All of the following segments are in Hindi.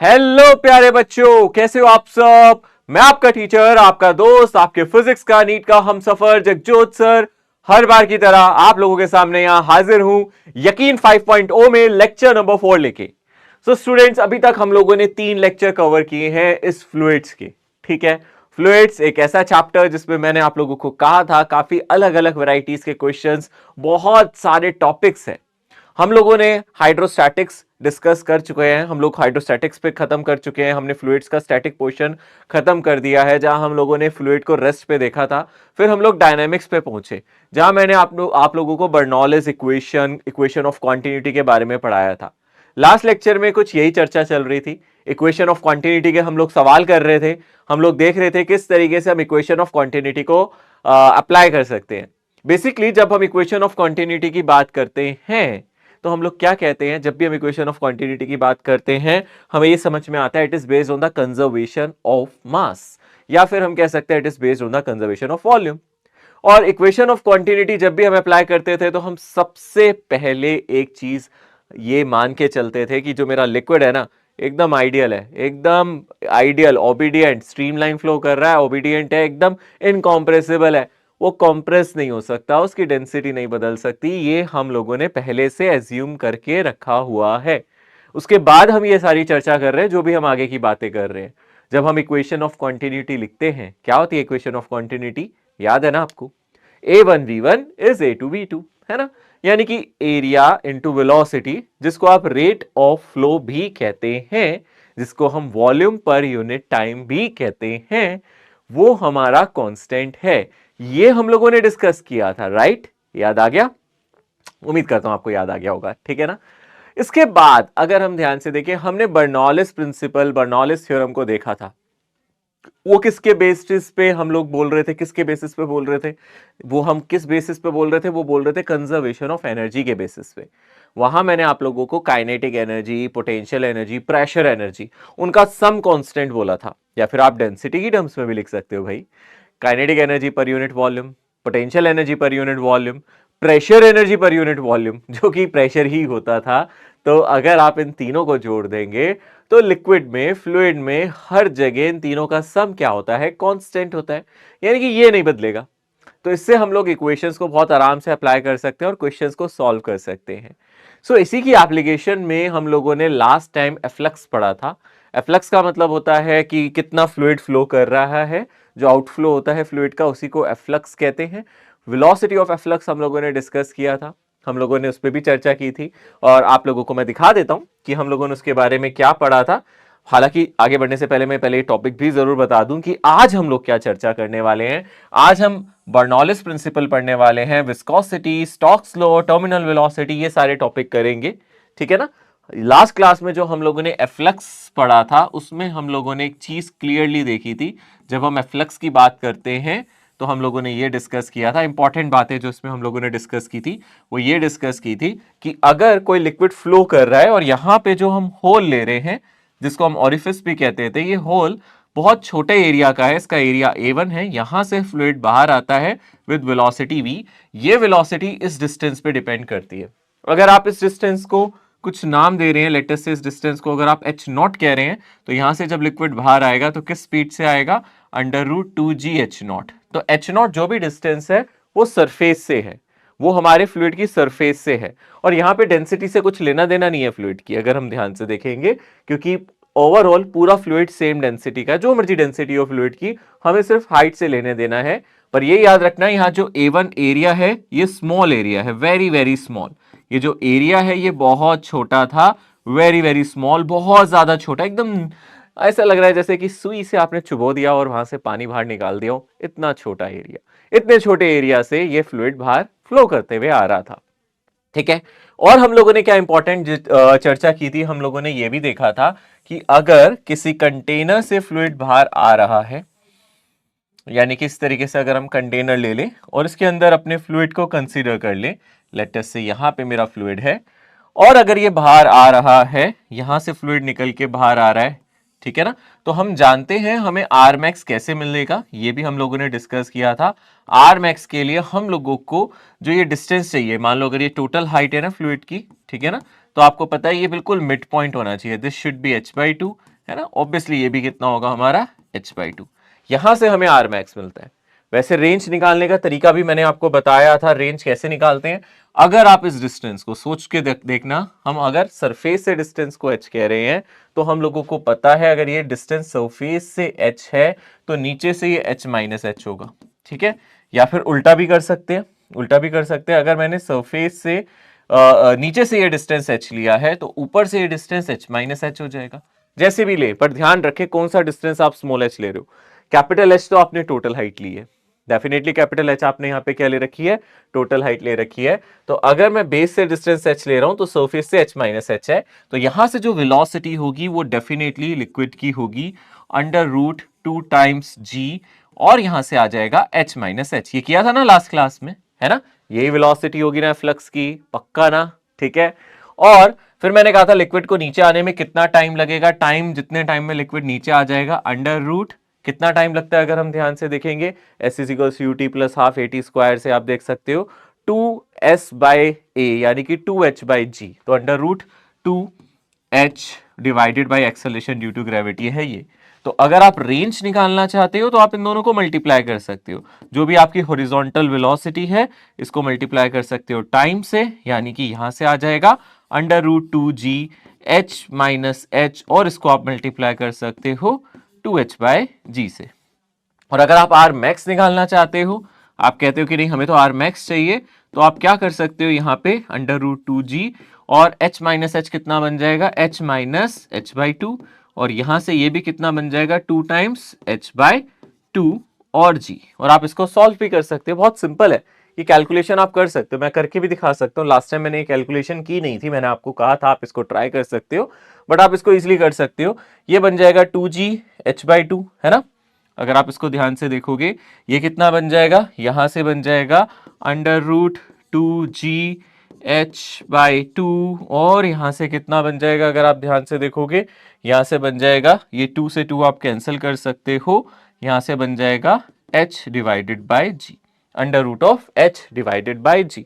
हेलो प्यारे बच्चों, कैसे हो आप सब। मैं आपका टीचर, आपका दोस्त, आपके फिजिक्स का नीट का हमसफर जगजोत सर हर बार की तरह आप लोगों के सामने यहां हाजिर हूं यकीन 5.0 में लेक्चर नंबर 4 लेके। सो स्टूडेंट्स, अभी तक हम लोगों ने 3 लेक्चर कवर किए हैं इस फ्लूइड्स के। ठीक है, फ्लूइड्स एक ऐसा चैप्टर जिसमें मैंने आप लोगों को कहा था काफी अलग अलग वैरायटीज के क्वेश्चंस, बहुत सारे टॉपिक्स हैं। हम लोगों ने हाइड्रोस्टैटिक्स डिस्कस कर चुके हैं, हम लोग हाइड्रोस्टैटिक्स पे खत्म कर चुके हैं, हमने फ्लूइड्स का स्टैटिक पोर्शन खत्म कर दिया है जहां हम लोगों ने फ्लूइड को रेस्ट पे देखा था। फिर हम लोग डायनामिक्स पे पहुंचे जहां मैंने आप लोगों को बर्नौलीज इक्वेशन ऑफ कॉन्टिन्यूटी के बारे में पढ़ाया था। लास्ट लेक्चर में कुछ यही चर्चा चल रही थी। इक्वेशन ऑफ कॉन्टिन्यूटी के हम लोग सवाल कर रहे थे, हम लोग देख रहे थे किस तरीके से हम इक्वेशन ऑफ कॉन्टिन्यूटी को अप्लाई कर सकते हैं। बेसिकली जब हम इक्वेशन ऑफ कॉन्टिन्यूटी की बात करते हैं तो हम लोग क्या कहते हैं, जब भी हम इक्वेशन ऑफ क्वांटिटी की बात करते हैं हमें यह समझ में आता है it is based on the conservation of mass, या फिर हम कह सकते हैं it is based on the conservation of volume. और इक्वेशन ऑफ क्वांटिटी जब भी हम अप्लाई करते थे तो हम सबसे पहले एक चीज ये मान के चलते थे कि जो मेरा लिक्विड है ना एकदम आइडियल है, एकदम आइडियल, ओबीडियंट, स्ट्रीमलाइन फ्लो कर रहा है, ओबीडियंट है, एकदम इनकॉम्प्रेसिबल है, वो कंप्रेस नहीं हो सकता, उसकी डेंसिटी नहीं बदल सकती, ये हम लोगों ने पहले से एज्यूम करके रखा हुआ है। उसके बाद हम ये सारी चर्चा कर रहे हैं जो भी हम आगे की बातें कर रहे हैं। जब हम इक्वेशन ऑफ कॉन्टिन्यूटी लिखते हैं, क्या होती है इक्वेशन ऑफ कॉन्टिन्यूटी, याद है ना आपको, A1V1 इज A2V2, है ना। यानी कि एरिया इंटू वेलोसिटी, जिसको आप रेट ऑफ फ्लो भी कहते हैं, जिसको हम वॉल्यूम पर यूनिट टाइम भी कहते हैं, वो हमारा कांस्टेंट है। ये हम लोगों ने डिस्कस किया था, राइट। याद आ गया, उम्मीद करता हूं आपको याद आ गया होगा, ठीक है ना। इसके बाद अगर हम ध्यान से देखें, हमने बर्नौलिस प्रिंसिपल, बर्नौलिस थ्योरम को देखा था। वो किसके बेसिस पे हम लोग बोल रहे थे, किसके बेसिस पे बोल रहे थे, वो हम किस बेसिस पे बोल रहे थे, वो बोल रहे थे कंजर्वेशन ऑफ एनर्जी के बेसिस पे। वहां मैंने आप लोगों को kinetic energy, potential energy, pressure energy, उनका सम कांस्टेंट बोला था, या फिर आप डेंसिटी की टर्म्स में भी लिख सकते हो भाई। Kinetic energy per unit volume, potential energy per unit volume, pressure energy per unit volume, जो कि प्रेशर ही होता था। तो अगर आप इन तीनों को जोड़ देंगे तो लिक्विड में, फ्लूइड में, हर जगह इन तीनों का सम क्या होता है, कांस्टेंट होता है, यानी कि ये नहीं बदलेगा। तो इससे हम लोग इक्वेशंस को बहुत आराम से अप्लाई कर सकते हैं और क्वेश्चंस को सॉल्व कर सकते हैं। सो इसी की एप्लीकेशन में हम लोगों ने लास्ट टाइम एफ्लक्स पढ़ा था। एफ्लक्स का मतलब होता है कि कितना फ्लूइड फ्लो कर रहा है, जो आउटफ्लो होता है फ्लूइड का उसी को एफ्लक्स कहते हैं। वेलोसिटी ऑफ एफ्लक्स हम लोगों ने डिस्कस किया था, हम लोगों ने उस पर भी चर्चा की थी, और आप लोगों को मैं दिखा देता हूं कि हम लोगों ने उसके बारे में क्या पढ़ा था। हालांकि आगे बढ़ने से पहले मैं पहले टॉपिक भी जरूर बता दूं कि आज हम लोग क्या चर्चा करने वाले हैं। आज हम बर्नौलिस प्रिंसिपल पढ़ने वाले हैं, viscosity, Stokes law, terminal velocity, ये सारे टॉपिक करेंगे, ठीक है ना। लास्ट क्लास में जो हम लोगों ने एफ्लक्स पढ़ा था उसमें हम लोगों ने एक चीज क्लियरली देखी थी। जब हम एफ्लक्स की बात करते हैं तो हम लोगों ने ये डिस्कस किया था, इंपॉर्टेंट बातें जो इसमें हम लोगों ने डिस्कस की थी वो ये डिस्कस की थी कि अगर कोई लिक्विड फ्लो कर रहा है और यहां पे जो हम होल ले रहे हैं, जिसको हम ऑरिफिस भी कहते थे, ये होल बहुत छोटे एरिया का है, इसका एरिया A1 है, यहां से फ्लूइड बाहर आता है विद वेलोसिटी v। ये वेलोसिटी इस डिस्टेंस पे डिपेंड करती है। अगर आप इस डिस्टेंस को कुछ नाम दे रहे हैं, लेटेस्ट से इस डिस्टेंस को अगर आप h0 कह रहे हैं, तो यहां से जब लिक्विड बाहर आएगा तो किस स्पीड से आएगा, √2g(h0). तो h0 जो भी डिस्टेंस है वो सरफेस से है, वो हमारे फ्लूइड की सरफेस से है, और यहां पे डेंसिटी से कुछ लेना देना नहीं है फ्लूइड की, अगर हम ध्यान से देखेंगे, क्योंकि ओवरऑल पूरा फ्लूइड सेम डेंसिटी का, जो मर्जी डेंसिटी हो फ्लूइड की, हमें सिर्फ हाइट से लेने देना है। पर ये याद रखना है, यहाँ जो A1 एरिया है ये स्मॉल एरिया है, वेरी वेरी स्मॉल। ये जो एरिया है ये बहुत छोटा था, वेरी वेरी स्मॉल, बहुत ज्यादा छोटा, एकदम ऐसा लग रहा है जैसे कि सुई से आपने चुबो दिया और वहां से पानी बाहर निकाल दिया हो, इतना छोटा एरिया। इतने छोटे एरिया से ये फ्लूइड बाहर फ्लो करते हुए आ रहा था, ठीक है। और हम लोगों ने क्या इंपॉर्टेंट चर्चा की थी, हम लोगों ने यह भी देखा था कि अगर किसी कंटेनर से फ्लूइड बाहर आ रहा है, यानी कि इस तरीके से अगर हम कंटेनर ले लें और इसके अंदर अपने फ्लूइड को कंसीडर कर लें, लेट अस से यहां पे मेरा फ्लूइड है, और अगर ये बाहर आ रहा है, यहां से फ्लूइड निकल के बाहर आ रहा है, ठीक है ना, तो हम जानते हैं हमें आर मैक्स कैसे मिलेगा, ये भी हम लोगों ने डिस्कस किया था। आर मैक्स के लिए हम लोगों को जो ये डिस्टेंस चाहिए, मान लो अगर ये टोटल हाइट है ना फ्लूइड की, ठीक है ना, तो आपको पता है ये बिल्कुल मिड पॉइंट होना चाहिए, दिस शुड बी h/2, है ना। ऑब्वियसली ये भी कितना होगा हमारा h/2। यहां से हमें r मैक्स मिलता है। वैसे रेंज निकालने का तरीका भी मैंने आपको बताया था, रेंज कैसे निकालते हैं। अगर आप इस डिस्टेंस को सोच के देखना, हम अगर सरफेस से डिस्टेंस को h कह रहे हैं तो हम लोगों को पता है अगर ये डिस्टेंस सरफेस से h है तो नीचे से ये h माइनस h होगा, ठीक है। या फिर उल्टा भी कर सकते हैं, उल्टा भी कर सकते हैं। अगर मैंने सरफेस से नीचे से ये डिस्टेंस h लिया है तो ऊपर से ये डिस्टेंस h माइनस h हो जाएगा। जैसे भी ले, पर ध्यान रखें कौन सा डिस्टेंस आप स्मॉल h ले रहे हो। कैपिटल H तो आपने टोटल हाइट ली है, डेफिनेटली कैपिटल H आपने यहाँ पे क्या ले रखी है, टोटल हाइट ले रखी है। तो अगर मैं बेस से डिस्टेंस h ले रहा हूं तो सरफेस से h माइनस h है, तो यहां से जो वेलोसिटी होगी वो डेफिनेटली लिक्विड की होगी √2 टाइम्स g, और यहां से आ जाएगा h माइनस h। ये किया था ना लास्ट क्लास में, है ना। यही वेलोसिटी होगी ना फ्लक्स की, पक्का ना, ठीक है। और फिर मैंने कहा था लिक्विड को नीचे आने में कितना टाइम लगेगा, टाइम जितने टाइम में लिक्विड नीचे आ जाएगा अंडर रूट कितना टाइम लगता है अगर हम ध्यान से देखेंगे, S = UT + ½ AT स्क्वायर से आप देख सकते हो 2S/A यानी कि 2h/g, तो √2h divided by acceleration due to gravity है ये। तो अगर आप रेंज निकालना चाहते हो तो आप इन दोनों को मल्टीप्लाई कर सकते हो, जो भी आपकी हॉरिजॉन्टल वेलोसिटी है इसको मल्टीप्लाई कर सकते हो टाइम से, यानी कि यहां से आ जाएगा √2g h माइनस h, और इसको आप मल्टीप्लाई कर सकते हो 2h/g से। और अगर आप r मैक्स निकालना चाहते हो, आप कहते हो कि नहीं हमें तो r मैक्स चाहिए, तो आप क्या कर सकते हो यहाँ पे √2g, और h माइनस h कितना बन जाएगा, h माइनस h/2, और यहां से ये भी कितना बन जाएगा 2 टाइम्स h/2 और g। और आप इसको सॉल्व भी कर सकते हो, बहुत सिंपल है ये कैलकुलेशन आप कर सकते हो, मैं करके भी दिखा सकता हूँ। लास्ट टाइम मैंने ये कैलकुलेशन की नहीं थी, मैंने आपको कहा था आप इसको ट्राई कर सकते हो, बट आप इसको इजीली कर सकते हो। ये बन जाएगा 2g h/2, है ना। अगर आप इसको ध्यान से देखोगे ये कितना बन जाएगा, यहां से बन जाएगा √2g h/2, और यहां से कितना बन जाएगा अगर आप ध्यान से देखोगे, यहां से बन जाएगा ये 2 से 2 आप कैंसिल कर सकते हो, यहां से बन जाएगा h divided by g, √h divided by g।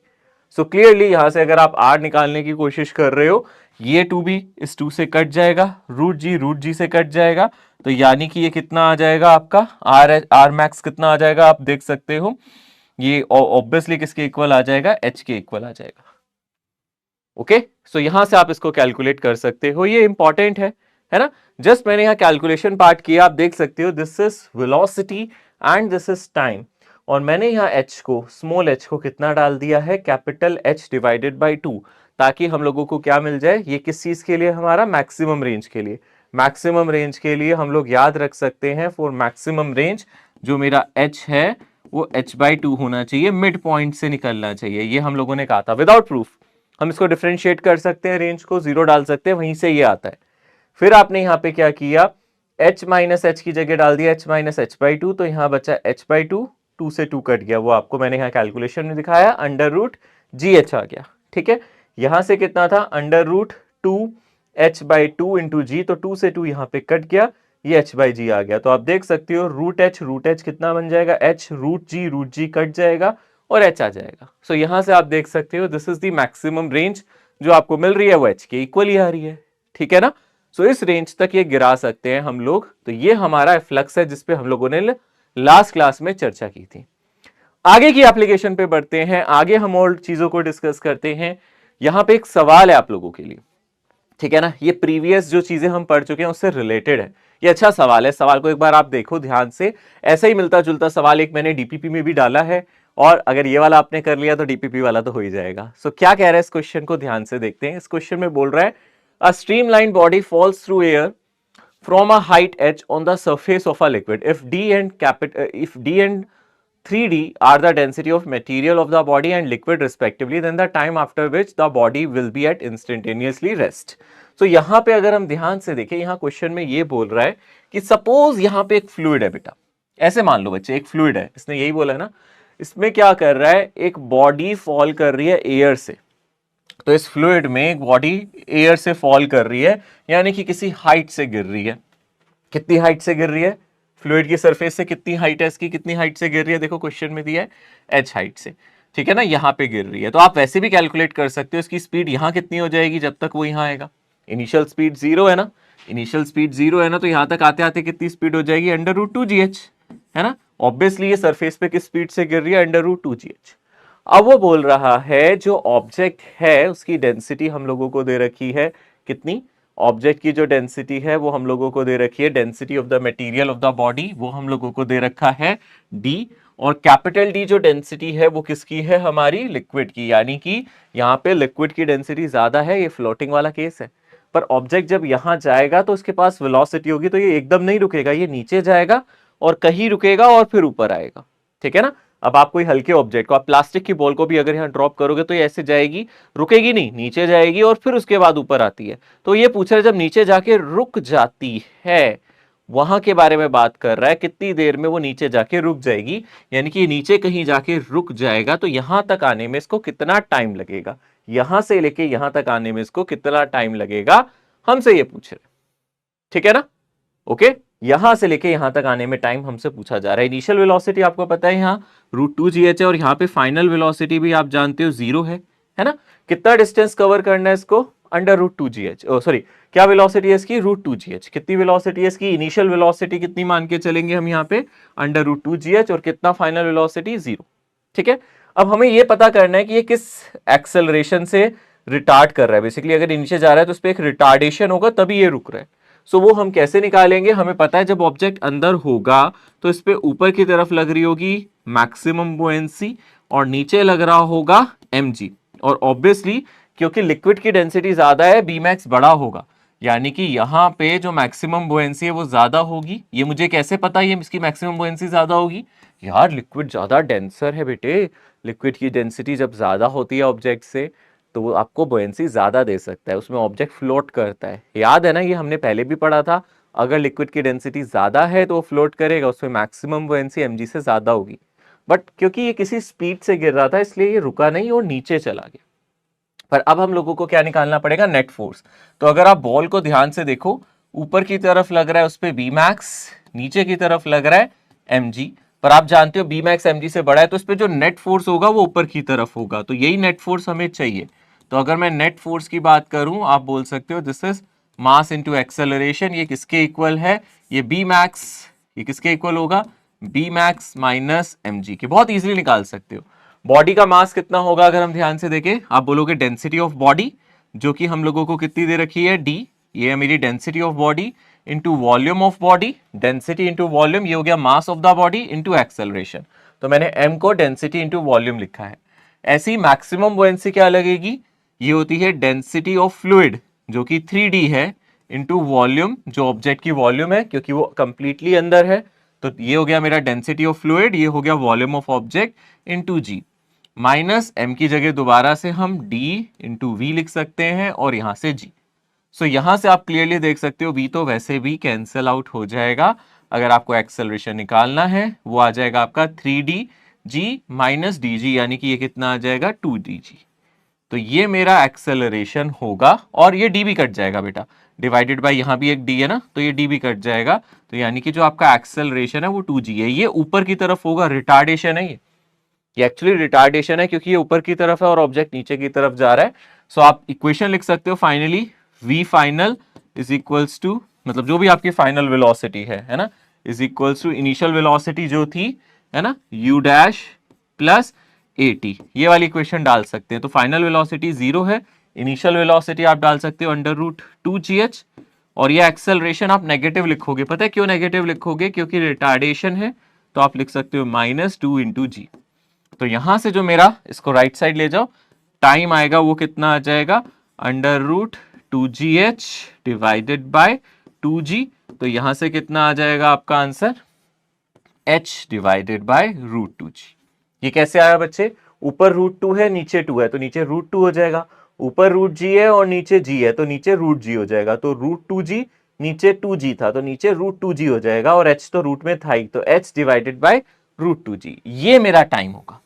So clearly यहां से अगर आप r निकालने की कोशिश कर रहे हो, ये 2 भी इस 2 से कट जाएगा, √g से कट जाएगा, तो यानी कि ये कितना आ जाएगा आपका r मैक्स कितना आ जाएगा आप देख सकते हो, ये ऑब्वियसली किसके इक्वल आ जाएगा, h के इक्वल आ जाएगा। ओके, सो यहां से आप इसको कैलकुलेट कर सकते हो, ये इंपॉर्टेंट है ना। जस्ट मैंने यहाँ कैलकुलेशन पार्ट किया, आप देख सकते हो this is velocity and this is time, और मैंने यहाँ h को, स्मॉल h को कितना डाल दिया है, कैपिटल H डिवाइडेड बाई 2, ताकि हम लोगों को क्या मिल जाए, ये किस चीज के लिए, हमारा मैक्सिमम रेंज के लिए। मैक्सिमम रेंज के लिए हम लोग याद रख सकते हैं, फॉर मैक्सिमम रेंज जो मेरा h है वो h/2 होना चाहिए, मिड पॉइंट से निकलना चाहिए, ये हम लोगों ने कहा था। विदाउट प्रूफ हम इसको डिफरेंशिएट कर सकते हैं, रेंज को 0 डाल सकते हैं, वहीं से ये आता है। फिर आपने यहाँ पे क्या किया, h माइनस h की जगह डाल दिया h माइनस h/2, तो यहाँ बचा h/2, 2 से 2 कट गया, वो आपको मैंने यहाँ कैलकुलेशन में दिखाया, √gh आ गया, ठीक है। यहां से कितना था, √2h/2 इंटू जी, तो 2 से 2 यहाँ पे कट गया, ये h/g आ गया। तो आप देख सकते हो √h कितना बन जाएगा, h, √g कट जाएगा और h आ जाएगा। सो यहां से आप देख सकते हो this is the maximum range जो आपको मिल रही है, वो h के इक्वल ही आ रही है, ठीक है ना। सो इस रेंज तक ये गिरा सकते हैं हम लोग। तो ये हमारा फ्लक्स है जिसपे हम लोगों ने लास्ट क्लास में चर्चा की थी। आगे की एप्लीकेशन पे बढ़ते हैं, आगे हम और चीजों को डिस्कस करते हैं। यहां पे एक सवाल है आप लोगों के लिए, ठीक है ना। ये प्रीवियस जो चीजें हम पढ़ चुके हैं उससे रिलेटेड है, ये अच्छा सवाल है। सवाल को एक बार आप देखो ध्यान से, ऐसा ही मिलता जुलता सवाल एक मैंने डीपीपी में भी डाला है, और अगर ये वाला आपने कर लिया तो डीपीपी वाला तो हो ही जाएगा। सो क्या कह रहा है इस क्वेश्चन को ध्यान से देखते हैं। इस क्वेश्चन में बोल रहा है a streamline body falls through air from a height h on the surface of a liquid if d and 3d are the density of material of the body and liquid respectively, then the time after which the body will be at instantaneously rest। so यहाँ पे अगर हम ध्यान से देखें, यहाँ क्वेश्चन में ये बोल रहा है कि सपोज यहाँ पे एक फ्लूइड है बेटा, ऐसे मान लो बच्चे एक फ्लूइड है, इसने यही बोला है ना। इसमें क्या कर रहा है, एक बॉडी फॉल कर रही है एयर से, तो इस फ्लूइड में एक बॉडी एयर से फॉल कर रही है, यानी कि किसी हाइट से गिर रही है। कितनी हाइट से गिर रही है, फ्लूइड की सरफेस से कितनी हाइट है इसकी, कितनी हाइट से गिर रही है, देखो क्वेश्चन में दिया है h हाइट से, ठीक है ना, यहां पे गिर रही है। तो आप वैसे भी कैलकुलेट कर सकते हो इसकी स्पीड यहां कितनी हो जाएगी जब तक वो यहां आएगा, इनिशियल स्पीड 0 है ना, इनिशियल स्पीड 0 है ना, तो यहां तक आते आते कितनी स्पीड हो जाएगी, √2gh, है ना। ऑब्वियसली ये सरफेस पे किस स्पीड से गिर रही है, √2gh। अब वो बोल रहा है जो ऑब्जेक्ट है उसकी डेंसिटी हम लोगों को दे रखी है कितनी, ऑब्जेक्ट की जो डेंसिटी है वो हम लोगों को दे रखी है, density of the material of the body वो हम लोगों को दे रखा है d, और कैपिटल D जो डेंसिटी है वो किसकी है, हमारी लिक्विड की, यानी कि यहाँ पे लिक्विड की डेंसिटी ज्यादा है, ये फ्लोटिंग वाला केस है। पर ऑब्जेक्ट जब यहां जाएगा तो उसके पास वेलोसिटी होगी, तो ये एकदम नहीं रुकेगा, ये नीचे जाएगा और कहीं रुकेगा और फिर ऊपर आएगा, ठीक है ना। अब आप कोई हल्के ऑब्जेक्ट को, आप प्लास्टिक की बॉल को भी अगर यहां ड्रॉप करोगे तो ये ऐसे जाएगी, रुकेगी नहीं, नीचे जाएगी और फिर उसके बाद ऊपर आती है। तो ये पूछ रहा है जब नीचे जाके रुक जाती है, वहां के बारे में बात कर रहा है, कितनी देर में वो नीचे जाके रुक जाएगी, यानी कि नीचे कहीं जाके रुक जाएगा तो यहां तक आने में इसको कितना टाइम लगेगा, यहां से लेके यहां तक आने में इसको कितना टाइम लगेगा, हमसे ये पूछ रहे, ठीक है ना। ओके, यहां से लेके यहां तक आने में टाइम हमसे पूछा जा रहा है। इनिशियल वेलोसिटी आपको पता है यहाँ √2gh है, और यहाँ पे फाइनल वेलोसिटी भी आप जानते हो 0 है ना। कितना डिस्टेंस कवर करना है इसको, √2gh, सॉरी क्या वेलोसिटी है इसकी, √2gh। कितनी वेलोसिटी है इसकी, इनिशियल वेलोसिटी कितनी मान के चलेंगे हम यहाँ पे, √2gh, और कितना फाइनल वेलोसिटी 0, ठीक है। अब हमें ये पता करना है कि ये किस एक्सेलरेशन से रिटार्ड कर रहा है, बेसिकली अगर नीचे जा रहा है तो उस पर एक रिटार्डेशन होगा तभी ये रुक रहा है। सो वो हम कैसे निकालेंगे, हमें पता है जब ऑब्जेक्ट अंदर होगा तो इस पे ऊपर की तरफ लग रही होगी मैक्सिमम बुएंसी और नीचे लग रहा होगा mg, और ऑब्वियसली क्योंकि लिक्विड की डेंसिटी ज्यादा है Bmax बड़ा होगा, यानी कि यहाँ पे जो मैक्सिमम बुएंसी है वो ज्यादा होगी। ये मुझे कैसे पता ये इसकी मैक्सिमम बुएंसी ज्यादा होगी, यार लिक्विड ज्यादा डेंसर है बेटे, लिक्विड की डेंसिटी जब ज्यादा होती है ऑब्जेक्ट से तो वो आपको बुएंसी ज्यादा दे सकता है, उसमें ऑब्जेक्ट फ्लोट करता है, याद है ना, ये हमने पहले भी पढ़ा था। अगर लिक्विड की डेंसिटी ज्यादा है तो वो फ्लोट करेगा, उसमें मैक्सिमम बुएंसी mg से ज्यादा होगी। बट क्योंकि ये किसी स्पीड से गिर रहा था इसलिए ये रुका नहीं और नीचे चला गया। पर अब हम लोगों को क्या निकालना पड़ेगा, नेट फोर्स। तो अगर आप बॉल को ध्यान से देखो, ऊपर की तरफ लग रहा है उस पर Bmax, नीचे की तरफ लग रहा है mg, पर आप जानते हो Bmax mg से बड़ा है तो उस पर जो नेट फोर्स होगा वो ऊपर की तरफ होगा, तो यही नेट फोर्स हमें चाहिए। तो अगर मैं नेट फोर्स की बात करूं, आप बोल सकते हो this is mass into acceleration, ये किसके इक्वल है, ये Bmax, ये किसके इक्वल होगा, Bmax माइनस mg के, बहुत इजीली निकाल सकते हो। बॉडी का मास कितना होगा अगर हम ध्यान से देखें, आप बोलोगे डेंसिटी ऑफ बॉडी, जो कि हम लोगों को कितनी दे रखी है d, ये है मेरी density of body, into volume of body, density into volume, ये हो गया mass of the body into acceleration. तो मैंने m को डेंसिटी इंटू वॉल्यूम लिखा है। ऐसी मैक्सिमम बुएंसी क्या लगेगी, ये होती है डेंसिटी ऑफ फ्लूइड जो कि 3d है, इंटू वॉल्यूम जो ऑब्जेक्ट की वॉल्यूम है क्योंकि वो कंप्लीटली अंदर है, तो ये हो गया मेरा डेंसिटी ऑफ फ्लूइड, ये हो गया volume of object into g, minus m की जगह दोबारा से हम d इंटू वी लिख सकते हैं और यहां से g। सो यहां से आप क्लियरली देख सकते हो v तो वैसे भी कैंसिल आउट हो जाएगा। अगर आपको एक्सेलरेशन निकालना है वो आ जाएगा आपका 3dg माइनस dg, यानी कि ये कितना आ जाएगा 2dg। तो ये मेरा एक्सेलरेशन होगा, और ये d भी कट जाएगा बेटा, डिवाइडेड बाय यहां भी एक d है ना, तो ये d भी कट जाएगा, तो यानी कि जो आपका एक्सेलरेशन है वो 2g है। ये ऊपर की तरफ होगा, रिटार्डेशन है ये एक्चुअली रिटार्डेशन है क्योंकि ये ऊपर की तरफ है और ऑब्जेक्ट नीचे की तरफ जा रहा है। सो आप इक्वेशन लिख सकते हो finally v final is equals to, मतलब जो भी आपकी फाइनल वेलोसिटी है ना, is equals to initial velocity जो थी, है ना, u डैश प्लस at, ये वाली इक्वेशन डाल सकते हैं। तो फाइनल वेलोसिटी 0 है, इनिशियल वेलोसिटी आप डाल सकते हो √2gh, और ये एक्सेलरेशन आप नेगेटिव लिखोगे, पता है क्यों नेगेटिव लिखोगे, क्योंकि रिटार्डेशन है, तो आप लिख सकते हो -2 इंटू जी। तो यहां से जो मेरा, इसको राइट साइड ले जाओ, टाइम आएगा वो कितना आ जाएगा, √2gh डिवाइडेड बाय 2g, तो यहां से कितना आ जाएगा आपका answer h divided by √2g। ये कैसे आया बच्चे, ऊपर √2 है नीचे 2 है तो नीचे √2 हो जाएगा, ऊपर √g है और नीचे g है तो नीचे √g हो जाएगा, तो √2g नीचे 2g था तो नीचे √2g हो जाएगा, और h तो रूट में था ही, तो h डिवाइडेड बाय √2g, ये मेरा टाइम होगा।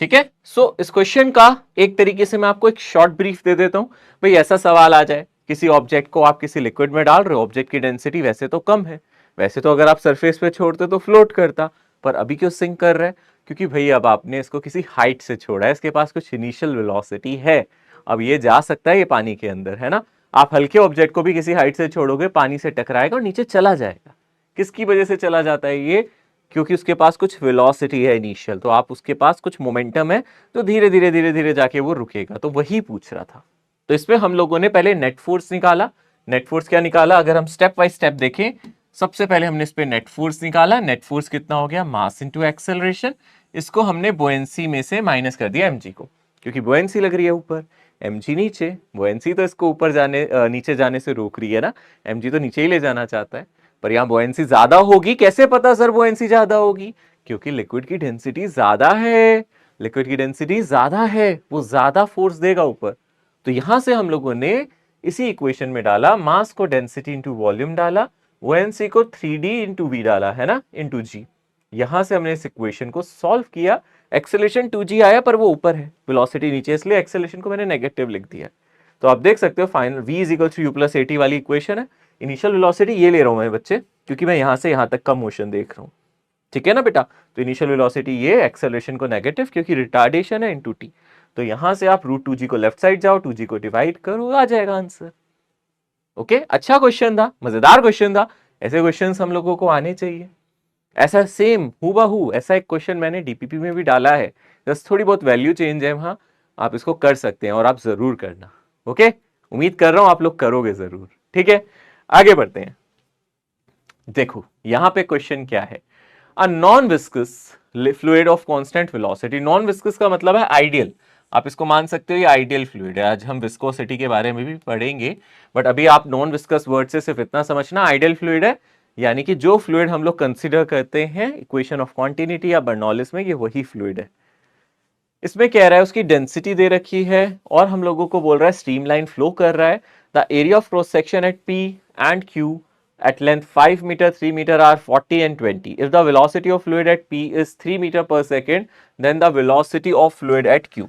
ठीक है। सो इस क्वेश्चन का एक तरीके से मैं आपको एक शॉर्ट ब्रीफ दे देता हूं, भाई ऐसा सवाल आ जाए, किसी ऑब्जेक्ट को आप किसी लिक्विड में डाल रहे हो, ऑब्जेक्ट की डेंसिटी वैसे तो कम है, वैसे तो अगर आप सरफेस पे छोड़ते तो फ्लोट करता, पर अभी क्यों सिंक कर रहा है, क्योंकि भाई अब आपने इसको किसी हाइट से छोड़ा है, इसके पास कुछ इनिशियल वेलोसिटी है, अब ये जा सकता है ये पानी के अंदर, है ना। आप हल्के ऑब्जेक्ट को भी किसी हाइट से छोड़ोगे, पानी से टकराएगा और नीचे चला जाएगा। किसकी वजह से चला जाता है ये? क्योंकि उसके पास कुछ वेलोसिटी है इनिशियल, तो आप उसके पास कुछ मोमेंटम है, तो धीरे धीरे धीरे धीरे जाके वो रुकेगा। तो वही पूछ रहा था। तो इसमें हम लोगों ने पहले नेट फोर्स निकाला। नेट फोर्स क्या निकाला? अगर हम स्टेप बाय स्टेप देखें, सबसे पहले हमने इस पे नेट फोर्स निकाला। नेट फोर्स कितना हो गया? Mass into acceleration. इसको हमने बुओयेंसी में से माइनस कर दिया mg को, क्योंकि बुओयेंसी लग रही है ऊपर, mg नीचे, बुओयेंसी तो इसको ऊपर जाने नीचे जाने से रोक रही है ना, mg तो नीचे ही ले जाना चाहता है। पर यहाँ बुओयेंसी ज्यादा होगी। कैसे पता सर बुओयेंसी ज्यादा होगी? क्योंकि लिक्विड की डेंसिटी ज्यादा है। लिक्विड की डेंसिटी ज्यादा है, वो ज्यादा फोर्स देगा ऊपर। तो यहां से हम लोगों ने इसी इक्वेशन में डाला, मास को डेंसिटी इंटू वॉल्यूम डाला, बुओयेंसी को 3d इंटू वी डाला है ना, इंटू जी। यहां से हमने इस इक्वेशन को सॉल्व किया। एक्सेलरेशन 2g आया, पर वो ऊपर है, वेलोसिटी नीचे, इसलिए एक्सेलरेशन को मैंने नेगेटिव लिख दिया। तो आप देख सकते हो final v is equal to u plus at वाली इक्वेशन है। इनिशियल वेलोसिटी ये ले रहा हूं मैं बच्चे, क्योंकि मैं यहां से यहां तक का मोशन देख रहा हूं। ठीक है ना बेटा? तो इनिशियल वेलोसिटी ये, एक्सेलरेशन को नेगेटिव क्योंकि रिटार्डेशन है, इंटू टी। तो यहां से आप √2g को लेफ्ट साइड जाओ, 2g को डिवाइड करो, आ जाएगा आंसर। ओके, अच्छा क्वेश्चन था, मजेदार क्वेश्चन था। ऐसे क्वेश्चंस हम लोगों को आने चाहिए। ऐसा सेम हूबहू ऐसा एक क्वेश्चन मैंने डीपीपी में भी डाला है, बस थोड़ी बहुत वैल्यू चेंज है वहां। आप इसको कर सकते हैं और आप जरूर करना। ओके, उम्मीद कर रहा हूं आप लोग करोगे जरूर। ठीक है, आगे बढ़ते हैं। देखो यहां पे क्वेश्चन क्या है? A non viscous fluid of constant velocity. Non viscous का मतलब है आइडियल। आप इसको मान सकते हो ये आइडियल फ्लूइड है। आज हम विस्कोसिटी के बारे में भी पढ़ेंगे, बट अभी आप नॉन विस्कस वर्ड से सिर्फ इतना समझना, आइडियल फ्लूइड है, यानी कि जो फ्लूइड हम लोग कंसीडर करते हैं इक्वेशन ऑफ कॉन्टिन्यूटी या बर्नौलिस में, ये वही फ्लूइड है। इसमें कह रहा है उसकी डेंसिटी दे रखी है और हम लोगों को बोल रहा है स्ट्रीमलाइन फ्लो कर रहा है। The area of cross section at P and Q at length 5 meter, 3 meter are 40 and 20. If the velocity of fluid at P is 3 meter per second, then the velocity of fluid at Q.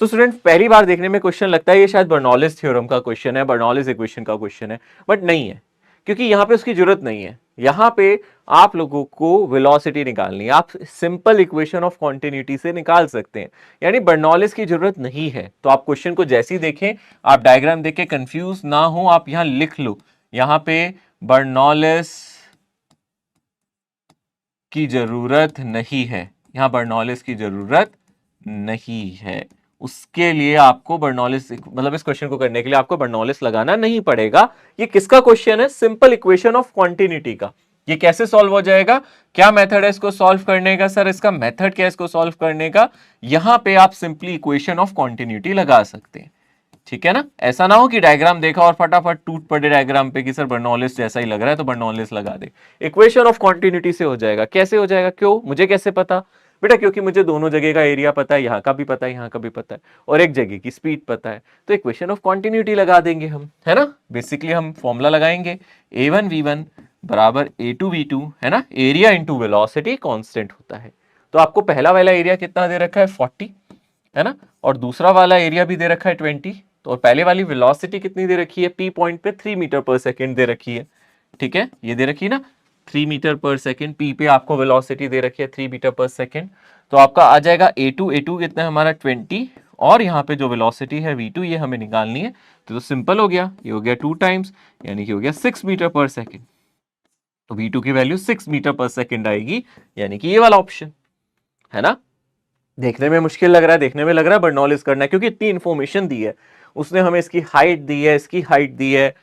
So student पहली बार देखने में क्वेश्चन लगता है ये शायद बर्नौलिस थ्योरम का क्वेश्चन है, बर्नौलिस इक्वेशन का क्वेश्चन है, बट नहीं है, क्योंकि यहाँ पे उसकी जरूरत नहीं है। यहाँ पे आप लोगों को वेलोसिटी निकालनी है, आप सिंपल इक्वेशन ऑफ कॉन्टिन्यूटी से निकाल सकते हैं, यानी बर्नौलिस की जरूरत नहीं है। तो आप क्वेश्चन को जैसे ही देखें, आप डायग्राम देख के कंफ्यूज ना हो, आप यहाँ लिख लो, यहाँ पे बर्नौलिस की जरूरत नहीं है, यहां बर्नौलिस की जरूरत नहीं है। उसके लिए आपको बर्नौलिस, मतलब इस क्वेश्चन को करने के लिए आपको बर्नौलिस लगाना नहीं पड़ेगा। ये किसका क्वेश्चन है? सिंपल इक्वेशन ऑफ क्वांटिटी का। ये कैसे सॉल्व हो जाएगा? क्या मेथड है इसको सॉल्व करने का? सर इसका मेथड क्या है इसको सॉल्व करने का? यहां पे आप सिंपली इक्वेशन ऑफ क्वांटिटी लगा सकते हैं। ठीक है ना? ऐसा ना हो कि डायग्राम देखा और फटाफट टूट पड़े डायग्राम पे कि सर बर्नौलिस जैसा ही लग रहा है तो बर्नौलिस लगा दे। इक्वेशन ऑफ क्वांटिटी से हो जाएगा। कैसे हो जाएगा? क्यों? मुझे कैसे पता बेटा? क्योंकि मुझे दोनों जगह का एरिया पता है, यहाँ का भी पता है, यहाँ का भी पता है, और एक जगह की स्पीड पता है, तो इक्वेशन ऑफ क्वांटिटी लगा देंगे हम, है ना? बेसिकली हम फॉर्मूला लगाएंगे, a1v1 बराबर a2v2, है ना? एरिया इंटू वेलोसिटी कांस्टेंट होता है। तो आपको पहला वाला एरिया कितना दे रखा है? 40, है ना? और दूसरा वाला एरिया भी दे रखा है 20। तो और पहले वाली वेलोसिटी कितनी दे रखी है? P पॉइंट पे 3 मीटर पर सेकेंड दे रखी है। ठीक है, ये दे रखी है ना 3 मीटर पर सेकेंड। P पे आपको वेलोसिटी दे रखी है 3 मीटर पर सेकेंड। तो आपका आ जाएगा A2 कितना है हमारा 20, और यहाँ पे जो वेलोसिटी है V2 ये हमें निकालनी है। तो सिंपल हो गया, ये हो गया 2 टाइम्स, यानी कि हो गया 6 मीटर पर सेकेंड। तो V2 की वैल्यू 6 मीटर पर सेकेंड आएगी, यानी कि ये वाला ऑप्शन, है ना? देखने में मुश्किल लग रहा है, देखने में लग रहा है बर्नौलिस करना है, क्योंकि इतनी इंफॉर्मेशन दी है उसने हमें, इसकी हाइट दी है, इसकी हाइट दी है,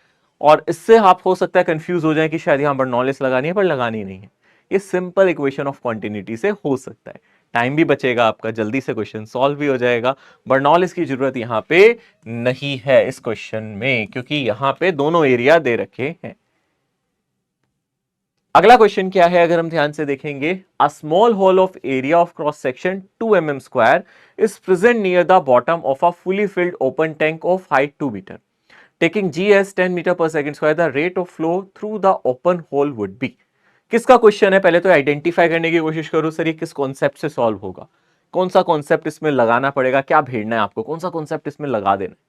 और इससे आप हो सकता है कंफ्यूज हो जाए कि शायद यहाँ बर्नौलिस लगानी है, पर लगानी नहीं है। ये सिंपल इक्वेशन ऑफ क्वांटिटी से हो सकता है, टाइम भी बचेगा आपका, जल्दी से क्वेश्चन सॉल्व भी हो जाएगा। बर्नौलिस की जरूरत यहाँ पे नहीं है इस क्वेश्चन में, क्योंकि यहाँ पे दोनों एरिया दे रखे हैं। अगला क्वेश्चन क्या है अगर हम ध्यान से देखेंगे, a small hole of area of cross section 2 mm square is present near the bottom of a fully filled open tank of height 2 metre, taking g as 10 metre per second square, the rate of flow through the open hole would be. किसका क्वेश्चन है? पहले तो आइडेंटिफाई करने की कोशिश करो, सर ये किस कॉन्सेप्ट से सॉल्व होगा, कौन सा कॉन्सेप्ट इसमें लगाना पड़ेगा, क्या भेड़ना है आपको, कौन सा कॉन्सेप्ट इसमें लगा देना है।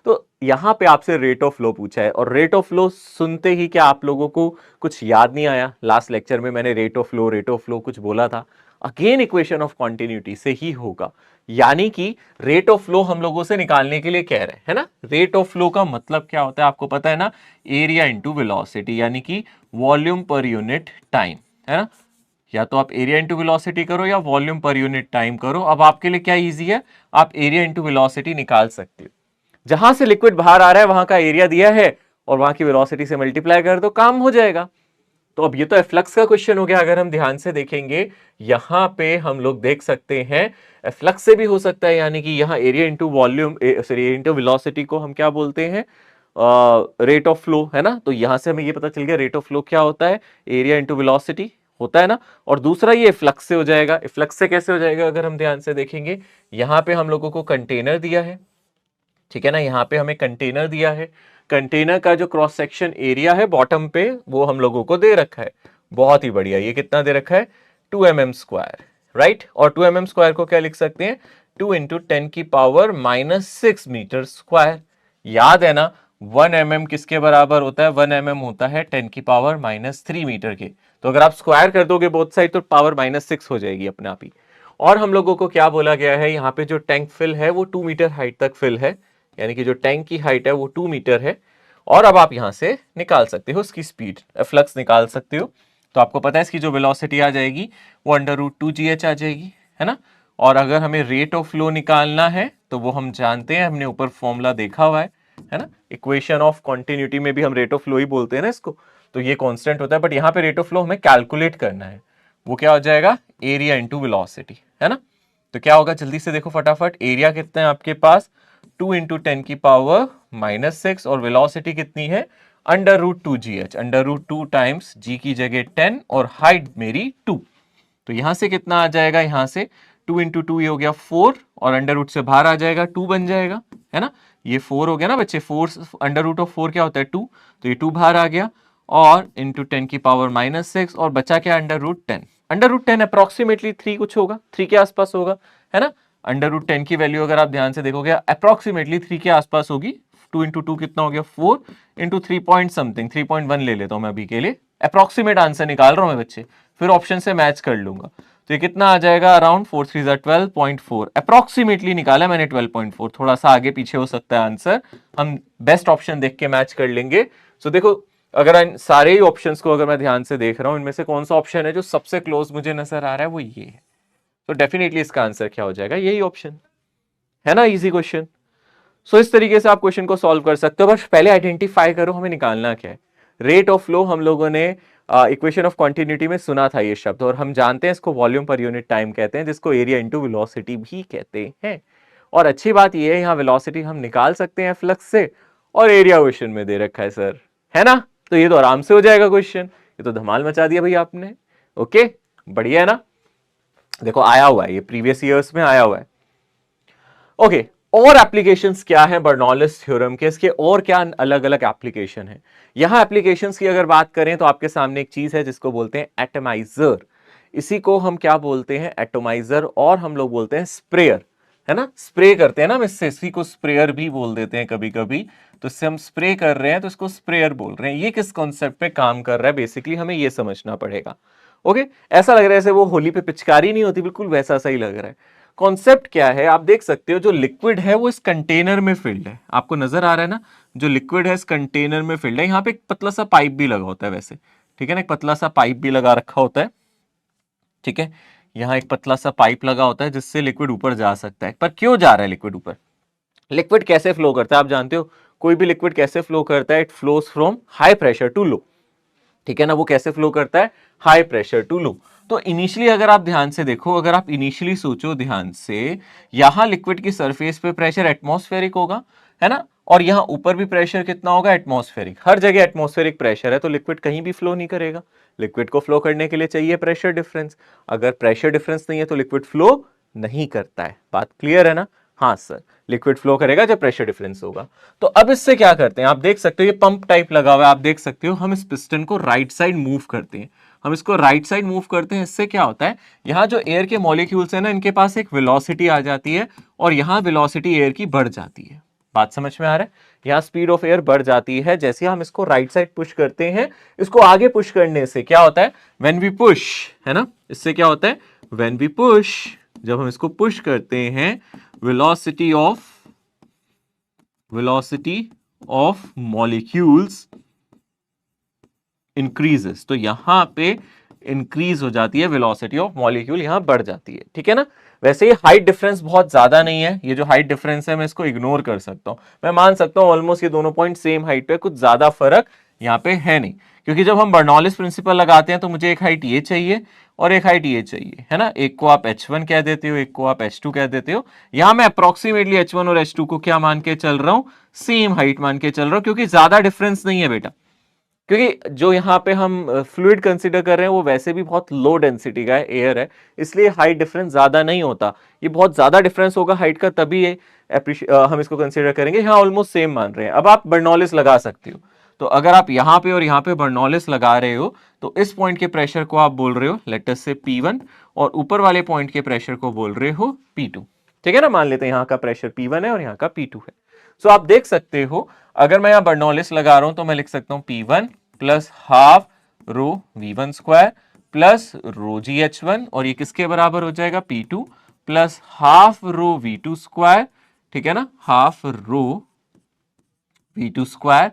तो यहां पे आपसे रेट ऑफ फ्लो पूछा है, और रेट ऑफ फ्लो सुनते ही क्या आप लोगों को कुछ याद नहीं आया? लास्ट लेक्चर में मैंने रेट ऑफ फ्लो कुछ बोला था, अगेन इक्वेशन ऑफ कॉन्टिन्यूटी से ही होगा। यानी कि रेट ऑफ फ्लो हम लोगों से निकालने के लिए कह रहे हैं, है ना। रेट ऑफ फ्लो का मतलब क्या होता है आपको पता है ना, एरिया इंटू वेलोसिटी, यानी कि वॉल्यूम पर यूनिट टाइम, है ना। या तो आप एरिया इंटू वेलोसिटी करो या वॉल्यूम पर यूनिट टाइम करो। अब आपके लिए क्या इजी है, आप एरिया इंटू वेलोसिटी निकाल सकते हो। जहां से लिक्विड बाहर आ रहा है वहां का एरिया दिया है और वहां की वेलोसिटी से मल्टीप्लाई कर दो, काम हो जाएगा। तो अब ये तो एफ्लक्स का क्वेश्चन हो गया। अगर हम ध्यान से देखेंगे यहां पे हम लोग देख सकते हैं एफ्लक्स से भी हो सकता है, यानी कि यहां area into volume sorry into velocity को हम क्या बोलते हैं, रेट ऑफ फ्लो, है ना। तो यहां से हमें ये पता चल गया रेट ऑफ फ्लो क्या होता है, एरिया इंटू वेलोसिटी होता है ना। और दूसरा ये फ्लक्स से हो जाएगा। फ्लक्स से कैसे हो जाएगा, अगर हम ध्यान से देखेंगे यहां पे हम लोगों को कंटेनर दिया है, ठीक है ना। यहां पे हमें कंटेनर दिया है, कंटेनर का जो क्रॉस सेक्शन एरिया है बॉटम पे वो हम लोगों को दे रखा है। बहुत ही बढ़िया, ये कितना दे रखा है, 2 mm², राइट। और 2 mm² को क्या लिख सकते हैं, 2 × 10⁻⁻6 मीटर²। याद है ना 1 mm किसके बराबर होता है, 1 mm होता है 10⁻³ मीटर के। तो अगर आप स्क्वायर कर दोगे बोथ साइड तो पावर -6 हो जाएगी अपने आप ही। और हम लोगों को क्या बोला गया है, यहाँ पे जो टैंक फिल है वो 2 मीटर हाइट तक फिल है, यानी कि जो टैंक की हाइट है वो 2 मीटर है। और अब आप यहां से निकाल सकते हो उसकी स्पीड, फ्लक्स निकाल सकते हो। तो आपको पता है इसकी जो वेलोसिटी आ जाएगी वो √2gh आ जाएगी, है ना। और अगर हमें रेट ऑफ फ्लो निकालना है तो वो हम जानते हैं, हमने ऊपर फॉर्मूला देखा हुआ है ना। इक्वेशन ऑफ कॉन्टिन्यूटी में भी हम रेट ऑफ फ्लो ही बोलते हैं ना इसको। तो ये कांस्टेंट होता है, बट यहाँ पे रेट ऑफ फ्लो हमें कैलकुलेट करना है। वो क्या हो जाएगा, एरिया इंटू वेलोसिटी, है ना। तो क्या होगा जल्दी से देखो फटाफट, एरिया कितना है आपके पास 2 × 10⁻⁻6 और वेलोसिटी कितनी है √2gh, √2 टाइम्स g की जगह 10 और हाइट मेरी 2। तो यहां से कितना आ जाएगा, यहां से 2 × 2 ये हो गया 4 और अंडर रूट से बाहर आ जाएगा 2 बन जाएगा, है ना। ये 4 हो गया ना बच्चे, 4 √4 क्या होता है 2, तो ये 2 बाहर आ गया और इंटू 10⁻⁻6 और बचा क्या √10। √10 अप्रोक्सीमेटली 3 कुछ होगा, 3 के आसपास होगा, है ना। √10 की वैल्यू अगर आप ध्यान से देखोगे अप्रोक्सीमेटली 3 के आसपास होगी। 2 × 2 कितना हो गया 4 × 3 पॉइंट समथिंग, 3.1 ले लेता हूं मैं अभी के लिए, अप्रोक्सीमेट आंसर निकाल रहा हूं मैं बच्चे, फिर ऑप्शन से मैच कर लूंगा। तो ये कितना आ जाएगा, अराउंड 4 3 12.4, अप्रोक्सीमेटली निकाला मैंने 12.4, थोड़ा सा आगे पीछे हो सकता है आंसर, हम बेस्ट ऑप्शन देख के मैच कर लेंगे। सो देखो अगर सारे ही ऑप्शंस को अगर मैं ध्यान से देख रहा हूं, इनमें से कौन सा ऑप्शन है जो सबसे क्लोज मुझे नजर आ रहा है, वो ये है। तो डेफिनेटली इसका आंसर क्या हो जाएगा, यही ऑप्शन, है ना। Easy question. सो इस तरीके से आप क्वेश्चन को सॉल्व कर सकते हो। बस पहले आइडेंटिफाई करो हमें निकालना क्या है। रेट ऑफ फ्लो हम लोगों ने इक्वेशन ऑफ कॉन्टिन्यूटी में सुना था ये शब्द, और हम जानते हैं इसको वॉल्यूम पर यूनिट टाइम कहते हैं, जिसको एरिया इंटू वेलोसिटी भी कहते हैं। और अच्छी बात ये है यहाँ वेलोसिटी हम निकाल सकते हैं फ्लक्स से, और एरिया क्वेश्चन में दे रखा है सर, है ना। तो ये तो आराम से हो जाएगा क्वेश्चन, ये तो धमाल मचा दिया भाई आपने। ओके बढ़िया है ना। देखो आया हुआ है, ये प्रीवियस ईयर्स में आया हुआ है। ओके और एप्लीकेशंस क्या है बर्नौलिस थ्योरम के, इसके और क्या अलग अलग एप्लीकेशन है। यहां एप्लीकेशंस की अगर बात करें तो आपके सामने एक चीज है जिसको बोलते हैं एटमाइजर। इसी को हम क्या बोलते हैं, एटोमाइजर, और हम लोग बोलते हैं स्प्रेयर, है ना। स्प्रे करते हैं ना हम इससे, इसी को स्प्रेयर भी बोल देते हैं कभी कभी। तो इससे हम स्प्रे कर रहे हैं तो इसको स्प्रेयर बोल रहे हैं। ये किस कॉन्सेप्ट पे काम कर रहा है बेसिकली हमें ये समझना पड़ेगा। ओके ऐसा लग रहा है जैसे वो होली पे पिचकारी नहीं होती, बिल्कुल वैसा सही लग रहा है। कॉन्सेप्ट क्या है आप देख सकते हो, जो लिक्विड है वो इस कंटेनर में फिल्ड है, आपको नजर आ रहा है ना। जो लिक्विड है इस कंटेनर में फिल्ड है। यहाँ पे एक पतला सा पाइप भी लगा होता है वैसे, ठीक है ना, एक पतला सा पाइप भी लगा रखा होता है, ठीक है। यहाँ एक पतला सा पाइप लगा होता है जिससे लिक्विड ऊपर जा सकता है। पर क्यों जा रहा है लिक्विड ऊपर, लिक्विड कैसे फ्लो करता है आप जानते हो, कोई भी लिक्विड कैसे फ्लो करता है, it flows from high pressure to low, ठीक है ना। वो कैसे फ्लो करता है, हाई प्रेशर टू लो। तो इनिशियली अगर आप ध्यान से देखो, अगर आप इनिशियली सोचो ध्यान से, यहां लिक्विड की सरफेस पे प्रेशर एटमॉस्फेरिक होगा, है ना। और यहां ऊपर भी प्रेशर कितना होगा, एटमॉस्फेरिक। हर जगह एटमॉस्फेरिक प्रेशर है तो लिक्विड कहीं भी फ्लो नहीं करेगा। लिक्विड को फ्लो करने के लिए चाहिए प्रेशर डिफरेंस, अगर प्रेशर डिफरेंस नहीं है तो लिक्विड फ्लो नहीं करता है। बात क्लियर है ना। हाँ सर, लिक्विड फ्लो करेगा जब प्रेशर डिफरेंस होगा। तो अब इससे क्या करते हैं आप देख सकते हो, ये पंप टाइप लगा हुआ है, आप देख सकते हो। हम इस पिस्टन को राइट साइड मूव करते हैं, हम इसको राइट साइड मूव करते हैं। इससे क्या होता है, यहाँ जो एयर के मॉलिक्यूल्स है ना, इनके पास एक वेलोसिटी आ जाती है और यहाँ वेलोसिटी एयर की बढ़ जाती है, बात समझ में आ रहा है? यहाँ स्पीड ऑफ एयर बढ़ जाती है जैसे हम इसको राइट साइड पुश करते हैं। इसको आगे पुश करने से क्या होता है, व्हेन वी पुश, है ना, इससे क्या होता है, व्हेन वी पुश, जब हम इसको पुश करते हैं, वेलोसिटी ऑफ मॉलिक्यूल्स इंक्रीजेस। तो यहां पे इंक्रीज हो जाती है वेलोसिटी ऑफ मॉलिक्यूल, यहां बढ़ जाती है, ठीक है ना। वैसे ये हाइट डिफरेंस बहुत ज्यादा नहीं है, ये जो हाइट डिफरेंस है मैं इसको इग्नोर कर सकता हूं, मैं मान सकता हूं ऑलमोस्ट ये दोनों पॉइंट सेम हाइट पे, कुछ ज्यादा फर्क यहाँ पे है नहीं। क्योंकि जब हम बर्नौलिस प्रिंसिपल लगाते हैं तो मुझे एक हाइट ये चाहिए और एक हाइट ये चाहिए, है ना। एक को आप h1 कह देते हो, एक को आप h2 कह देते हो। यहां मैं अप्रोक्सीमेटली h1 और h2 को क्या मान के चल रहा हूं, सेम हाइट मान के चल रहा हूं, क्योंकि ज्यादा डिफरेंस नहीं है बेटा। क्योंकि जो यहाँ पे हम फ्लूइड कंसीडर कर रहे हैं वो वैसे भी बहुत लो डेंसिटी का है, एयर है, इसलिए हाइट डिफरेंस ज्यादा नहीं होता। ये बहुत ज्यादा डिफरेंस होगा हाइट का तभी ये हम इसको कंसीडर करेंगे। यहाँ ऑलमोस्ट सेम मान रहे हैं। अब आप बर्नौलिस लगा सकते हो, तो अगर आप यहाँ पे और यहाँ पे बर्नौलिस लगा रहे हो तो इस पॉइंट के प्रेशर को आप बोल रहे हो लेट अस से P1 और ऊपर वाले पॉइंट के प्रेशर को बोल रहे हो P2, ठीक है ना। मान लेते हैं यहाँ का प्रेशर P1 है और यहाँ का P2 है। सो आप देख सकते हो अगर मैं यहाँ बर्नौलिस लगा रहा हूं तो मैं लिख सकता हूं P1 प्लस हाफ रो V1 स्क्वायर प्लस रो GH1, और ये किसके बराबर हो जाएगा, P2 प्लस हाफ रो V2 स्क्वायर, ठीक है ना, half rho V2 square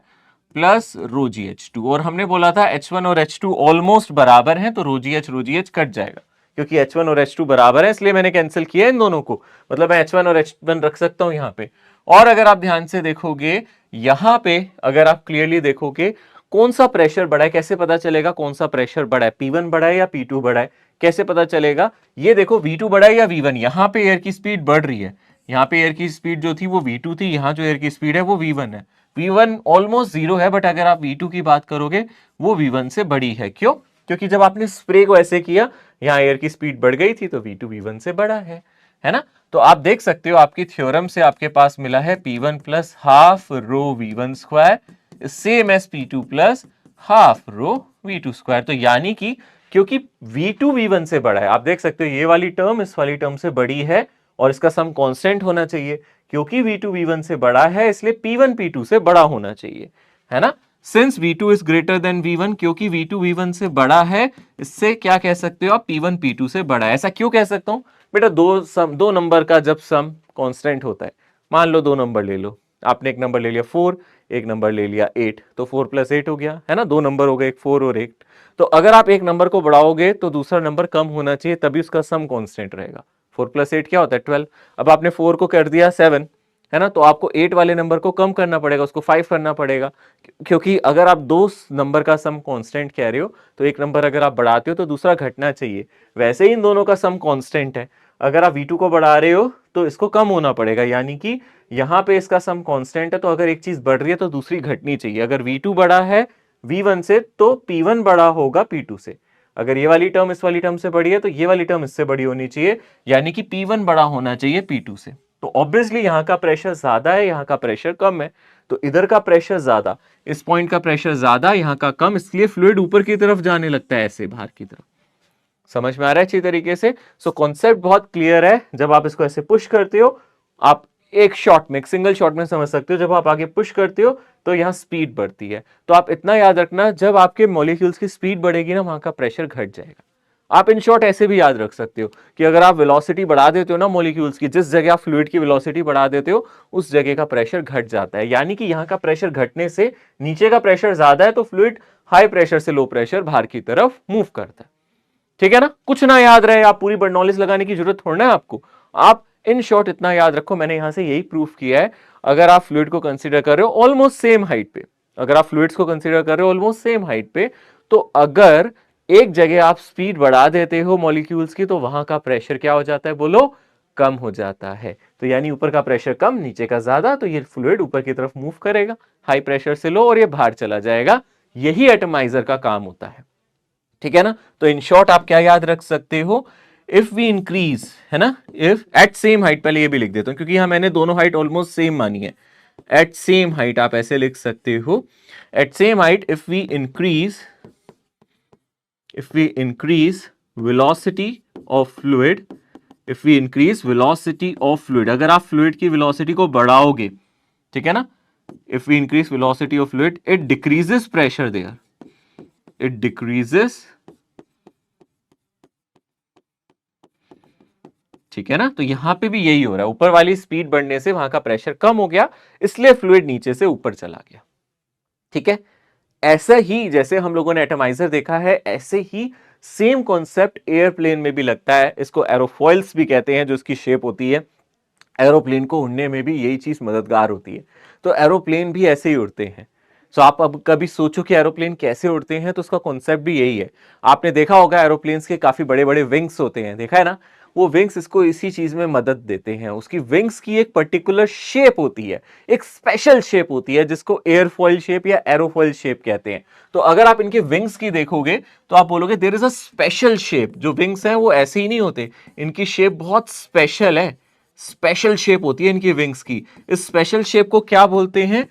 plus रो GH2। और हमने बोला था H1 और H2 ऑलमोस्ट बराबर हैं, तो रो GH कट जाएगा, क्योंकि H1 और H2 बराबर है इसलिए मैंने कैंसिल किया इन दोनों को, मतलब मैं H1 और H1 रख सकता हूं यहाँ पे। और अगर आप ध्यान से देखोगे यहां पे, अगर आप क्लियरली देखोगे कौन सा प्रेशर बढ़ा है, कैसे पता चलेगा कौन सा प्रेशर बढ़ा है, P1 बढ़ा है या P2 बढ़ा है, कैसे पता चलेगा, ये देखो V2 बढ़ा है या V1। यहां पे एयर की स्पीड बढ़ रही है, यहाँ पे एयर की स्पीड जो थी वो V2 थी, यहाँ जो एयर की स्पीड है वो V1 है। V1 ऑलमोस्ट जीरो है, बट अगर आप V2 की बात करोगे वो V1 से बड़ी है। क्यों? क्योंकि जब आपने स्प्रे को ऐसे किया, यहाँ एयर की स्पीड बढ़ गई थी, तो V2 V1 से बड़ा है ना। तो आप देख सकते हो आपकी थ्योरम से आपके पास मिला है P1 प्लस हाफ रो V1 square same S P2 plus half रो V2 स्क्वायर। तो यानी कि क्योंकि V2 V1 से बड़ा है, आप देख सकते हो ये वाली टर्म इस वाली टर्म से बड़ी है और इसका सम कांस्टेंट होना चाहिए। क्योंकि V2 V1 से बड़ा है इसलिए P1 P2 से बड़ा होना चाहिए, है ना। Since V2 is greater then V1, क्योंकि V2 V1 से बड़ा है, इससे क्या कह सकते हो आप, P1 P2 से बड़ा है। ऐसा क्यों कह सकता हूं बेटा, दो नंबर का जब सम कांस्टेंट होता है, मान लो दो नंबर ले लो, आपने एक नंबर ले लिया 4, एक नंबर ले लिया 8, तो 4 प्लस 8 हो गया, है ना, दो नंबर हो गए, एक 4 और 8। तो अगर आप एक नंबर को बढ़ाओगे तो दूसरा नंबर कम होना चाहिए, तभी उसका सम कांस्टेंट रहेगा। 4 प्लस 8 क्या होता है 12। अब आपने 4 को कर दिया 7, है ना, तो आपको 8 वाले नंबर को कम करना पड़ेगा, उसको 5 करना पड़ेगा, क्योंकि अगर आप दो नंबर का सम कांस्टेंट कह रहे हो तो एक नंबर अगर आप बढ़ाते हो तो दूसरा घटना चाहिए। वैसे ही इन दोनों का सम कांस्टेंट है, अगर आप V2 को बढ़ा रहे हो तो इसको कम होना पड़ेगा, यानी कि यहां पे इसका सम कांस्टेंट है, तो अगर एक चीज बढ़ रही है तो दूसरी घटनी चाहिए। अगर V2 बड़ा है V1 से तो P1 बड़ा होगा P2 से। अगर ये वाली टर्म इस वाली टर्म से बड़ी है तो ये वाली टर्म इससे बड़ी होनी चाहिए, यानी कि P1 बड़ा होना चाहिए P2 से। तो ऑब्वियसली यहां का प्रेशर ज्यादा है, यहां का प्रेशर कम है, तो इधर का प्रेशर ज्यादा, इस पॉइंट का प्रेशर ज्यादा, यहां का कम, इसलिए फ्लूइड ऊपर की तरफ जाने लगता है, ऐसे बाहर की तरफ। समझ में आ रहा है अच्छी तरीके से? सो कॉन्सेप्ट बहुत क्लियर है। जब आप इसको ऐसे पुश करते हो, आप एक शॉट में, एक सिंगल शॉट में समझ सकते हो, जब आप आगे पुश करते हो तो यहां स्पीड बढ़ती है। तो आप इतना याद रखना, जब आपके मॉलिक्यूल्स की स्पीड बढ़ेगी ना, वहां का प्रेशर घट जाएगा। आप इन शॉर्ट ऐसे भी याद रख सकते हो कि अगर आप वेलोसिटी बढ़ा देते हो ना मॉलिक्यूल्स की, जिस जगह आप फ्लूइड की वेलोसिटी बढ़ा देते हो उस जगह का प्रेशर घट जाता है, यानी कि यहाँ का प्रेशर घटने से नीचे का प्रेशर ज्यादा है, तो फ्लूइड हाई प्रेशर से लो प्रेशर बाहर की तरफ मूव करता है। ठीक है ना, कुछ ना याद रहे, आप पूरी नॉलेज लगाने की जरूरत थोड़ा है आपको, आप इन शॉर्ट इतना याद रखो, मैंने यहां से यही प्रूफ किया है। अगर आप फ्लूइड को कंसीडर कर रहे हो ऑलमोस्ट सेम हाइट पे, अगर आप फ्लूइड्स को कंसीडर कर रहे हो ऑलमोस्ट सेम हाइट पे, तो अगर एक जगह आप स्पीड बढ़ा देते हो मॉलिक्यूल्स की, तो वहां का प्रेशर क्या हो जाता है, बोलो, कम हो जाता है। तो यानी ऊपर का प्रेशर कम, नीचे का ज्यादा, तो ये फ्लूइड ऊपर की तरफ मूव करेगा हाई प्रेशर से लो, और ये बाहर चला जाएगा। यही एटमाइजर का काम होता है। ठीक है ना, तो इन शॉर्ट आप क्या याद रख सकते हो, इफ वी इंक्रीज, है ना, इफ एट सेम हाइट, पहले ये भी लिख देता हूं क्योंकि यहां मैंने दोनों हाइट ऑलमोस्ट सेम मानी है। एट सेम हाइट आप ऐसे लिख सकते हो, at same height if we increase velocity of fluid, if we increase velocity of fluid, अगर आप फ्लूइड की वेलोसिटी को बढ़ाओगे, ठीक है ना। If we increase velocity of fluid it decreases pressure there, it decreases, ठीक है ना। तो यहां पे भी यही हो रहा है, ऊपर वाली स्पीड बढ़ने से वहां का प्रेशर कम हो गया, इसलिए फ्लूइड नीचे से ऊपर चला गया। ठीक है, ऐसा ही जैसे हम लोगों ने एटमाइजर देखा है, ऐसे ही सेम कॉन्सेप्ट एयरप्लेन में भी लगता है। इसको एरोफॉइल्स भी कहते हैं, जो इसकी शेप होती है। एरोप्लेन को उड़ने में भी यही चीज मददगार होती है। तो एरोप्लेन भी ऐसे ही उड़ते हैं। तो आप अब कभी सोचो कि एरोप्लेन कैसे उड़ते हैं, तो उसका कॉन्सेप्ट भी यही है। आपने देखा होगा एरोप्लेन्स के काफी बड़े बड़े विंग्स होते हैं, देखा है ना। वो विंग्स इसको इसी चीज में मदद देते हैं। उसकी विंग्स की एक पर्टिकुलर शेप होती है, एक स्पेशल शेप होती है, जिसको एयरफॉइल शेप या एरोफॉइल शेप कहते हैं। तो अगर आप इनके विंग्स की देखोगे तो आप बोलोगे there is a special shape. जो विंग्स हैं वो ऐसे ही नहीं होते, इनकी शेप बहुत स्पेशल है, स्पेशल शेप होती है इनकी विंग्स की। इस स्पेशल शेप को क्या बोलते हैं,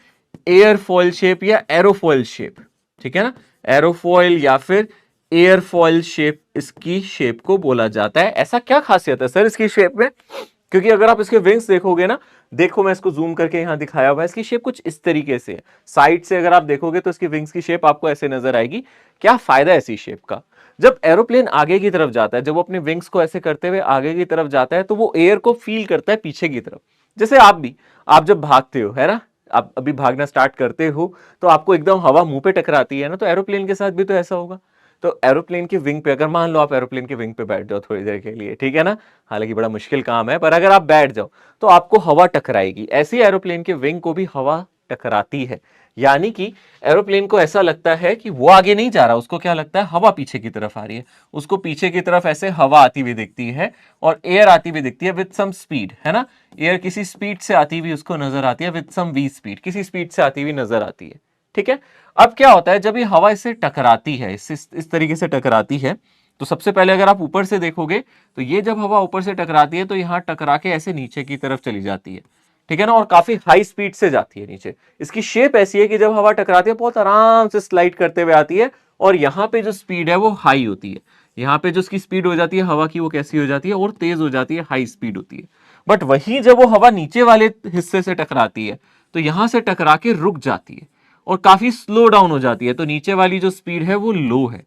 एयरफॉइल शेप या एरोफॉइल शेप। ठीक है ना, एरोफॉइल या फिर एयरफॉइल शेप इसकी शेप को बोला जाता है। ऐसा क्या खासियत है सर इसकी शेप में, क्योंकि अगर आप इसके विंग्स देखोगे ना, देखो मैं इसको जूम करके यहां दिखाया हुआ है, इसकी शेप कुछ इस तरीके से है। साइड से अगर आप देखोगे तो इसकी विंग्स की शेप आपको ऐसे नजर आएगी। क्या फायदा है ऐसी शेप का, जब एरोप्लेन आगे की तरफ जाता है, जब वो अपने विंग्स को ऐसे करते हुए आगे की तरफ जाता है, तो वो एयर को फील करता है पीछे की तरफ। जैसे आप भी, आप जब भागते हो, है ना, आप अभी भागना स्टार्ट करते हो तो आपको एकदम हवा मुंह पे टकराती है ना, तो एरोप्लेन के साथ भी तो ऐसा होगा। तो एरोप्लेन के विंग पे, अगर मान लो आप एरोप्लेन के विंग पे बैठ जाओ थोड़ी देर के लिए, ठीक है ना, हालांकि बड़ा मुश्किल काम है, पर अगर आप बैठ जाओ तो आपको हवा टकराएगी। ऐसी एरोप्लेन के विंग को भी हवा टकराती है। यानी कि एरोप्लेन को ऐसा लगता है कि वो आगे नहीं जा रहा, उसको क्या लगता है, हवा पीछे की तरफ आ रही है। उसको पीछे की तरफ ऐसे हवा आती हुई दिखती है और एयर आती हुई दिखती है विद सम स्पीड, है ना। एयर किसी स्पीड से आती हुई उसको नजर आती है, विद सम वी स्पीड, किसी स्पीड से आती हुई नजर आती है। ठीक है, अब क्या होता है जब ये हवा इससे टकराती है, इससे इस तरीके से टकराती है, तो सबसे पहले अगर आप ऊपर से देखोगे तो ये जब हवा ऊपर से टकराती है तो यहां टकरा के ऐसे नीचे की तरफ चली जाती है। ठीक है ना, और काफी हाई स्पीड से जाती है नीचे। इसकी शेप ऐसी है कि जब हवा टकराती है बहुत आराम से स्लाइड करते हुए आती है, और यहाँ पे जो स्पीड है वो हाई होती है। यहाँ पे जो उसकी स्पीड हो जाती है हवा की, वो कैसी हो जाती है, और तेज हो जाती है, हाई स्पीड होती है। बट वहीं जब वो हवा नीचे वाले हिस्से से टकराती है तो यहां से टकरा के रुक जाती है और काफी स्लो डाउन हो जाती है। तो नीचे वाली जो स्पीड है वो लो है।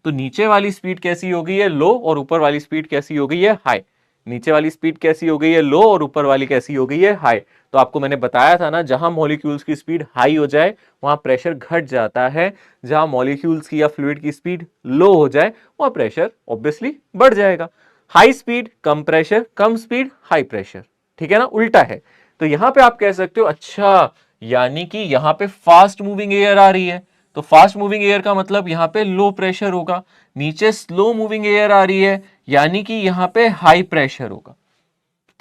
तो नीचे वाली स्पीड कैसी हो गई है, लो, और ऊपर वाली स्पीड कैसी हो गई है, हाई। नीचे वाली स्पीड कैसी हो गई है, लो, और ऊपर वाली कैसी हो गई है, हाई। तो आपको मैंने बताया था ना, जहां मॉलिक्यूल्स की स्पीड हाई हो जाए वहां प्रेशर घट जाता है, जहां मॉलिक्यूल्स की या फ्लूइड की स्पीड लो हो जाए वहां प्रेशर ऑब्वियसली बढ़ जाएगा। हाई स्पीड कम प्रेशर, कम स्पीड हाई प्रेशर। ठीक है ना, उल्टा है। तो यहां पे आप कह सकते हो अच्छा, यानी कि यहां पे फास्ट मूविंग एयर आ रही है, तो फास्ट मूविंग एयर का मतलब यहां पे लो प्रेशर होगा। नीचे स्लो मूविंग एयर आ रही है, यानी कि यहां पे हाई प्रेशर होगा।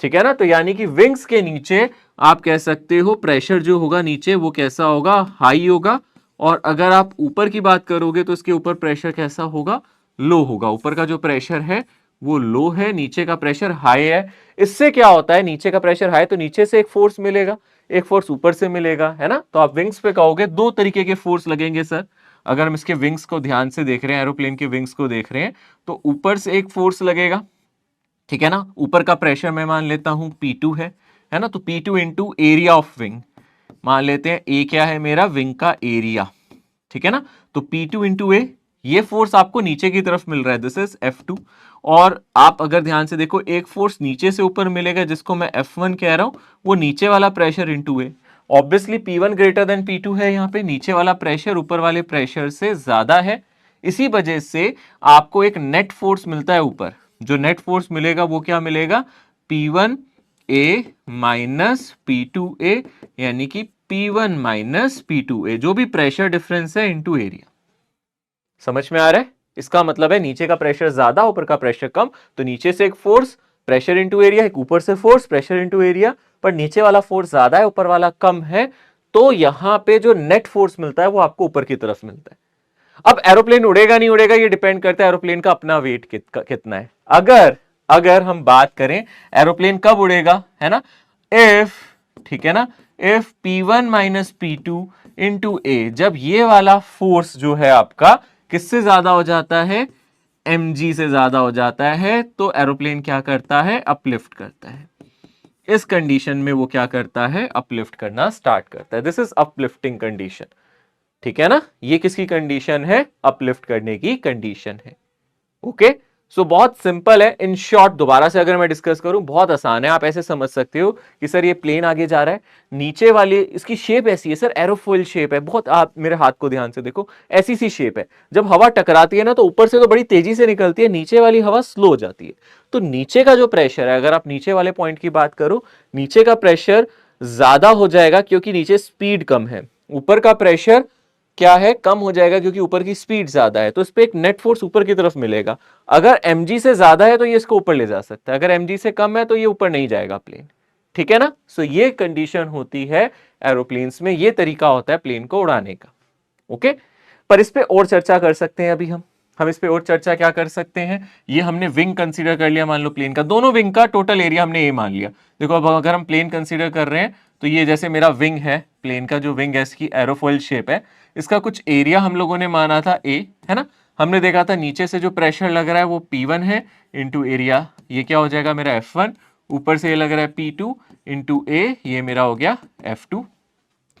ठीक है ना, तो यानी कि विंग्स के नीचे आप कह सकते हो प्रेशर जो होगा नीचे वो कैसा होगा, हाई होगा। और अगर आप ऊपर की बात करोगे तो इसके ऊपर प्रेशर कैसा होगा, लो होगा। ऊपर का जो प्रेशर है वो लो है, नीचे का प्रेशर हाई है। इससे क्या होता है, नीचे का प्रेशर हाई तो नीचे से एक फोर्स मिलेगा, एक फोर्स ऊपर से मिलेगा, है ना। तो आप विंग्स पे कहोगे दो तरीके के फोर्स लगेंगे सर। अगर हम इसके विंग्स को ध्यान से देख रहे हैं, एरोप्लेन के विंग्स को देख रहे हैं, तो ऊपर से एक फोर्स लगेगा। ठीक है ना, ऊपर का प्रेशर मैं मान लेता हूं P2 है ना। तो P2 into area of wing, मान लेते हैं ए क्या है मेरा, विंग का एरिया। ठीक है ना, तो P2 इंटू ए, ये फोर्स आपको नीचे की तरफ मिल रहा है, दिस इज F2। और आप अगर ध्यान से देखो एक फोर्स नीचे से ऊपर मिलेगा जिसको मैं F1 कह रहा हूं, वो नीचे वाला pressure into A. Obviously P1 greater than P2 है, यहाँ पे नीचे वाला प्रेशर ऊपर वाले प्रेशर से ज्यादा है। इसी वजह से आपको एक नेट फोर्स मिलता है ऊपर। जो नेट फोर्स मिलेगा वो क्या मिलेगा, P1 ए माइनस P2 ए, यानी कि P1 माइनस P2 ए, जो भी प्रेशर डिफरेंस है इनटू एरिया। समझ में आ रहा है, इसका मतलब है नीचे का प्रेशर ज्यादा, ऊपर का प्रेशर कम। तो नीचे से एक फोर्स प्रेशर इंटू एरिया, एक ऊपर से फोर्स प्रेशर इंटू एरिया, पर नीचे वाला फोर्स ज्यादा है, ऊपर वाला कम है। तो यहां पे जो नेट फोर्स मिलता है वो आपको ऊपर की तरफ मिलता है। अब एरोप्लेन उड़ेगा नहीं उड़ेगा ये डिपेंड करता है एरोप्लेन का अपना वेट कितना है। अगर अगर हम बात करें एरोप्लेन कब उड़ेगा, है ना, इफ, ठीक है ना, if P1 minus P2 into ए, जब ये वाला फोर्स जो है आपका किससे ज्यादा हो जाता है, mg से ज्यादा हो जाता है, तो एरोप्लेन क्या करता है, अपलिफ्ट करता है। इस कंडीशन में वो क्या करता है, अपलिफ्ट करना स्टार्ट करता है। दिस इज अपलिफ्टिंग कंडीशन, ठीक है ना। ये किसकी कंडीशन है, अपलिफ्ट करने की कंडीशन है। ओके, सो बहुत सिंपल है। इन शॉर्ट दोबारा से अगर मैं डिस्कस करूं, बहुत आसान है। आप ऐसे समझ सकते हो कि सर ये प्लेन आगे जा रहा है, नीचे वाली इसकी शेप ऐसी है सर, एरोफॉइल शेप है बहुत। आप मेरे हाथ को ध्यान से देखो, ऐसी सी शेप है। जब हवा टकराती है ना तो ऊपर से तो बड़ी तेजी से निकलती है, नीचे वाली हवा स्लो हो जाती है। तो नीचे का जो प्रेशर है, अगर आप नीचे वाले पॉइंट की बात करो, नीचे का प्रेशर ज्यादा हो जाएगा क्योंकि नीचे स्पीड कम है। ऊपर का प्रेशर क्या है, कम हो जाएगा क्योंकि ऊपर की स्पीड ज्यादा है। तो इस पे एक नेट फोर्स ऊपर की तरफ मिलेगा। अगर mg से ज्यादा है तो ये इसको ऊपर ले जा सकता है, अगर mg से कम है तो ये ऊपर नहीं जाएगा प्लेन, ठीक है ना। सो ये कंडीशन होती है एरोप्लेन्स में, ये तरीका होता है प्लेन को उड़ाने का। ओके, पर इस पे और चर्चा कर सकते हैं। अभी हम इस पे और चर्चा क्या कर सकते हैं, ये हमने विंग कंसीडर कर लिया, मान लो प्लेन का, दोनों विंग का टोटल एरिया हमने ये मान लिया। देखो अब अगर हम प्लेन कंसीडर कर रहे हैं तो ये जैसे मेरा विंग है, प्लेन का जो विंग है इसकी एरोफॉइल शेप है, इसका कुछ एरिया हम लोगों ने माना था ए, है ना। हमने देखा था नीचे से जो प्रेशर लग रहा है वो P1 है इंटू एरिया, ये क्या हो जाएगा मेरा F1, ऊपर से ये लग रहा है P2 इंटू ए, ये मेरा हो गया F2।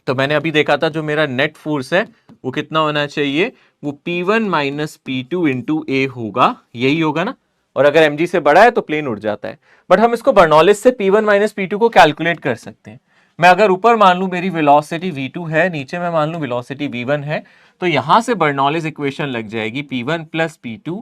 तो मैंने अभी देखा था जो मेरा नेट फोर्स है वो कितना होना चाहिए, वो P1 माइनस P2 इंटू ए होगा, यही होगा ना। और अगर mg से बड़ा है तो प्लेन उड़ जाता है। बट हम इसको बर्नौलिस से P1 माइनस P2 को कैलकुलेट कर सकते हैं। मैं अगर ऊपर मान लूं मेरी वेलोसिटी v2 है, नीचे मैं मान लूं वेलोसिटी v1 है, तो यहां से बर्नौलिस इक्वेशन लग जाएगी P1 plus P2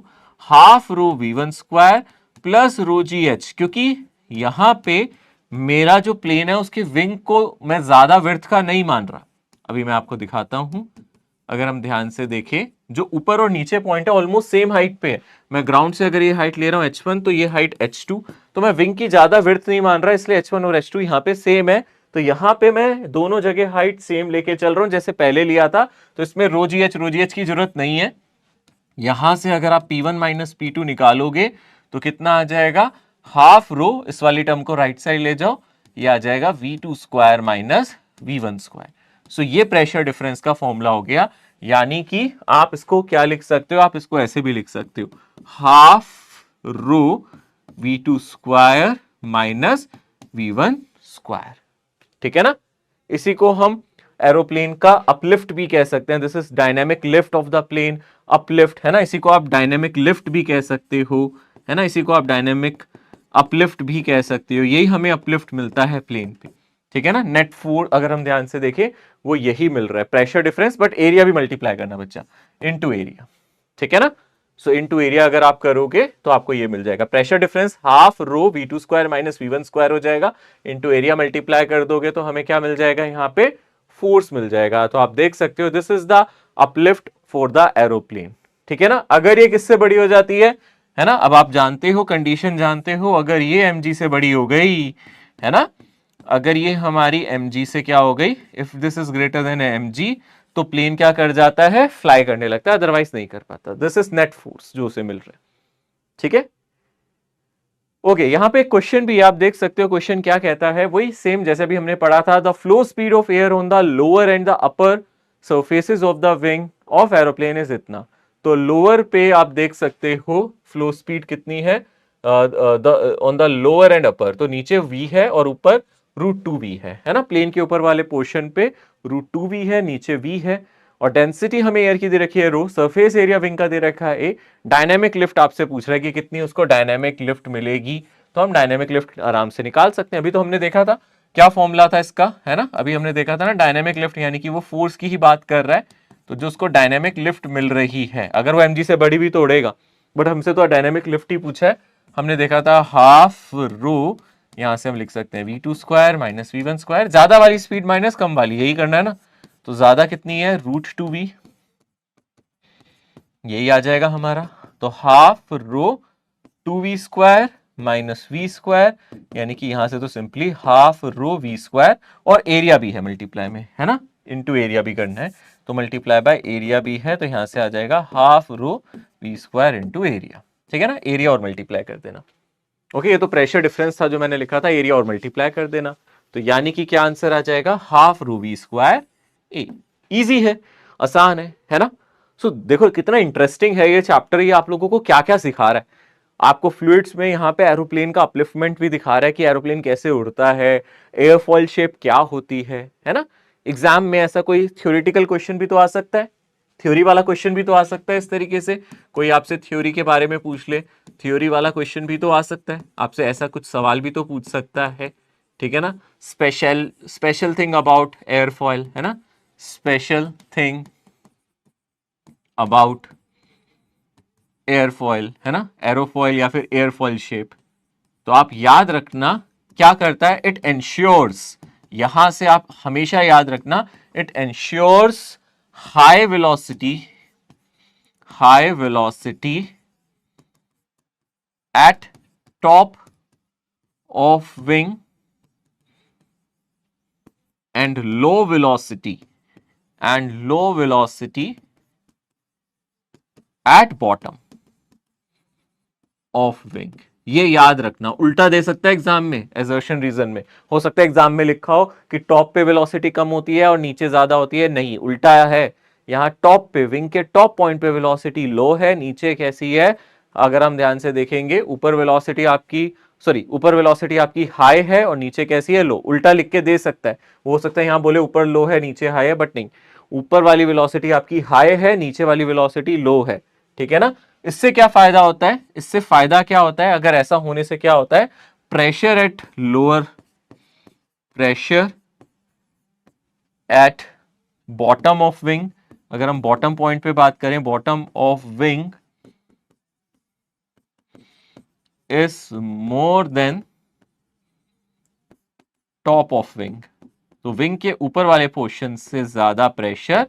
half rho v1 square plus रो gh, क्योंकि यहां पे मेरा जो प्लेन है उसके विंग को मैं ज्यादा विड्थ का नहीं मान रहा। अभी मैं आपको दिखाता हूं, अगर हम ध्यान से देखें, जो ऊपर और नीचे पॉइंट है ऑलमोस्ट सेम हाइट पे है। मैं ग्राउंड से अगर ये हाइट ले रहा हूं h1 तो ये हाइट h2, तो मैं विंग की ज्यादा विड्थ नहीं मान रहा, इसलिए h1 और h2 यहाँ पे सेम है। तो यहाँ पे मैं दोनों जगह हाइट सेम लेके चल रहा हूं जैसे पहले लिया था, तो इसमें रो जी एच की जरूरत नहीं है। यहां से अगर आप P1 माइनस P2 निकालोगे तो कितना आ जाएगा, हाफ रो, इस वाली टर्म को राइट साइड ले जाओ, ये आ जाएगा V2 square minus V1 square. सो ये प्रेशर डिफरेंस का फॉर्मूला हो गया। यानी कि आप इसको क्या लिख सकते हो, आप इसको ऐसे भी लिख सकते हो, half rho V2 square minus V1 square, ठीक है ना। इसी को हम एरोप्लेन का अपलिफ्ट भी कह सकते हैं। This is dynamic lift of the plane, uplift, है ना। इसी को आप डायनेमिक लिफ्ट भी कह सकते हो, है ना। इसी को आप डायनेमिक अपलिफ्ट भी कह सकते हो। यही हमें अपलिफ्ट मिलता है प्लेन पे, ठीक है ना। नेट फोर्स अगर हम ध्यान से देखें वो यही मिल रहा है, प्रेशर डिफरेंस, बट एरिया भी मल्टीप्लाई करना बच्चा, इनटू एरिया, ठीक है ना। सो इनटू एरिया अगर आप करोगे तो आपको ये मिल जाएगा, pressure difference half rho V2 square minus V1 square हो जाएगा, इनटू एरिया मल्टीप्लाई कर दोगे तो हमें क्या मिल जाएगा, यहाँ पे फोर्स मिल जाएगा। तो आप देख सकते हो this is the uplift for the aeroplane, ठीक है ना। अगर ये किससे बड़ी हो जाती है ना, अब आप जानते हो, कंडीशन जानते हो, अगर ये mg से बड़ी हो गई, है ना, अगर ये हमारी mg से क्या हो गई, if this is greater then mg, तो प्लेन क्या कर जाता है, फ्लाई करने लगता है, अदरवाइज नहीं कर पाता। दिस इज नेट फोर्स जो उसे मिल रहा है, ठीक है। ओके, यहां पे एक क्वेश्चन भी आप देख सकते हो, क्वेश्चन क्या कहता है, वही सेम जैसे भी हमने पढ़ा था, the flow speed of air on the lower and the upper surfaces of the wing of aeroplane is इतना। तो लोअर पे आप देख सकते हो फ्लो स्पीड कितनी है on the lower and upper, तो नीचे v है और ऊपर √2v है ना। प्लेन के ऊपर वाले पोर्शन पे √2v है, नीचे v है, और डेंसिटी हमें एयर की दे रखी है रो, सरफेस एरिया विंग का दे रखा है ए, डायनेमिक लिफ्ट आपसे पूछ रहा है कि कितनी उसको डायनेमिक लिफ्ट मिलेगी, तो हम डायनेमिक लिफ्ट आराम से निकाल सकते हैं। अभी तो हमने देखा था क्या फॉर्मूला था इसका, है ना, अभी हमने देखा था ना, डायनेमिक लिफ्ट यानी कि वो फोर्स की ही बात कर रहा है, तो जो उसको डायनेमिक लिफ्ट मिल रही है, अगर वो mg से बड़ी भी तो उड़ेगा, बट हमसे तो डायनेमिक लिफ्ट ही पूछा है। हमने देखा था हाफ रो, यहां से हम लिख सकते हैं V2 square minus V1 square, ज्यादा वाली स्पीड माइनस कम वाली, यही करना है ना। तो ज्यादा कितनी है, √2v, यही आ जाएगा हमारा। तो half rho 2v square minus v square, यानी कि यहां से तो simply half rho v square, और एरिया भी है मल्टीप्लाई में, है ना, इनटू एरिया भी करना है, तो मल्टीप्लाई बाय एरिया भी है, तो यहां से आ जाएगा half rho v square into area, ठीक है ना। एरिया और मल्टीप्लाई कर देना। ओके, ये तो प्रेशर डिफरेंस था जो मैंने लिखा था, एरिया और मल्टीप्लाई कर देना, तो यानी कि क्या आंसर आ जाएगा, हाफ रो v स्क्वायर ए। इजी है, आसान है ना। सो देखो कितना इंटरेस्टिंग है ये चैप्टर, ये आप लोगों को क्या क्या सिखा रहा है। आपको फ्लूइड्स में यहाँ पे एरोप्लेन का अपलिफ्टमेंट भी दिखा रहा है कि एरोप्लेन कैसे उड़ता है, एयरफॉइल शेप क्या होती है ना। एग्जाम में ऐसा कोई थ्योरेटिकल क्वेश्चन भी तो आ सकता है, थ्योरी वाला क्वेश्चन भी तो आ सकता है इस तरीके से, कोई आपसे थ्योरी के बारे में पूछ ले, थ्योरी वाला क्वेश्चन भी तो आ सकता है, आपसे ऐसा कुछ सवाल भी तो पूछ सकता है, ठीक है ना। स्पेशल थिंग अबाउट एयरफॉइल, है ना, स्पेशल थिंग अबाउट एयरफॉइल, है ना, एरोफॉइल या फिर एयरफॉइल शेप। तो आप याद रखना क्या करता है, इट एंश्योर्स, यहां से आप हमेशा याद रखना, it ensures high velocity at top of wing and low velocity at bottom of wing. ये याद रखना, उल्टा दे सकता है एग्जाम में, एजर्शन रीजन में हो सकता है एग्जाम में लिखा हो कि टॉप पे वेलोसिटी कम होती है और नीचे ज्यादा होती है, नहीं, उल्टा है। यहां टॉप पे, विंग के टॉप पॉइंट पे वेलोसिटी लो है, नीचे कैसी है, अगर हम ध्यान से देखेंगे ऊपर वेलोसिटी आपकी हाई है और नीचे कैसी है, लो। उल्टा लिख के दे सकता है, हो सकता है यहां बोले ऊपर लो है नीचे हाई है, बट नहीं, ऊपर वाली वेलोसिटी आपकी हाई है, नीचे वाली वेलोसिटी लो है, ठीक है ना। इससे क्या फायदा होता है, इससे फायदा क्या होता है, अगर ऐसा होने से क्या होता है, pressure at bottom of wing, अगर हम बॉटम पॉइंट पे बात करें, bottom of wing is more than top of wing, तो विंग के ऊपर वाले पोर्शन से ज्यादा प्रेशर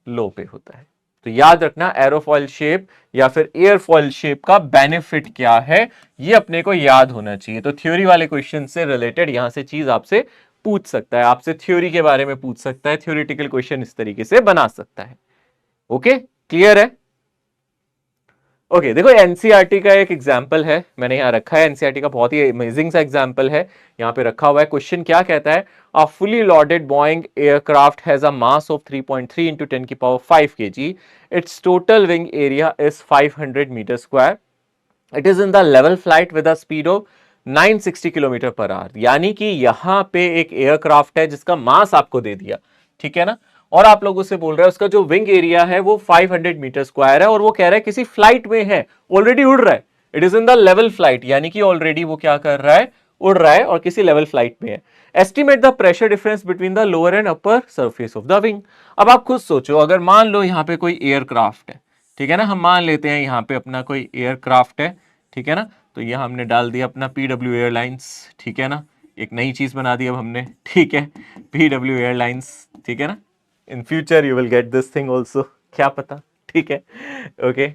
लो पे होता है। तो याद रखना एरोफॉइल शेप या फिर एयरफॉइल शेप का बेनिफिट क्या है, ये अपने को याद होना चाहिए। तो थ्योरी वाले क्वेश्चन से रिलेटेड यहां से चीज आपसे पूछ सकता है, आपसे थ्योरी के बारे में पूछ सकता है, थ्योरेटिकल क्वेश्चन इस तरीके से बना सकता है। ओके, क्लियर है। ओके, देखो एनसीईआरटी का एक एग्जाम्पल है, मैंने यहाँ रखा है, एनसीईआरटी का बहुत ही अमेजिंग सा एग्जाम्पल है, यहाँ पे रखा हुआ है। क्वेश्चन क्या कहता है, a fully loaded Boeing aircraft has a mass of 3.3 into 10 की power 5 kg, it's total wing area is 500 metre square, it is in the level flight with a speed of 960 kilometre per hour. यानी कि यहाँ पे एक एयरक्राफ्ट है जिसका मास आपको दे दिया, ठीक है ना, और आप लोगों से बोल रहा है उसका जो विंग एरिया है वो 500 मीटर स्क्वायर है, और वो कह रहा है किसी फ्लाइट में है, ऑलरेडी उड़ रहा है, it is in the level flight, यानी कि ऑलरेडी वो क्या कर रहा है, उड़ रहा है और किसी लेवल फ्लाइट में है। Estimate the pressure difference between the lower and upper surface of the wing. अब आप खुद सोचो, अगर मान लो यहाँ पे कोई एयरक्राफ्ट है, ठीक है ना, हम मान लेते हैं यहाँ पे अपना कोई एयरक्राफ्ट है, ठीक है ना, तो ये हमने डाल दिया अपना PW एयरलाइंस, ठीक है ना, एक नई चीज बना दी अब हमने, ठीक है, PW एयरलाइंस, ठीक है ना, in future you will get this thing also, क्या पता, ठीक है। ओके,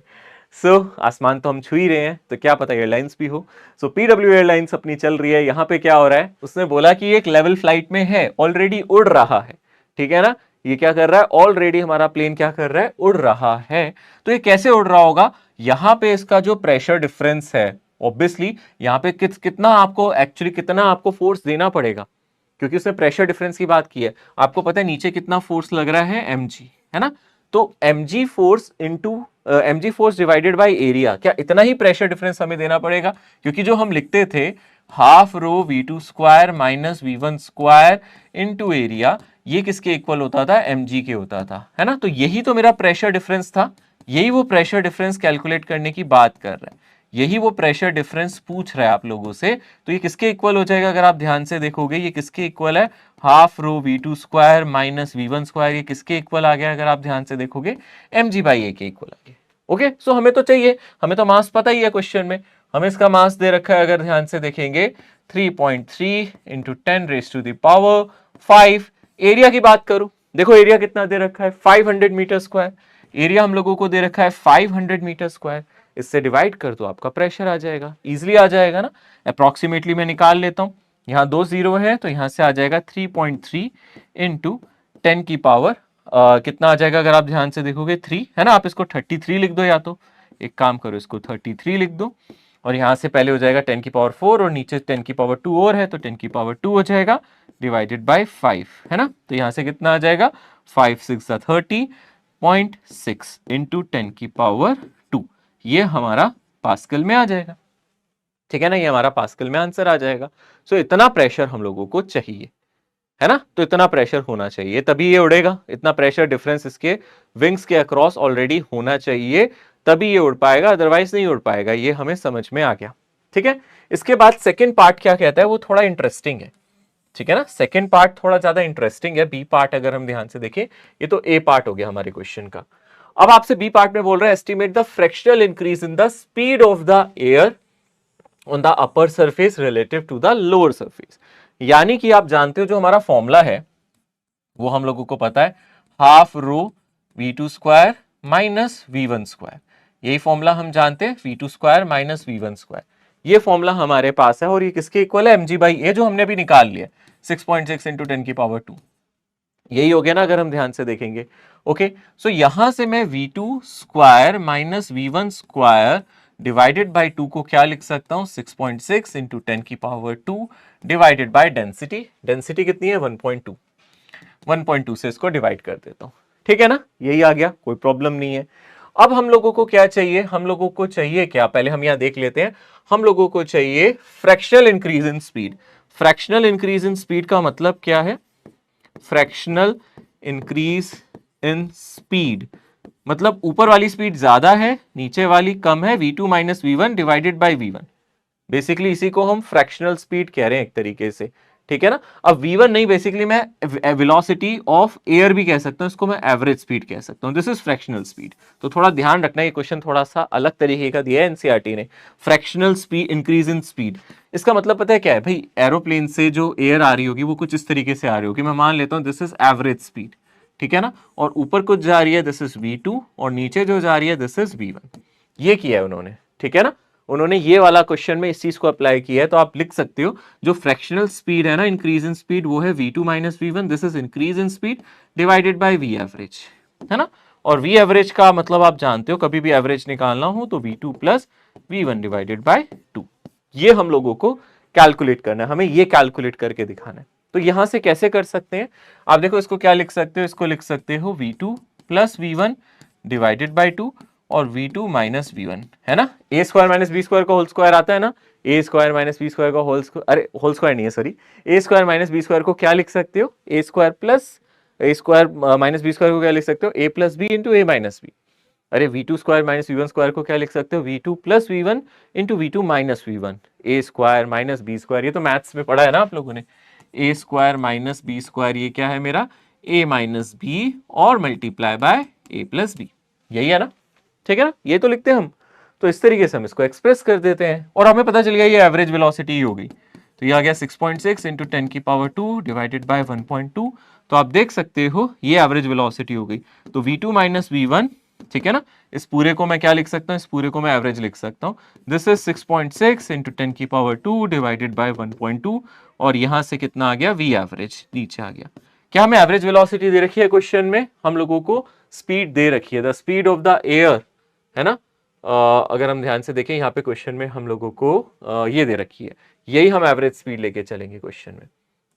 सो आसमान तो हम छू ही रहे हैं, तो क्या पता एयरलाइंस भी हो। सो PW एयरलाइंस अपनी चल रही है, यहाँ पे क्या हो रहा है, उसने बोला कि एक लेवल फ्लाइट में है, ऑलरेडी उड़ रहा है, ठीक है ना, ये क्या कर रहा है, ऑलरेडी हमारा प्लेन क्या कर रहा है, उड़ रहा है। तो ये कैसे उड़ रहा होगा, यहाँ पे इसका जो प्रेशर डिफरेंस है, ऑब्वियसली यहाँ पे कितना आपको फोर्स देना पड़ेगा, क्योंकि उसने प्रेशर डिफरेंस की बात की है। आपको पता है नीचे कितना फोर्स लग रहा है, mg, है ना, तो mg force divided by area, क्या इतना ही प्रेशर डिफरेंस हमें देना पड़ेगा, क्योंकि जो हम लिखते थे half rho v2 square minus v1 square into area, ये किसके इक्वल होता था, mg के होता था, है ना। तो यही तो मेरा प्रेशर डिफरेंस था, यही वो प्रेशर डिफरेंस कैलकुलेट करने की बात कर रहा है, यही वो प्रेशर डिफरेंस पूछ रहा है आप लोगों से। तो ये किसके इक्वल हो जाएगा, अगर आप ध्यान से देखोगे ये किसके इक्वल है, half rho v2 square minus v1 square, ये किसके इक्वल आ गया, अगर आप ध्यान से देखोगे mg बाई a के इक्वल आ गया। ओके, सो हमें तो चाहिए, हमें तो मास पता ही है, क्वेश्चन में हमें इसका मास दे रखा है, अगर ध्यान से देखेंगे 3.3 into 10 raised to the power 5। Area की बात करूं, देखो एरिया कितना दे रखा है, 500 मीटर स्क्वायर, एरिया हम लोगों को दे रखा है 500 मीटर स्क्वायर, इससे डिवाइड कर दो, आपका प्रेशर आ जाएगा, इजीली आ जाएगा ना। अप्रोक्सीमेटली मैं निकाल लेता हूं, यहाँ 2 0 है, तो यहां से आ जाएगा 3.3 इंटू 10 की पावर कितना आ जाएगा, अगर आप ध्यान से देखोगे 3, है ना, आप इसको 33 लिख दो, या तो एक काम करो इसको 33 लिख दो, और यहां से पहले हो जाएगा 10 की पावर 4 और नीचे 10 की पावर 2 और है, तो 10 की पावर 2 हो जाएगा डिवाइडेड बाय 5, है ना। तो यहां से कितना आ जाएगा, 5 6 30.6 इंटू 10 की पावर 2, ये हमारा पास्कल में आ जाएगा। ठीक है ना, ये हमारा पास्कल में आंसर आ जाएगा। सो इतना प्रेशर हम लोगों को चाहिए, है ना, तो इतना प्रेशर होना चाहिए तभी ये उड़ेगा। इतना प्रेशर डिफरेंस इसके विंग्स के अक्रॉस ऑलरेडी होना चाहिए, तभी ये उड़ पाएगा, अदरवाइज नहीं उड़ पाएगा। ये हमें समझ में आ गया, ठीक है। इसके बाद सेकेंड पार्ट क्या कहता है, वो थोड़ा इंटरेस्टिंग है, ठीक है ना। सेकेंड पार्ट थोड़ा ज्यादा इंटरेस्टिंग है। बी पार्ट अगर हम ध्यान से देखें, ये तो ए पार्ट हो गया हमारे क्वेश्चन का। अब आपसे बी पार्ट में बोल रहा है estimate the fractional increase in the speed of the air on the upper surface relative to the lower surface. यानी कि आप जानते हो जो हमारा फॉर्मूला है वो हम लोगों को पता है, half rho v2 square minus v1 square. यही फॉर्मूला हम जानते हैं, v2 square minus v1 square. ये फॉर्मूला हमारे पास है और ये किसके इक्वल है, mg बाई ए, जो हमने भी निकाल लिया 6.6 इंटू 10 की पावर 2। यही हो गया ना अगर हम ध्यान से देखेंगे। ओके, सो यहां से मैं v2 square minus v1 square divided by 2 को क्या लिख सकता हूं, 6.6 इंटू 10 की power 2 divided by density. Density कितनी है, 1.2। 1.2 से इसको डिवाइड कर देता हूं, ठीक है ना, यही आ गया, कोई प्रॉब्लम नहीं है। अब हम लोगों को क्या चाहिए, हम लोगों को चाहिए क्या, पहले हम यहां देख लेते हैं। हम लोगों को चाहिए fractional increase in speed. Fractional increase in speed का मतलब क्या है, फ्रैक्शनल इंक्रीज इन स्पीड मतलब ऊपर वाली स्पीड ज्यादा है, नीचे वाली कम है, v2 minus v1 divided by v1। Basically इसी को हम फ्रैक्शनल स्पीड कह रहे हैं एक तरीके से, ठीक है ना। अब v1 नहीं, बेसिकली मैं वेलोसिटी ऑफ एयर भी कह सकता हूं, इसको मैं एवरेज स्पीड कह सकता हूं। This is fractional speed. तो थोड़ा ध्यान रखना, ये क्वेश्चन थोड़ा सा अलग तरीके का दिया है एनसीईआरटी ने। Fractional speed, increase in speed, इसका मतलब पता है क्या है भाई, एरोप्लेन से जो एयर आ रही होगी वो कुछ इस तरीके से आ रही होगी। मैं मान लेता हूं दिस इज एवरेज स्पीड, ठीक है ना, और ऊपर कुछ जा रही है दिस इज v2 और नीचे जो जा रही है दिस इज v1। ये किया है उन्होंने, ठीक है ना, उन्होंने ये वाला क्वेश्चन में इस चीज को अप्लाई किया है। तो आप लिख सकते हो जो फ्रैक्शनल स्पीड है ना, इंक्रीज इन स्पीड, वो है v2 minus v1, this is increase in speed divided by v average, है ना। और v एवरेज का मतलब आप जानते हो, कभी भी एवरेज निकालना हो तो v2 plus v1 divided by 2। ये हम लोगों को कैलकुलेट करना है, हमें ये कैलकुलेट करके दिखाना है। तो यहां से कैसे कर सकते हैं, आप देखो इसको क्या लिख सकते हो, इसको लिख सकते हो v2 plus v1 divided by 2 और v2 माइनस v1, है ना। a square minus B square का होल स्क्वायर आता है ना, a square minus B square का होल स्क्वायर, अरे होल स्क्वायर नहीं है sorry, a square minus B square को क्या लिख सकते हो, a square plus a square minus B square को क्या लिख सकते हो, a plus B into a minus B. अरे v2 square minus v1 square को क्या लिख सकते हो, v2 plus v1 into v2 minus v1। a square minus B square, ये तो मैथ्स में पढ़ा है ना आप लोगों ने, a square minus B square, ये क्या है मेरा a माइनस बी और multiply by a plus B, यही है ना, ठीक है ना। ये तो लिखते हैं हम, तो इस तरीके से हम इसको एक्सप्रेस कर देते हैं और हमें पता चल गया ये एवरेज वेलोसिटी हो गई। तो ये आ गया 6.6 इंटू 10 की पावर 2 डिवाइडेड बाय 1.2। तो आप देख सकते हो ये एवरेज वेलोसिटी हो गई। तो v2 माइनस v1, ठीक है ना, इस पूरे को मैं क्या लिख सकता हूं, इस पूरे को मैं एवरेज लिख सकता हूं, दिस इज 6.6 इंटू 10 की पावर 2 डिवाइडेड बाय 1.2 और यहां से कितना आ गया, v एवरेज नीचे आ गया। क्या हमें एवरेज वेलोसिटी दे रखी है क्वेश्चन में, हम लोगों को स्पीड दे रखी है, the speed of the air, है ना। अगर हम ध्यान से देखें यहाँ पे क्वेश्चन में हम लोगों को ये दे रखी है, यही हम एवरेज स्पीड लेके चलेंगे क्वेश्चन में,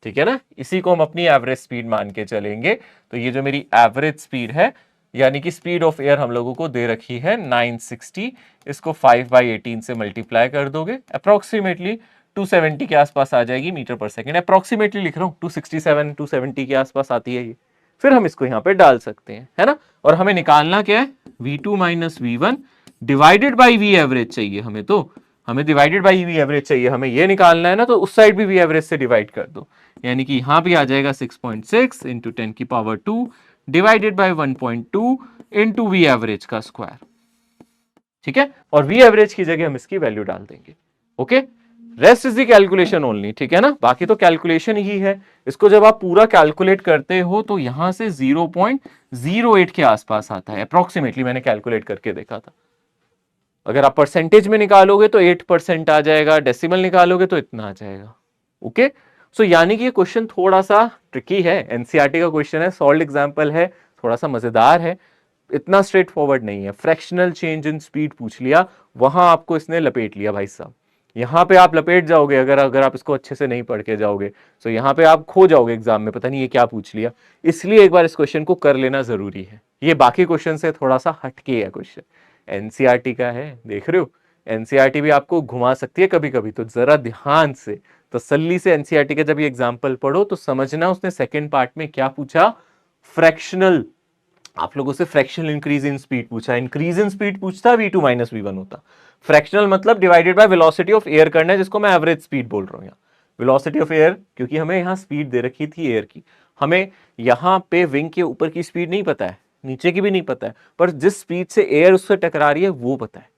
ठीक है ना, इसी को हम अपनी एवरेज स्पीड मान के चलेंगे। तो ये जो मेरी एवरेज स्पीड है, यानी कि स्पीड ऑफ एयर हम लोगों को दे रखी है 960, इसको 5/18 से मल्टीप्लाई कर दोगे, अप्रोक्सीमेटली 270 के आसपास आ जाएगी मीटर पर सेकेंड। अप्रोक्सीमेटली लिख रहा हूँ, 267 270 के आसपास आती है ये। फिर हम इसको यहाँ पे डाल सकते हैं, है ना। और हमें निकालना क्या है, v2 minus v1 divided by v average चाहिए हमें, तो हमें डिवाइडेड बाई v एवरेज चाहिए, हमें ये निकालना है ना, तो उस साइड भी v एवरेज से डिवाइड कर दो, यानी कि यहाँ भी आ जाएगा 6.6 इंटू 10 की power 2 divided by 1.2 into v average का स्क्वायर, ठीक है। और वी एवरेज की जगह हम इसकी वैल्यू डाल देंगे, okay. Rest is the calculation only, ठीक है ना, बाकी तो कैलकुलेशन ही है। इसको जब आप पूरा कैलकुलेट करते हो तो यहां से 0.08 के आसपास आता है अप्रोक्सीमेटली, मैंने कैलकुलेट करके देखा था। अगर आप परसेंटेज में निकालोगे तो 8% आ जाएगा, डेसिमल निकालोगे तो इतना आ जाएगा, ओके। सो यानी कि ये क्वेश्चन थोड़ा सा ट्रिकी है, एनसीईआरटी का क्वेश्चन है, सॉल्व्ड एग्जांपल है, थोड़ा सा मजेदार है, इतना स्ट्रेट फॉरवर्ड नहीं है। फ्रैक्शनल चेंज इन स्पीड पूछ लिया, वहां आपको इसने लपेट लिया भाई साहब, यहां पे आप लपेट जाओगे अगर आप इसको अच्छे से नहीं पढ़ के जाओगे, तो यहां पे आप खो जाओगे एग्जाम में, पता नहीं ये क्या पूछ लिया। इसलिए एक बार इस क्वेश्चन को कर लेना जरूरी है, ये बाकी क्वेश्चन से थोड़ा सा हटके है क्वेश्चन, एनसीईआरटी का है, देख रहे हो, एनसीईआरटी भी आपको घुमा सकती है कभी कभी, तो जरा ध्यान से तसल्ली से एनसीईआरटी का जब ये एग्जाम्पल पढ़ो तो समझना उसने सेकेंड पार्ट में क्या पूछा, फ्रैक्शनल, आप लोगों से फ्रैक्शनल इंक्रीज इन स्पीड पूछा, इंक्रीज इन स्पीड पूछता v2 माइनस v1 होता, फ्रैक्शनल मतलब divided by velocity of air करना है, जिसको मैं एवरेज स्पीड बोल रहा हूं यहाँ, वेलोसिटी ऑफ एयर, क्योंकि हमें यहाँ स्पीड दे रखी थी एयर की, हमें यहाँ पे विंग के ऊपर की स्पीड नहीं पता है, नीचे की भी नहीं पता है, पर जिस स्पीड से एयर उससे टकरा रही है वो पता है,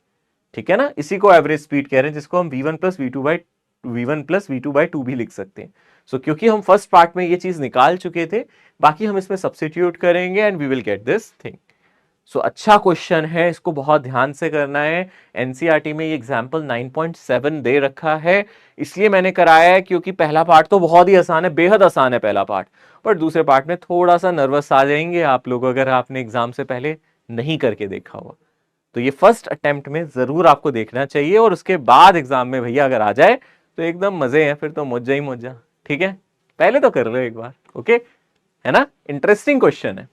ठीक है ना, इसी को एवरेज स्पीड कह रहे हैं, जिसको हम v1 प्लस v2 बाई 2 भी लिख सकते हैं। सो क्योंकि हम फर्स्ट पार्ट में ये चीज निकाल चुके थे, बाकी हम इसमें सब्स्टिट्यूट करेंगे and we will get this thing. So अच्छा क्वेश्चन है, इसको बहुत ध्यान से करना है। एनसीईआरटी में ये एग्जाम्पल 9.7 दे रखा है, इसलिए मैंने कराया है क्योंकि पहला पार्ट तो बहुत ही आसान है, बेहद आसान है पहला पार्ट, पर दूसरे पार्ट में थोड़ा सा नर्वस आ जाएंगे आप लोग अगर आपने एग्जाम से पहले नहीं करके देखा हुआ। तो ये फर्स्ट अटेम्प्ट में जरूर आपको देखना चाहिए, और उसके बाद एग्जाम में भैया अगर आ जाए तो एकदम मजे हैं, फिर तो मौजा ही मौजा, ठीक है, पहले तो कर लो एक बार, ओके, है ना, इंटरेस्टिंग क्वेश्चन है।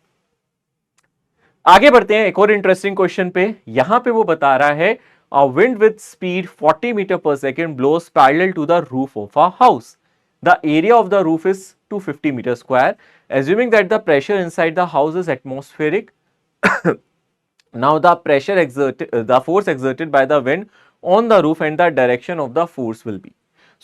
आगे बढ़ते हैं एक और इंटरेस्टिंग क्वेश्चन पे। यहां पे वो बता रहा है a wind with speed 40 metre per second blows parallel to the roof of a house, the area of the roof is 250 metre square, assuming that the pressure inside the house is atmospheric, now the force exerted by the wind on the roof and the direction of the force will be।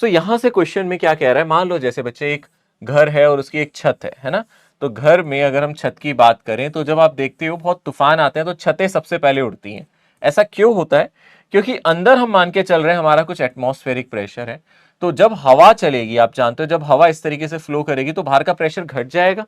so यहां से क्वेश्चन में क्या कह रहा है, मान लो जैसे बच्चे एक घर है और उसकी एक छत है ना, तो घर में अगर हम छत की बात करें तो जब आप देखते हो बहुत तूफान आते हैं तो छतें सबसे पहले उड़ती हैं। ऐसा क्यों होता है, क्योंकि अंदर हम मान के चल रहे हैं हमारा कुछ एटमॉस्फेरिक प्रेशर है, तो जब हवा चलेगी, आप जानते हो जब हवा इस तरीके से फ्लो करेगी तो बाहर का प्रेशर घट जाएगा,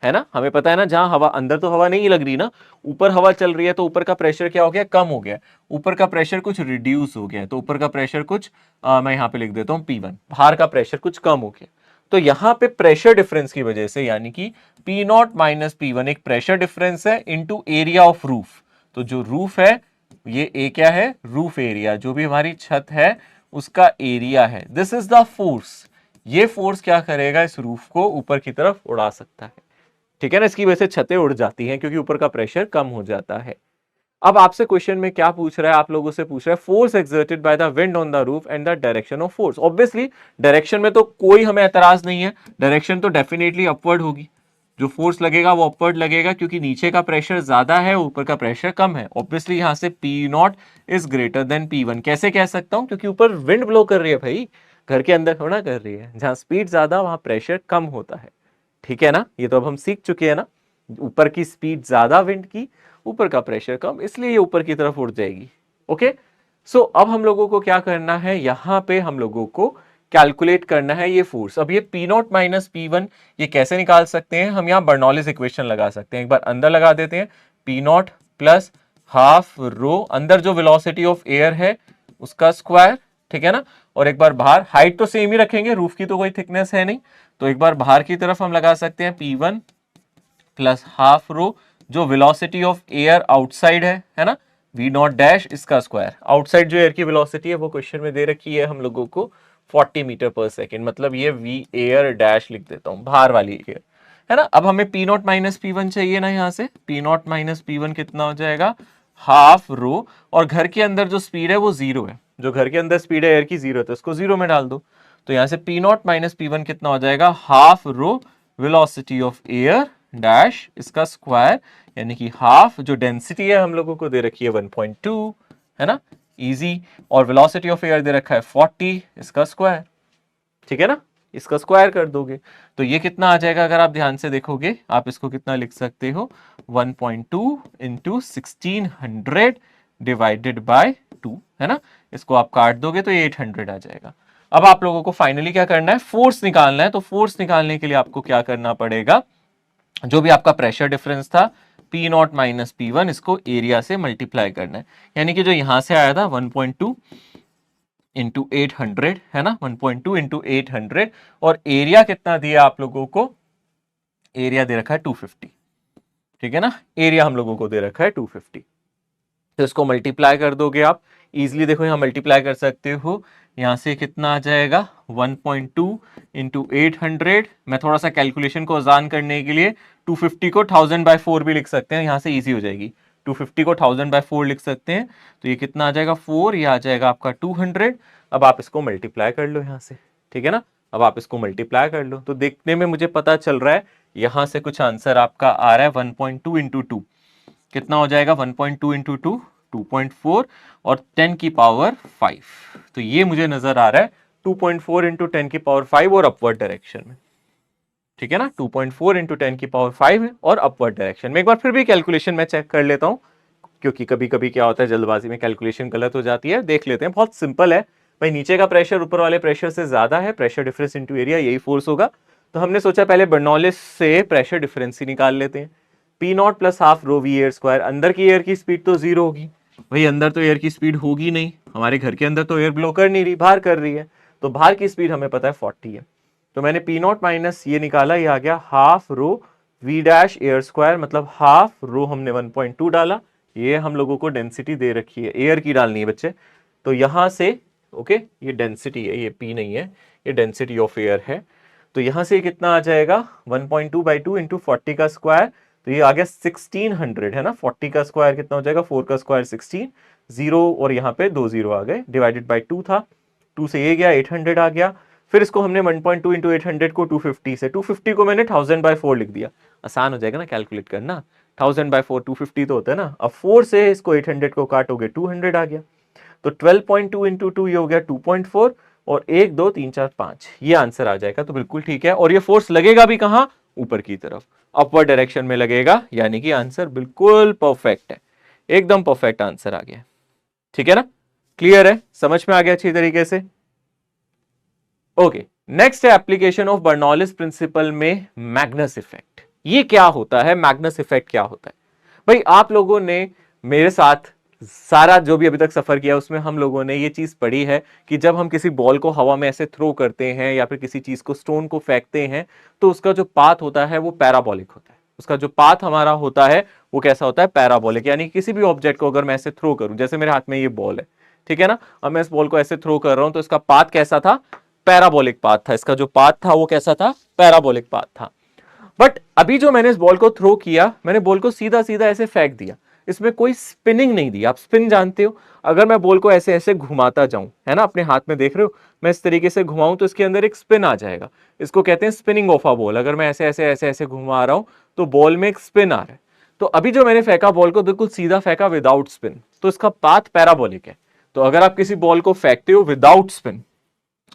है ना, हमें पता है ना, जहां हवा, अंदर तो हवा नहीं लग रही ना, ऊपर हवा चल रही है, तो ऊपर का प्रेशर क्या हो गया, कम हो गया, ऊपर का प्रेशर कुछ रिड्यूस हो गया, तो ऊपर का प्रेशर कुछ मैं यहां पे लिख देता हूं P1, बाहर का प्रेशर कुछ कम हो गया, तो यहां पे प्रेशर डिफरेंस की वजह से, यानी कि P0 माइनस P1 एक प्रेशर डिफरेंस है इनटू एरिया ऑफ रूफ, तो जो रूफ है ये ए क्या है, रूफ एरिया, जो भी हमारी छत है उसका एरिया है, दिस इज द फोर्स, ये फोर्स क्या करेगा, इस रूफ को ऊपर की तरफ उड़ा सकता है, ठीक है ना, इसकी वजह से छतें उड़ जाती हैं क्योंकि ऊपर का प्रेशर कम हो जाता है। अब आपसे क्वेश्चन में क्या पूछ रहा है, आप लोगों से पूछ रहा है force exerted by the wind on the roof and the direction of force. Obviously direction में तो कोई हमें एतराज नहीं है, डायरेक्शन तो डेफिनेटली अपवर्ड होगी, जो फोर्स लगेगा वो अपवर्ड लगेगा, क्योंकि नीचे का प्रेशर ज्यादा है, ऊपर का प्रेशर कम है। ऑब्वियसली यहां से P0 is greater then P1, कैसे कह सकता हूं, क्योंकि ऊपर विंड ब्लो कर रही है भाई, घर के अंदर थोड़ा कर रही है, जहां स्पीड ज्यादा वहां प्रेशर कम होता है, ठीक है ना, ये तो अब हम सीख चुके हैं ना, ऊपर की स्पीड ज्यादा विंड की, ऊपर का प्रेशर कम, इसलिए ये ऊपर की तरफ उड़ जाएगी, ओके। सो अब हम लोगों को क्या करना है, यहां पे हम लोगों को कैलकुलेट करना है ये फोर्स। अब ये P0 माइनस P1 ये कैसे निकाल सकते हैं, हम यहाँ बर्नौलीज इक्वेशन लगा सकते हैं, एक बार अंदर लगा देते हैं, P0 प्लस हाफ रो, अंदर जो वेलोसिटी ऑफ एयर है उसका स्क्वायर, ठीक है ना, और एक बार बाहर, हाइट तो सेम ही रखेंगे, रूफ की तो कोई थिकनेस है नहीं, तो एक बार बाहर की तरफ हम लगा सकते हैं P1 प्लस हाफ रो, जो वेलोसिटी ऑफ एयर आउटसाइड है ना, V0 डैश, इसका स्क्वायर, आउटसाइड जो एयर की वेलोसिटी है वो क्वेश्चन में दे रखी है हम लोगों को 40 मीटर पर सेकेंड, मतलब ये V एयर डैश लिख देता हूं, बाहर वाली एयर, है ना। अब हमें P0 माइनस P1 चाहिए ना, यहां से P0 माइनस P1 कितना हो जाएगा, हाफ रो, और घर के अंदर जो स्पीड है वो जीरो है, जो घर के अंदर स्पीड है एयर की जीरो है, तो इसको जीरो में डाल दो, तो यहां से P0 माइनस P1 कितना हो जाएगा, half rho velocity of air dash, इसका स्क्वायर, यानी कि हाफ, जो डेंसिटी है हम लोगों को दे रखी है 1.2, है ना, इजी, और वेलोसिटी ऑफ एयर दे रखा है 40, इसका स्क्वायर, ठीक है ना, इसका स्क्वायर कर दोगे तो ये कितना आ जाएगा, अगर आप ध्यान से देखोगे आप इसको कितना लिख सकते हो, 1.2 इंटू 1600 डिवाइडेड बाय 2, है ना, इसको आप काट दोगे तो ये 800 आ जाएगा। अब आप लोगों को फाइनली क्या करना है, फोर्स निकालना है, तो फोर्स निकालने के लिए आपको क्या करना पड़ेगा, जो भी आपका प्रेशर डिफरेंस था P0 माइनस P1, इसको एरिया से मल्टीप्लाई करना है, यानी कि जो यहां से आया था 1.2 इंटू 800, है ना, 1.2 इंटू 800, और एरिया कितना दिया आप लोगों को, एरिया दे रखा है 250, ठीक है ना, एरिया हम लोगों को दे रखा है 250, तो इसको मल्टीप्लाई कर दोगे आप इजिली, देखो यहां मल्टीप्लाई कर सकते हो, यहां से कितना आ जाएगा 1.2 इंटू 800, मैं थोड़ा सा कैलकुलेशन को आसान करने के लिए 250 को 1000 बाय 4 भी लिख सकते हैं, यहां से इजी हो जाएगी, 250 को 1000/4 लिख सकते हैं, तो ये कितना आ जाएगा 4, ये आ जाएगा आपका 200। अब आप इसको मल्टीप्लाई कर लो यहाँ से, ठीक है ना। अब आप इसको मल्टीप्लाई कर लो तो देखने में मुझे पता चल रहा है यहां से कुछ आंसर आपका आ रहा है 1.2 इंटू 2, कितना हो जाएगा 1.2 इंटू 2 2.4 और 10 की पावर 5, तो ये मुझे नजर आ रहा है 2.4 इंटू 10 की पावर 5 और अपवर्ड डायरेक्शन में, ठीक है ना। 2.4 इंटू 10 की पावर 5 है और अपवर्ड डायरेक्शन में। एक बार फिर भी कैलकुलेशन में चेक कर लेता हूं, क्योंकि कभी कभी क्या होता है जल्दबाजी में कैलकुलेशन गलत हो जाती है। देख लेते हैं, बहुत सिंपल है भाई, नीचे का प्रेशर ऊपर वाले प्रेशर से ज्यादा है, प्रेशर डिफरेंस इनटू एरिया यही फोर्स होगा। तो हमने सोचा पहले बर्नौलिस से प्रेशर डिफरेंस ही निकाल लेते हैं। P naught plus half rho v air square, अंदर की एयर की स्पीड तो जीरो होगी भाई, अंदर तो एयर की स्पीड होगी नहीं, हमारे घर के अंदर तो एयर ब्लो कर नहीं रही, बाहर कर रही है, तो बाहर की स्पीड हमें पता है 40 है। तो मैंने पी नॉट माइनस ये निकाला, ये आ गया half rho v dash air square, मतलब हाफ रो हमने 1.2 डाला, ये हम लोगों को डेंसिटी दे रखी है, एयर की डालनी है बच्चे। तो यहां से ओके ये डेंसिटी है, ये पी नहीं है, ये डेंसिटी ऑफ एयर है। तो यहां से कितना आ जाएगा 1.2/2 इंटू 40 का स्क्वायर, तो ये आ गया 1600 है ना। 40 का स्क्वायर कितना हो जाएगा 4 का स्क्वायर 16, जीरो और यहाँ पे 2 जीरो आ गए, डिवाइडेड बाई 2 था, 2 से ये गया 800 आ गया। फिर इसको हमने 1.2 इंटू 800 को 250 से, 250 को मैंने 1000/4 लिख दिया, आसान हो जाएगा ना कैलकुलेट करना। 1000/4 250 तो होता है ना। अब 4 से इसको 800 को काटोगे 200 आ गया, तो 12.2 इंटू 2 ये हो गया 2.4 और 1 2 3 4 5 ये आंसर आ जाएगा। तो बिल्कुल ठीक है, और ये फोर्स लगेगा भी कहां, ऊपर की तरफ, अपवर्ड डायरेक्शन में लगेगा, यानी कि आंसर बिल्कुल परफेक्ट है, एकदम परफेक्ट आंसर आ गया, ठीक है ना। क्लियर है, समझ में आ गया अच्छी तरीके से। ओके, नेक्स्ट है एप्लीकेशन ऑफ बर्नौलिस प्रिंसिपल में मैग्नस इफेक्ट। ये क्या होता है, मैग्नस इफेक्ट क्या होता है भाई। आप लोगों ने मेरे साथ सारा जो भी अभी तक सफर किया उसमें हम लोगों ने ये चीज पढ़ी है कि जब हम किसी बॉल को हवा में ऐसे थ्रो करते हैं या फिर किसी चीज को स्टोन को फेंकते हैं, तो उसका जो पाथ होता है वो पैराबोलिक होता है। उसका जो पाथ हमारा होता है वो कैसा होता है, पैराबोलिक, यानी किसी भी ऑब्जेक्ट को अगर मैं ऐसे थ्रो करूं, जैसे मेरे हाथ में ये बॉल है, ठीक है ना, अब मैं इस बॉल को ऐसे थ्रो कर रहा हूं, तो इसका पाथ कैसा था, पैराबोलिक पाथ था। इसका जो पाथ था वो कैसा था, पैराबोलिक पाथ था। बट अभी जो मैंने इस बॉल को थ्रो किया, मैंने बॉल को सीधा सीधा ऐसे फेंक दिया, इसमें कोई स्पिनिंग नहीं दी। आप स्पिन जानते हो, अगर मैं बॉल को ऐसे ऐसे घुमाता जाऊं, है ना, अपने हाथ में देख रहे हो, मैं इस तरीके से घुमाऊं तो इसके अंदर एक स्पिन आ जाएगा, इसको कहते हैं स्पिनिंग ऑफ अ बॉल। अगर मैं ऐसे ऐसे ऐसे ऐसे घुमा रहा हूं तो बॉल में एक स्पिन आ रहा है। तो अभी जो मैंने फेंका बॉल को बिल्कुल सीधा फेंका विदाउट स्पिन, तो इसका पाथ पैराबोलिक है। तो अगर आप किसी बॉल को फेंकते हो विदाउट स्पिन,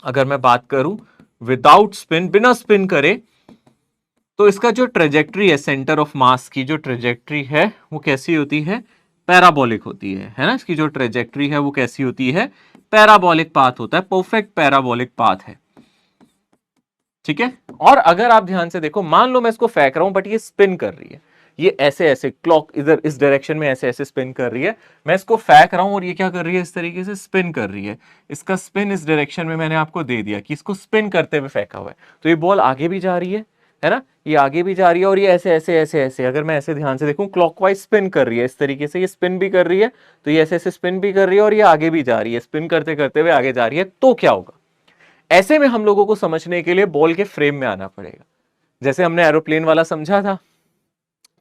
अगर मैं बात करूं विदाउट स्पिन, बिना स्पिन करे, तो इसका जो ट्रेजेक्ट्री है, सेंटर ऑफ मास की जो ट्रेजेक्ट्री है वो कैसी होती है, पैराबोलिक होती है ना। इसकी जो ट्रेजेक्ट्री है वो कैसी होती है, पैराबोलिक पाथ होता है, परफेक्ट पैराबोलिक पाथ है, ठीक है। और अगर आप ध्यान से देखो, मान लो मैं इसको फेंक रहा हूं बट ये स्पिन कर रही है, ये ऐसे ऐसे क्लॉक इधर इस डायरेक्शन में ऐसे ऐसे स्पिन कर रही है, मैं इसको फेंक रहा हूं और ये क्या कर रही है, इस तरीके से स्पिन कर रही है। इसका स्पिन इस डायरेक्शन में मैंने आपको दे दिया कि इसको स्पिन करते हुए फेंका हुआ है, तो ये बॉल आगे भी जा रही है ना, ये आगे भी जा रही है और ये ऐसे ऐसे ऐसे ऐसे, अगर मैं ऐसे ध्यान से देखूं क्लॉकवाइज स्पिन कर रही है, इस तरीके से ये स्पिन भी कर रही है, तो ये ऐसे ऐसे स्पिन भी कर रही है और ये आगे भी जा रही है, स्पिन करते करते हुए आगे जा रही है। तो क्या होगा, ऐसे में हम लोगों को समझने के लिए बॉल के फ्रेम में आना पड़ेगा। जैसे हमने एरोप्लेन वाला समझा था,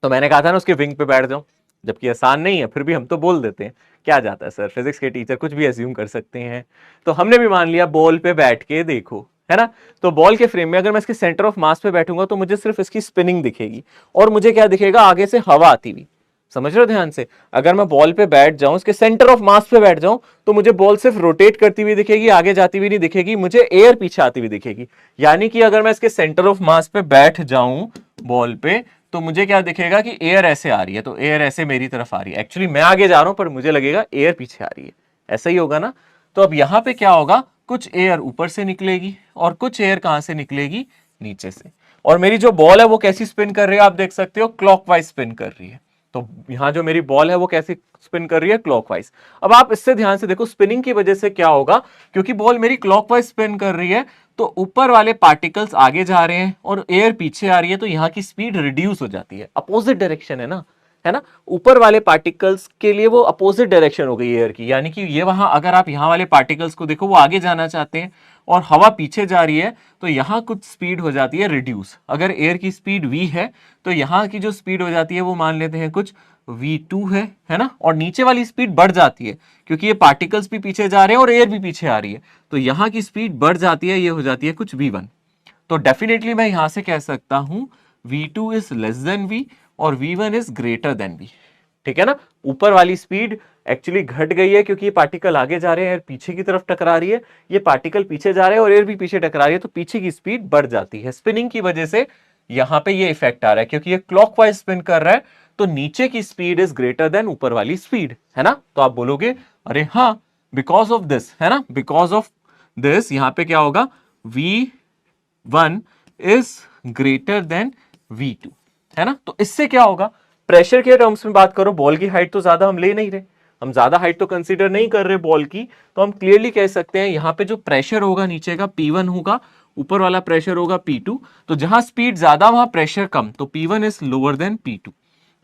तो मैंने कहा था ना उसके विंग पे बैठ जाओ, जबकि आसान नहीं है, फिर भी हम तो बोल देते हैं, क्या जाता है सर, फिजिक्स के टीचर कुछ भी एज्यूम कर सकते हैं। तो हमने भी मान लिया बॉल पे बैठ के देखो, है ना। तो बॉल के फ्रेम में अगर मैं इसके सेंटर ऑफ मास पे बैठूंगा तो मुझे सिर्फ इसकी स्पिनिंग दिखेगी, और मुझे क्या दिखेगा, आगे से हवा आती हुई। समझ रहे हो ध्यान से, अगर मैं बॉल पे बैठ जाऊं, इसके सेंटर ऑफ मास पे बैठ जाऊं, तो मुझे बॉल सिर्फ रोटेट करती हुई दिखेगी, आगे जाती हुई नहीं दिखेगी, मुझे एयर पीछे आती हुई दिखेगी। यानी कि अगर मैं इसके सेंटर ऑफ मास पे बैठ जाऊं बॉल पे, तो मुझे क्या दिखेगा कि एयर ऐसे आ रही है, तो एयर ऐसे मेरी तरफ आ रही है, एक्चुअली मैं आगे जा रहा हूं पर मुझे लगेगा एयर पीछे आ रही है, ऐसा ही होगा ना। तो अब यहां पे क्या होगा, कुछ एयर ऊपर से निकलेगी और कुछ एयर कहां से निकलेगी, नीचे से। और मेरी जो बॉल है वो कैसी स्पिन कर रही है, आप देख सकते हो क्लॉकवाइज स्पिन कर रही है। तो यहां जो मेरी बॉल है वो कैसी स्पिन कर रही है, क्लॉकवाइज। अब आप इससे ध्यान से देखो, स्पिनिंग की वजह से क्या होगा, क्योंकि बॉल मेरी क्लॉकवाइज स्पिन कर रही है, तो ऊपर वाले पार्टिकल्स आगे जा रहे हैं और एयर पीछे आ रही है, तो यहां की स्पीड रिड्यूस हो जाती है, अपोजिट डायरेक्शन है ना। ऊपर वाले पार्टिकल्स के लिए वो अपोजिट डायरेक्शन हो गई एयर की, यानी कि ये वहां, अगर आप यहां वाले पार्टिकल्स को देखो वो आगे जाना चाहते हैं और हवा पीछे जा रही है, तो यहां कुछ स्पीड हो जाती है रिड्यूस। अगर एयर की स्पीड v है तो यहां की जो स्पीड हो जाती है वो मान लेते हैं कुछ v2 है ना, और नीचे वाली स्पीड बढ़ जाती है क्योंकि ये पार्टिकल्स भी पीछे जा रहे हैं और एयर भी पीछे आ रही है, तो यहां की स्पीड बढ़ जाती है, ये हो जाती है कुछ v1। तो डेफिनेटली मैं यहां से कह सकता हूं v2 is less than v और v1 is greater then v। ठीक है ना, ऊपर वाली स्पीड एक्चुअली घट गई है क्योंकि ये पार्टिकल आगे जा रहे हैं, पीछे की तरफ टकरा रही है, ये पार्टिकल पीछे जा रहे हैं और एयर भी पीछे टकरा रही है, तो पीछे की स्पीड बढ़ जाती है। स्पिनिंग की वजह से यहां पे ये इफेक्ट आ रहा है क्योंकि ये क्लॉकवाइज स्पिन कर रहा है, तो नीचे की स्पीड इज ग्रेटर देन ऊपर वाली स्पीड, है ना। तो आप बोलोगे अरे हाँ, बिकॉज ऑफ दिस, है ना, बिकॉज ऑफ दिस यहां पे क्या होगा, v1 is greater then v2, है ना। तो इससे क्या होगा, प्रेशर के टर्म्स में बात करो, बॉल की हाइट तो ज्यादा हम ले नहीं रहे, हम ज्यादा हाइट तो कंसीडर नहीं कर रहे बॉल की, तो हम क्लियरली कह सकते हैं यहां पे जो प्रेशर होगा नीचे का P1 होगा, ऊपर वाला प्रेशर होगा P2। तो जहां स्पीड ज्यादा वहां प्रेशर कम, तो P1 is lower than P2।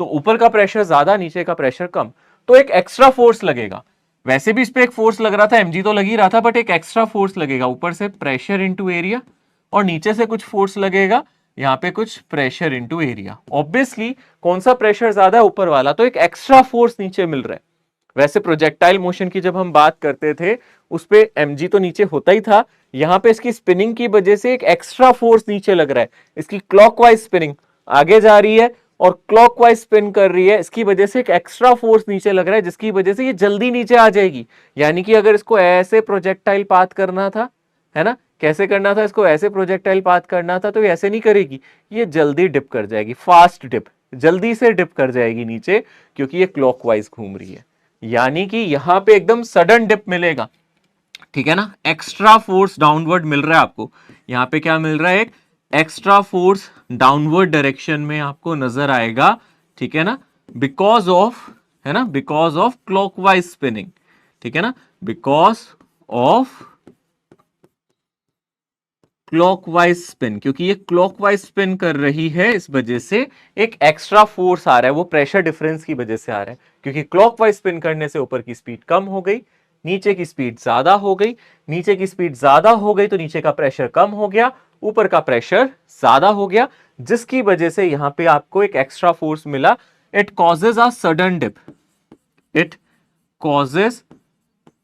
तो ऊपर का प्रेशर ज्यादा, नीचे का प्रेशर कम, तो एक एक्स्ट्रा फोर्स लगेगा। वैसे भी इस पे एक फोर्स लग रहा था, mg तो लग ही रहा था, बट एक एक्स्ट्रा फोर्स लगेगा, ऊपर से प्रेशर इंटू एरिया और नीचे से कुछ फोर्स लगेगा, यहां पे कुछ प्रेशर इंटू एरिया। ऑब्वियसली कौन सा प्रेशर ज्यादा है, ऊपर वाला, तो एक एक्स्ट्रा फोर्स नीचे मिल रहा है। वैसे प्रोजेक्टाइल मोशन की जब हम बात करते थे उस पे mg तो नीचे होता ही था, यहां पे इसकी स्पिनिंग की वजह से एक एक्स्ट्रा फोर्स नीचे लग रहा है, इसकी क्लॉकवाइज स्पिनिंग आगे जा रही है और क्लॉकवाइज स्पिन कर रही है, इसकी वजह से एक एक्स्ट्रा फोर्स नीचे लग रहा है जिसकी वजह से ये जल्दी नीचे आ जाएगी। यानी कि अगर इसको ऐसे प्रोजेक्टाइल पाथ करना था, है ना, कैसे करना था, इसको ऐसे प्रोजेक्टाइल पाथ करना था, तो ये ऐसे नहीं करेगी, ये जल्दी डिप कर जाएगी, फास्ट डिप, जल्दी से डिप कर जाएगी नीचे क्योंकि ये क्लॉकवाइज घूम रही है। यानी कि यहां पे एकदम सडन डिप मिलेगा, ठीक है ना, एक्स्ट्रा फोर्स डाउनवर्ड मिल रहा है आपको, यहां पे क्या मिल रहा है, एक एक्स्ट्रा फोर्स डाउनवर्ड डायरेक्शन में आपको नजर आएगा, ठीक है ना, बिकॉज ऑफ, है ना, बिकॉज ऑफ क्लॉकवाइज स्पिनिंग, ठीक है ना, बिकॉज ऑफ क्लॉकवाइज स्पिन, क्योंकि ये क्लॉकवाइज स्पिन कर रही है, इस वजह से एक एक्स्ट्रा फोर्स आ रहा है, वो प्रेशर डिफरेंस की वजह से आ रहा है, क्योंकि क्लॉकवाइज स्पिन करने से ऊपर की स्पीड कम हो गई, नीचे की स्पीड ज्यादा हो गई, नीचे की स्पीड ज्यादा हो गई तो नीचे का प्रेशर कम हो गया, ऊपर का प्रेशर ज्यादा हो गया, जिसकी वजह से यहां पे आपको एक एक्स्ट्रा फोर्स मिला। It causes a sudden dip, it causes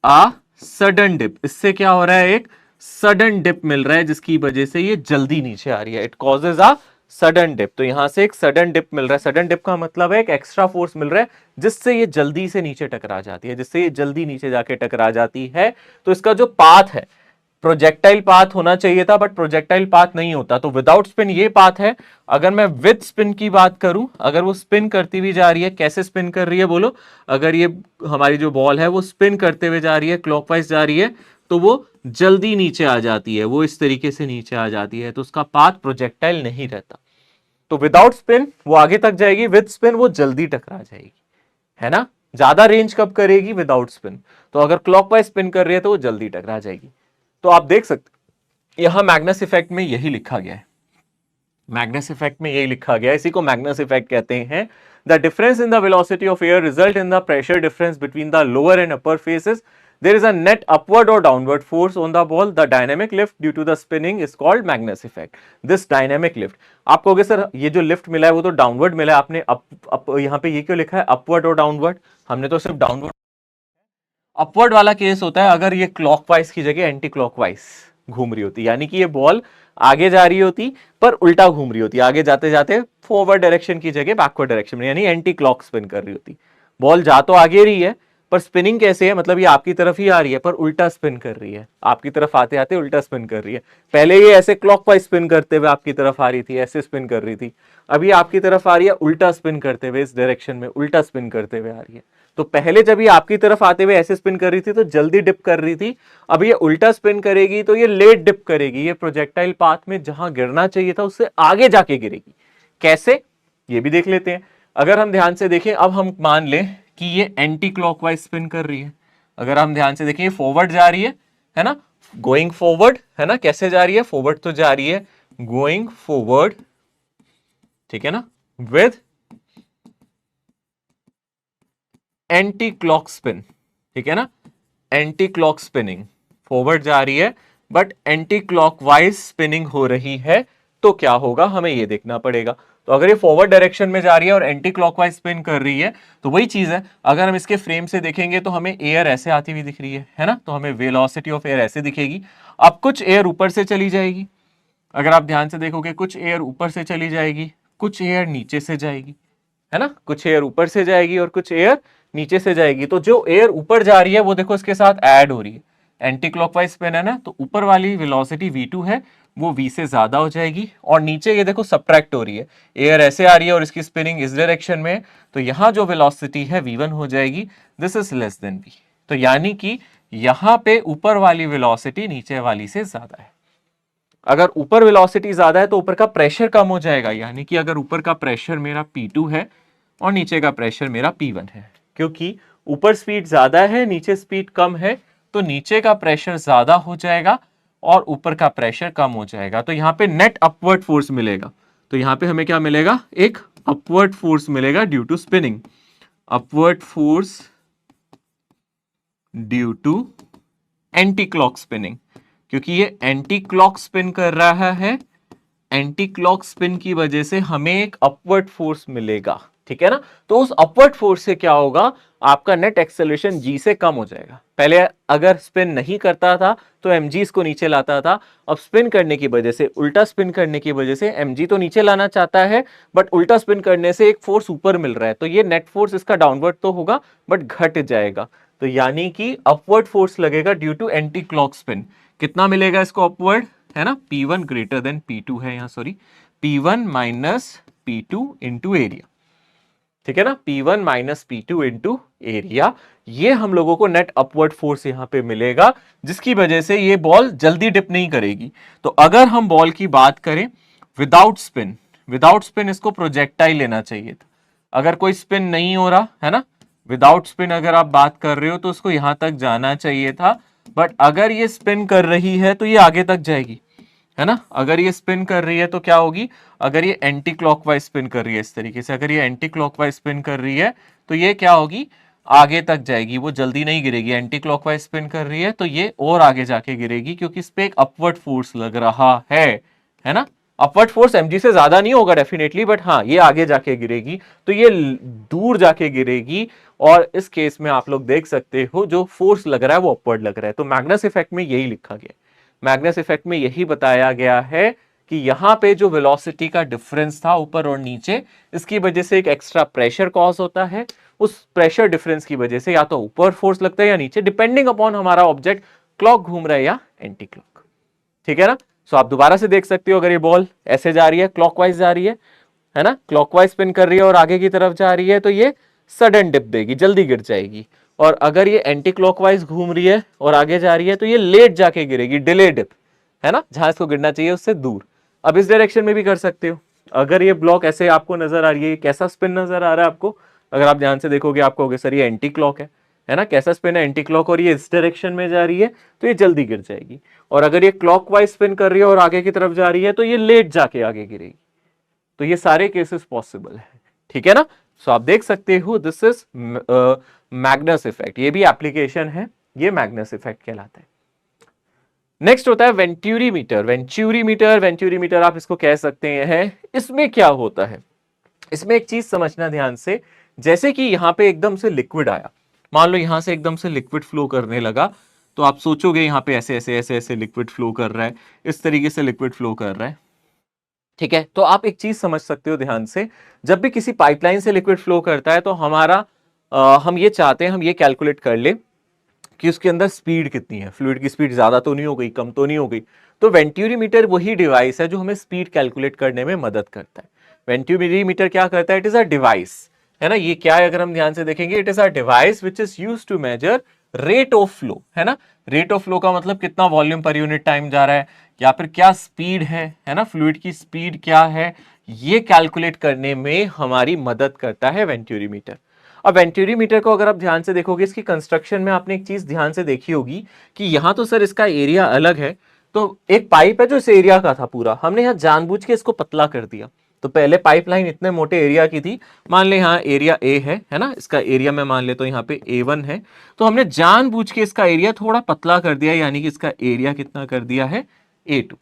a sudden dip, इससे क्या हो रहा है, एक सडन डिप मिल रहा है जिसकी वजह से ये जल्दी नीचे आ रही है। It causes a sudden dip, तो यहां से एक सडन डिप मिल रहा है, सडन डिप का मतलब है एक एक्स्ट्रा फोर्स मिल रहा है जिससे ये जल्दी से नीचे टकरा जाती है, जिससे ये जल्दी नीचे जाके टकरा जाती है। तो इसका जो पाथ है, प्रोजेक्टाइल पाथ होना चाहिए था बट प्रोजेक्टाइल पाथ नहीं होता, तो विदाउट स्पिन ये पाथ है। अगर मैं विद स्पिन की बात करूं, अगर वो स्पिन करती हुई जा रही है, कैसे स्पिन कर रही है बोलो, अगर ये हमारी जो बॉल है वो स्पिन करते हुए जा रही है, क्लॉकवाइज जा रही है, तो वो जल्दी नीचे आ जाती है, वो इस तरीके से नीचे आ जाती है, तो उसका पाथ प्रोजेक्टाइल नहीं रहता। तो विदाउट स्पिन वो आगे तक जाएगी, विद स्पिन वो जल्दी टकरा जाएगी, है ना। ज्यादा रेंज कब करेगी, विदाउट स्पिन, तो अगर क्लॉकवाइज स्पिन कर रही है तो वो जल्दी टकरा जाएगी। तो आप देख सकते यहां मैग्नस इफेक्ट में यही लिखा गया है, मैग्नस इफेक्ट में यही लिखा गया है, इसी को मैग्नस इफेक्ट कहते हैं। The difference in the velocity of air result in the pressure difference between the lower and upper faces, there is a net upward or downward force on the ball. The dynamic lift due to the spinning is called Magnus effect. This dynamic lift, आप कहोगे सर ये जो लिफ्ट मिला है वो तो डाउनवर्ड मिला है, आपने यहाँ पे ये क्यों लिखा है अपवर्ड और डाउनवर्ड, हमने तो सिर्फ डाउनवर्ड। अपवर्ड वाला केस होता है अगर ये क्लॉकवाइज की जगह एंटी क्लॉकवाइज घूम रही होती, यानी कि ये बॉल आगे जा रही होती पर उल्टा घूम रही होती, आगे जाते जाते फॉरवर्ड डायरेक्शन की जगह बैकवर्ड डायरेक्शन में, यानी एंटी क्लॉक स्पिन कर रही होती। बॉल जा तो आगे रही है पर स्पिनिंग कैसे है, मतलब ये आपकी तरफ ही आ रही है पर उल्टा स्पिन कर रही है, आपकी तरफ आते आते उल्टा स्पिन कर रही है। पहले ये ऐसे क्लॉकवाइज स्पिन करते हुए आपकी तरफ आ रही थी, ऐसे स्पिन कर रही थी, अभी आपकी तरफ आ रही है उल्टा स्पिन करते हुए, इस डायरेक्शन में उल्टा स्पिन करते हुए आ रही है। तो पहले जब ये आपकी तरफ आते हुए ऐसे स्पिन कर रही थी तो जल्दी डिप कर रही थी, अब ये उल्टा स्पिन करेगी तो ये लेट डिप करेगी, ये प्रोजेक्टाइल पाथ में जहां गिरना चाहिए था उससे आगे जाके गिरेगी। कैसे, ये भी देख लेते हैं। अगर हम ध्यान से देखें, अब हम मान लें कि ये एंटी क्लॉकवाइज स्पिन कर रही है, अगर हम ध्यान से देखें ये फॉरवर्ड जा रही है ना, गोइंग फॉरवर्ड, है ना, कैसे जा रही है, फॉरवर्ड तो जा रही है, गोइंग फॉरवर्ड, ठीक है ना, विद एंटी क्लॉक स्पिन, ठीक है ना, एंटी क्लॉक स्पिनिंग, फॉरवर्ड जा रही है बट एंटी क्लॉकवाइज स्पिनिंग हो रही है, तो क्या होगा हमें ये देखना पड़ेगा। तो अगर ये फॉरवर्ड डायरेक्शन में जा रही है और एंटी क्लॉकवाइज स्पिन कर रही है तो वही चीज है, अगर हम इसके फ्रेम से देखेंगे तो हमें एयर ऐसे आती हुई दिख रही है ना, तो हमें वेलोसिटी ऑफ एयर ऐसे दिखेगी। अब कुछ एयर ऊपर से चली जाएगी, अगर आप ध्यान से देखोगे कुछ एयर ऊपर से चली जाएगी, कुछ एयर नीचे से जाएगी, है ना, कुछ एयर ऊपर से जाएगी और कुछ एयर नीचे से जाएगी। तो जो एयर ऊपर जा रही है वो देखो इसके साथ ऐड हो रही है, एंटी क्लॉकवाइज स्पिन है ना, तो ऊपर वाली वेलोसिटी v2 है वो v से ज्यादा हो जाएगी, और नीचे ये देखो सब्ट्रैक्ट हो रही है, एयर ऐसे आ रही है और इसकी स्पिनिंग इस डायरेक्शन में, तो यहां जो वेलोसिटी है v1 हो जाएगी, this is less than v। तो यानी कि यहां पे ऊपर वाली वेलोसिटी नीचे वाली से ज्यादा है। अगर ऊपर वेलोसिटी ज्यादा है तो ऊपर का प्रेशर कम हो जाएगा, यानी कि अगर ऊपर का प्रेशर मेरा P2 है और नीचे का प्रेशर मेरा P1 है, क्योंकि ऊपर स्पीड ज्यादा है नीचे स्पीड कम है, तो नीचे का प्रेशर ज्यादा हो जाएगा और ऊपर का प्रेशर कम हो जाएगा। तो यहाँ पे नेट अपवर्ड फोर्स मिलेगा, तो यहाँ पे हमें क्या मिलेगा, एक अपवर्ड फोर्स मिलेगा due to spinning, upward force due to anti clock spinning, क्योंकि ये एंटी क्लॉक स्पिन कर रहा है, एंटी क्लॉक स्पिन की वजह से हमें एक अपवर्ड फोर्स मिलेगा, ठीक है ना। तो उस अपवर्ड फोर्स से क्या होगा, आपका नेट एक्सेलरेशन g से कम हो जाएगा। पहले अगर स्पिन नहीं करता था तो mg इसको नीचे लाता था, अब स्पिन करने की वजह से, उल्टा स्पिन करने की वजह से mg तो नीचे लाना चाहता है बट उल्टा स्पिन करने से एक फोर्स ऊपर मिल रहा है, तो ये नेट फोर्स इसका डाउनवर्ड तो होगा बट घट जाएगा। तो यानी कि अपवर्ड फोर्स लगेगा due to anti clock spin. कितना मिलेगा इसको अपवर्ड, है ना, P1 ग्रेटर देन P2 है यहाँ, sorry P1 minus P2 into area, ठीक है ना, P1 minus P2 into area, ये हम लोगों को नेट अपवर्ड फोर्स यहां पे मिलेगा, जिसकी वजह से ये बॉल जल्दी डिप नहीं करेगी। तो अगर हम बॉल की बात करें विदाउट स्पिन, विदाउट स्पिन इसको प्रोजेक्टाइल लेना चाहिए था। अगर कोई स्पिन नहीं हो रहा है ना, विदाउट स्पिन अगर आप बात कर रहे हो तो उसको यहां तक जाना चाहिए था, बट अगर ये स्पिन कर रही है तो ये आगे तक जाएगी, है ना। अगर ये स्पिन कर रही है तो क्या होगी, अगर ये एंटी क्लॉकवाइज स्पिन कर रही है इस तरीके से, अगर ये एंटी क्लॉकवाइज स्पिन कर रही है तो ये क्या होगी, आगे तक जाएगी, वो जल्दी नहीं गिरेगी। एंटी क्लॉकवाइज स्पिन कर रही है तो ये और आगे जाके गिरेगी, क्योंकि इस पे एक अपवर्ड फोर्स लग रहा है ना। अपवर्ड फोर्स mg से ज्यादा नहीं होगा डेफिनेटली, बट हाँ ये आगे जाके गिरेगी, तो ये दूर जाके गिरेगी, और इस केस में आप लोग देख सकते हो जो फोर्स लग रहा है वो अपवर्ड लग रहा है। तो मैग्नस इफेक्ट में यही लिखा गया, मैग्नस इफेक्ट में यही बताया गया है कि यहां पे जो वेलोसिटी का डिफरेंस था ऊपर और नीचे, इसकी वजह से एक एक्स्ट्रा प्रेशर कॉज होता है, उस प्रेशर डिफरेंस की वजह से या तो ऊपर फोर्स लगता है या नीचे, डिपेंडिंग अपॉन हमारा ऑब्जेक्ट क्लॉक घूम रहा है या एंटी क्लॉक, ठीक है ना। सो आप दोबारा से देख सकते हो, अगर ये बॉल ऐसे जा रही है, क्लॉकवाइज जा रही है ना, क्लॉकवाइज स्पिन कर रही है और आगे की तरफ जा रही है, तो ये सडन डिप देगी, जल्दी गिर जाएगी। और अगर ये एंटी क्लॉकवाइज घूम रही है और आगे जा रही है तो ये लेट जाके गिरेगी, डिले डिप, है ना, जहां इसको गिरना चाहिए उससे दूर। अब इस डायरेक्शन में भी कर सकते हो, अगर ये ब्लॉक ऐसे आपको नजर आ रही है, कैसा स्पिन नजर आ रहा है आपको, अगर आप ध्यान से देखोगे आपको होगा सर ये एंटी क्लॉक है ना, कैसा स्पिन है, एंटी क्लॉक, और ये इस डायरेक्शन में जा रही है तो ये जल्दी गिर जाएगी। और अगर ये क्लॉकवाइज स्पिन कर रही है और आगे की तरफ जा रही है तो ये लेट जाके आगे गिरेगी। तो ये सारे केसेस पॉसिबल है, ठीक है ना। सो आप देख सकते हो दिस इज मैग्नस इफेक्ट, ये भी एप्लीकेशन है, ये मैग्नस इफेक्ट कहलाता है। नेक्स्ट होता है वेंटुरीमीटर। वेंटुरीमीटर आप इसको कह सकते हैं। इसमें क्या होता है, इसमें एक चीज समझना ध्यान से, जैसे कि यहां पे एकदम से लिक्विड आया, मान लो यहां से एकदम से लिक्विड फ्लो करने लगा, तो आप सोचोगे यहां पे ऐसे ऐसे ऐसे ऐसे लिक्विड फ्लो कर रहा है, इस तरीके से लिक्विड फ्लो कर रहा है, ठीक है। तो आप एक चीज समझ सकते हो ध्यान से, जब भी किसी पाइपलाइन से लिक्विड फ्लो करता है तो हम ये चाहते हैं, हम ये कैलकुलेट कर ले कि उसके अंदर स्पीड कितनी है, फ्लूइड की स्पीड ज्यादा तो नहीं हो गई, कम तो नहीं हो गई। तो वेंटुरीमीटर वही डिवाइस है जो हमें स्पीड कैलकुलेट करने में मदद करता है। वेंटुरीमीटर क्या करता है, इट इज अ डिवाइस, है ना, ये क्या है अगर हम ध्यान से देखेंगे, it is a device which is used to measure rate of flow, है ना। रेट ऑफ फ्लो का मतलब कितना वॉल्यूम पर यूनिट टाइम जा रहा है, या फिर क्या स्पीड है ना, फ्लूइड की स्पीड क्या है, ये कैलकुलेट करने में हमारी मदद करता है वेंटुरीमीटर। अब वेंटुरीमीटर को अगर आप ध्यान से देखोगे, इसकी कंस्ट्रक्शन में आपने एक चीज ध्यान से देखी होगी कि यहां तो सर इसका एरिया अलग है, तो एक पाइप है जो इस एरिया का था पूरा, हमने यहां जानबूझ के इसको पतला कर दिया। तो पहले पाइपलाइन इतने मोटे एरिया की थी, मान ले यहाँ एरिया ए है ना, इसका एरिया मैं मान लेता हूँ यहाँ पे A1 है, तो हमने जानबूझ के इसका एरिया थोड़ा पतला कर दिया, यानी कि इसका एरिया कितना कर दिया है A2।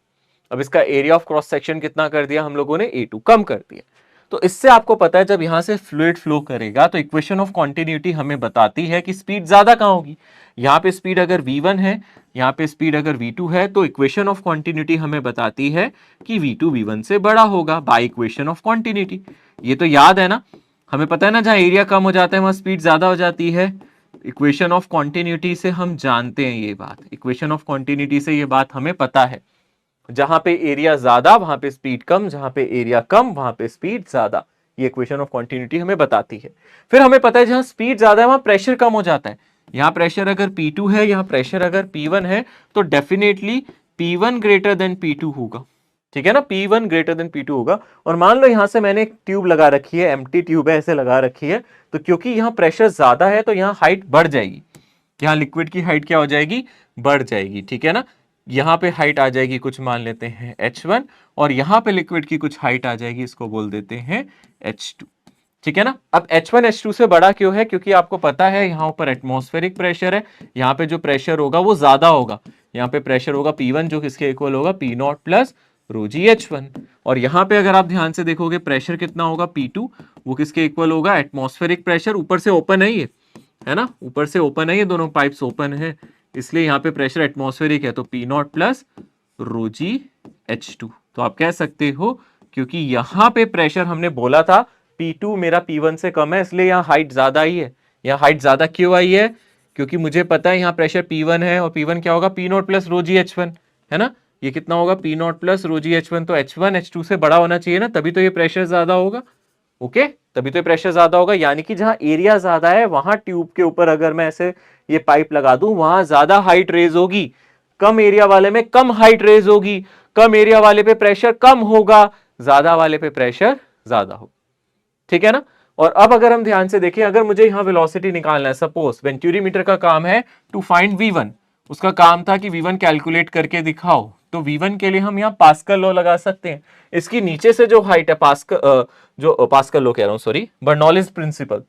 अब इसका एरिया ऑफ क्रॉस सेक्शन कितना कर दिया हम लोगों ने, A2 कम कर दिया। तो इससे आपको पता है जब यहां से फ्लूइड फ्लो करेगा तो इक्वेशन ऑफ कॉन्टिन्यूटी हमें बताती है कि स्पीड ज्यादा कहां होगी। यहाँ पे स्पीड अगर v1 है, यहाँ पे स्पीड अगर v2 है, तो इक्वेशन ऑफ कॉन्टिन्यूटी हमें बताती है कि v2 v1 से बड़ा होगा बाय इक्वेशन ऑफ कॉन्टिन्यूटी। ये तो याद है ना, हमें पता है ना जहां एरिया कम हो जाता है वहां स्पीड ज्यादा हो जाती है। इक्वेशन ऑफ कॉन्टिन्यूटी से हम जानते हैं ये बात, इक्वेशन ऑफ कॉन्टिन्यूटी से ये बात हमें पता है, जहां पे एरिया ज्यादा वहां पे स्पीड कम, जहां पे एरिया कम वहां पे स्पीड ज्यादा। ये इक्वेशन ऑफ कॉन्टिन्यूटी हमें बताती है। फिर हमें पता है जहां स्पीड ज्यादा है वहां प्रेशर कम हो जाता है। यहां प्रेशर अगर P2 है, यहां प्रेशर अगर P1 है, तो definitely P1 greater than P2 होगा। ठीक है ना, P1 ग्रेटर देन P2 होगा। और मान लो यहां से मैंने एक ट्यूब लगा रखी है, एम्प्टी ट्यूब है, ऐसे लगा रखी है, तो क्योंकि यहां प्रेशर ज्यादा है तो यहां हाइट बढ़ जाएगी। यहां लिक्विड की हाइट क्या हो जाएगी, बढ़ जाएगी। ठीक है ना, यहां पे हाइट आ जाएगी कुछ मान लेते हैं h1, और यहां पे लिक्विड की कुछ हाइट आ जाएगी, इसको बोल देते हैं h2। ठीक है ना, अब h1 h2 से बड़ा क्यों है, क्योंकि आपको पता है यहां ऊपर एटमॉस्फेरिक प्रेशर है, यहां पे जो प्रेशर होगा वो ज्यादा होगा। यहां पे प्रेशर होगा P1 जो किसके इक्वल होगा, P0 प्लस रो जी H1। और यहां पे अगर आप ध्यान से देखोगे प्रेशर कितना होगा P2, वो किसके इक्वल होगा, एटमॉस्फेरिक प्रेशर। ऊपर से ओपन है ये, है ना, ऊपर से ओपन है, ये दोनों पाइप्स ओपन है, इसलिए यहाँ पे प्रेशर एटमॉस्फेरिक है, तो P0 प्लस रो जी H2। तो आप कह सकते हो क्योंकि यहाँ पे प्रेशर हमने बोला था P2 मेरा P1 से कम है, इसलिए यहाँ हाइट ज्यादा आई है। यहाँ हाइट ज्यादा क्यों आई है, क्योंकि मुझे पता है यहाँ प्रेशर P1 है, और P1 क्या होगा, P0 प्लस रो जी H1, है ना। ये कितना होगा, P0 प्लस रो जी H1, तो H1 H2 से बड़ा होना चाहिए ना, तभी तो ये प्रेशर ज्यादा होगा। ओके, तभी तो प्रेशर ज्यादा होगा। यानी कि जहां एरिया ज्यादा है वहां ट्यूब के ऊपर अगर मैं ऐसे ये पाइप लगा दूं, वहां ज्यादा हाइट रेज होगी, कम एरिया वाले में कम हाइट रेज होगी, कम एरिया वाले पे प्रेशर कम होगा, ज्यादा वाले पे प्रेशर ज्यादा होगा। ठीक है ना। और अब अगर हम ध्यान से देखें, अगर मुझे यहां वेलोसिटी निकालना है, सपोज वेंटुरीमीटर का काम है टू फाइंड V1, उसका काम था कि V1 कैलकुलेट करके दिखाओ, तो V1 के लिए हम यहाँ पास्कल लॉ लगा सकते हैं। इसकी नीचे से जो हाइट है पास्कल लॉ कह रहा हूं, सॉरी, बर्नौलीज प्रिंसिपल,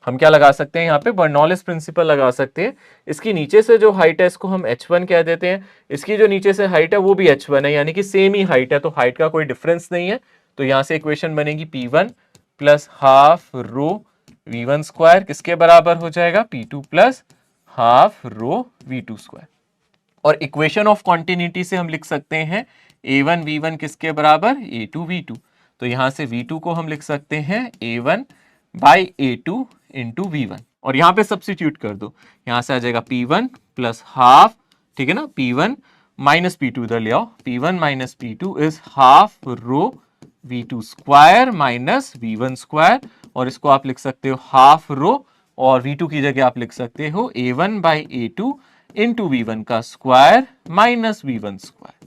हम क्या लगा सकते हैं यहाँ पे, बर्नौलीज प्रिंसिपल लगा सकते हैं। इसकी नीचे से जो हाइट है इसको हम H1 कह देते हैं, इसकी जो नीचे से हाइट है वो भी H1 है, यानी कि सेम ही हाइट है, तो हाइट का कोई डिफरेंस नहीं है। तो यहां से इक्वेशन बनेगी P1 प्लस हाफ रो V1 स्क्वायर किसके बराबर हो जाएगा, P2 प्लस हाफ रो V2 स्क्वायर। और इक्वेशन ऑफ कॉन्टिन्यूटी से हम लिख सकते हैं A1 V1 किसके बराबर, A2 V2। तो यहां से V2 को हम लिख सकते हैं A1 by A2 into V1, और यहां पे सब्स्टिट्यूट कर दो, यहां से आ जाएगा P1 प्लस हाफ, ठीक है ना, P1 माइनस P2 इधर ले आओ, P1 minus P2 is half rho V2 square minus V1 square, और इसको आप लिख सकते हो हाफ रो, और V2 की जगह आप लिख सकते हो A1 by A2 into V1 का square minus V1 square.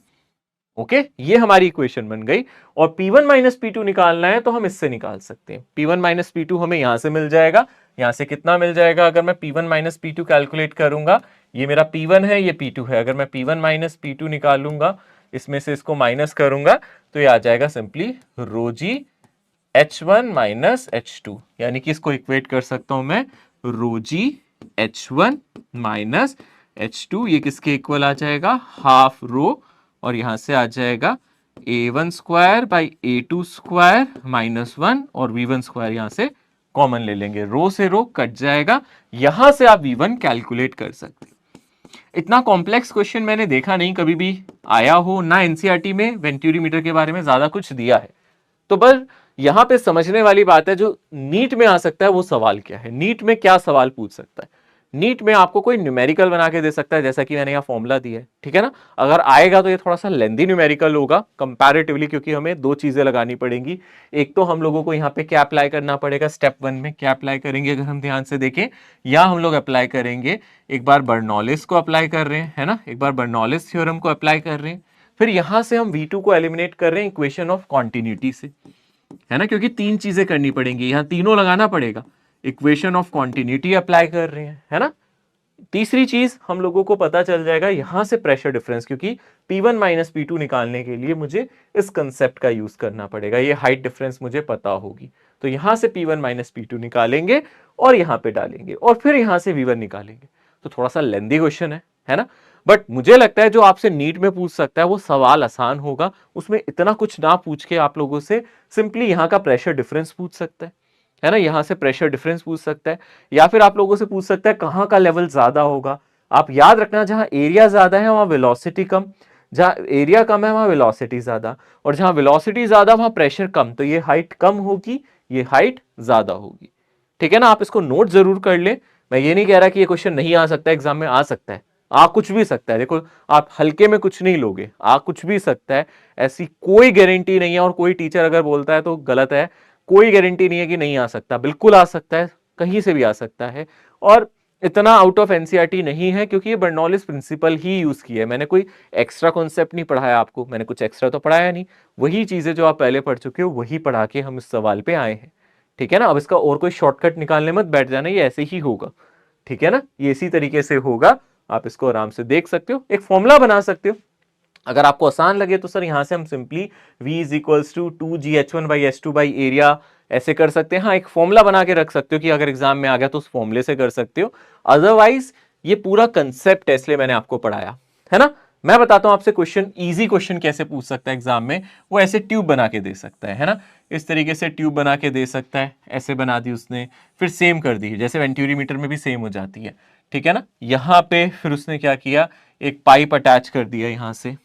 Okay, ये हमारी इक्वेशन बन गई। और P1 माइनस P2 निकालना है तो हम इससे निकाल सकते हैं। P1 माइनस P2 हमें यहां से मिल जाएगा, यहां से कितना मिल जाएगा, अगर मैं P1 माइनस P2 कैलकुलेट करूंगा, ये मेरा P1 है, ये P2 है, अगर मैं P1 माइनस P2 निकालूंगा, इसमें से इसको माइनस करूंगा, तो ये आ जाएगा सिंपली रो जी H1 माइनस H2, यानी कि इसको इक्वेट कर सकता हूं मैं रो जी H1 माइनस H2, ये किसके इक्वल आ जाएगा, हाफ रो, और यहां से आ जाएगा A1 square by A2 square minus 1, और V1 स्क्वायर यहां से कॉमन ले लेंगे, रो से रो कट जाएगा, यहां से आप V1 कैलकुलेट कर सकते हैं। इतना कॉम्प्लेक्स क्वेश्चन मैंने देखा नहीं कभी भी आया हो, ना एनसीईआरटी में वेंटुरीमीटर के बारे में ज्यादा कुछ दिया है। तो बस यहां पे समझने वाली बात है, जो नीट में आ सकता है वो सवाल क्या है, नीट में क्या सवाल पूछ सकता है। नीट में आपको कोई न्यूमेरिकल बना के दे सकता है, जैसा कि मैंने यहाँ फॉर्मूला दिया है, ठीक है ना। अगर आएगा तो ये थोड़ा सा लेंदी न्यूमेरिकल होगा कंपैरेटिवली, क्योंकि हमें दो चीजें लगानी पड़ेंगी। एक तो हम लोगों को यहाँ पे क्या अप्लाई करना पड़ेगा, स्टेप 1 में क्या अप्लाई करेंगे, अगर हम ध्यान से देखें, या हम लोग अप्लाई करेंगे, एक बार बर्नौलिस को अप्लाई कर रहे हैं, है ना, एक बार बर्नौलिस थ्योरम को अप्लाई कर रहे हैं, फिर यहां से हम V2 को एलिमिनेट कर रहे हैं इक्वेशन ऑफ कॉन्टिन्यूटी से, है ना, क्योंकि तीन चीजें करनी पड़ेंगी, यहाँ तीनों लगाना पड़ेगा। इक्वेशन ऑफ कॉन्टिन्यूटी अप्लाई कर रहे हैं, है ना। तीसरी चीज हम लोगों को पता चल जाएगा यहां से प्रेशर डिफरेंस, क्योंकि P1 माइनस P2 निकालने के लिए मुझे इस कंसेप्ट का यूज करना पड़ेगा, ये हाइट डिफरेंस मुझे पता होगी, तो यहां से P1 माइनस P2 निकालेंगे और यहां पे डालेंगे, और फिर यहां से V1 निकालेंगे। तो थोड़ा सा लेंदी क्वेश्चन है ना। बट मुझे लगता है जो आपसे नीट में पूछ सकता है वो सवाल आसान होगा, उसमें इतना कुछ ना पूछ के आप लोगों से सिंपली यहाँ का प्रेशर डिफरेंस पूछ सकता है ना, यहां से प्रेशर डिफरेंस पूछ सकता है, या फिर आप लोगों से पूछ सकता है कहां का लेवल ज्यादा होगा। आप याद रखना, जहां एरिया ज्यादा है वहां वेलोसिटी कम, जहां एरिया कम है वहां वेलोसिटी ज्यादा, और जहां वेलोसिटी ज्यादा वहां प्रेशर कम, तो ये हाइट कम होगी, ये हाइट ज्यादा होगी। ठीक है ना, आप इसको नोट जरूर कर ले। मैं ये नहीं कह रहा कि ये क्वेश्चन नहीं आ सकता, एग्जाम में आ सकता है, आ कुछ भी सकता है। देखो आप हल्के में कुछ नहीं लोगे, आ कुछ भी सकता है, ऐसी कोई गारंटी नहीं है। और कोई टीचर अगर बोलता है तो गलत है, कोई गारंटी नहीं है कि नहीं आ सकता, बिल्कुल आ सकता है, कहीं से भी आ सकता है। और इतना आउट ऑफ एनसीईआरटी नहीं है, क्योंकि ये बर्नौलिस प्रिंसिपल ही यूज किया है। मैंने कोई एक्स्ट्रा कॉन्सेप्ट नहीं पढ़ाया आपको, मैंने कुछ एक्स्ट्रा तो पढ़ाया नहीं, वही चीजें जो आप पहले पढ़ चुके हो वही पढ़ा के हम इस सवाल पे आए हैं। ठीक है ना, अब इसका और कोई शॉर्टकट निकालने मत बैठ जाना, ये ऐसे ही होगा। ठीक है ना, ये इसी तरीके से होगा, आप इसको आराम से देख सकते हो, एक फॉर्मूला बना सकते हो। अगर आपको आसान लगे तो सर यहां से हम simply v is equals to 2gh1/s2/एरिया ऐसे कर सकते हैं। हाँ, एक फॉर्मूला बना के रख सकते हो कि अगर एग्जाम में आ गया तो उस फॉर्मूले से कर सकते हो। अदरवाइज ये पूरा कंसेप्ट है, इसलिए मैंने आपको पढ़ाया है ना। मैं बताता हूं आपसे क्वेश्चन, इजी क्वेश्चन कैसे पूछ सकता है एग्जाम में, वो ऐसे ट्यूब बना के दे सकता है ना, इस तरीके से ट्यूब बना के दे सकता है, ऐसे बना दी उसने, फिर सेम कर दी, जैसे वेंटूरीमीटर में भी सेम हो जाती है। ठीक है ना, यहां पे फिर उसने क्या किया, एक पाइप अटैच कर दिया यहां से।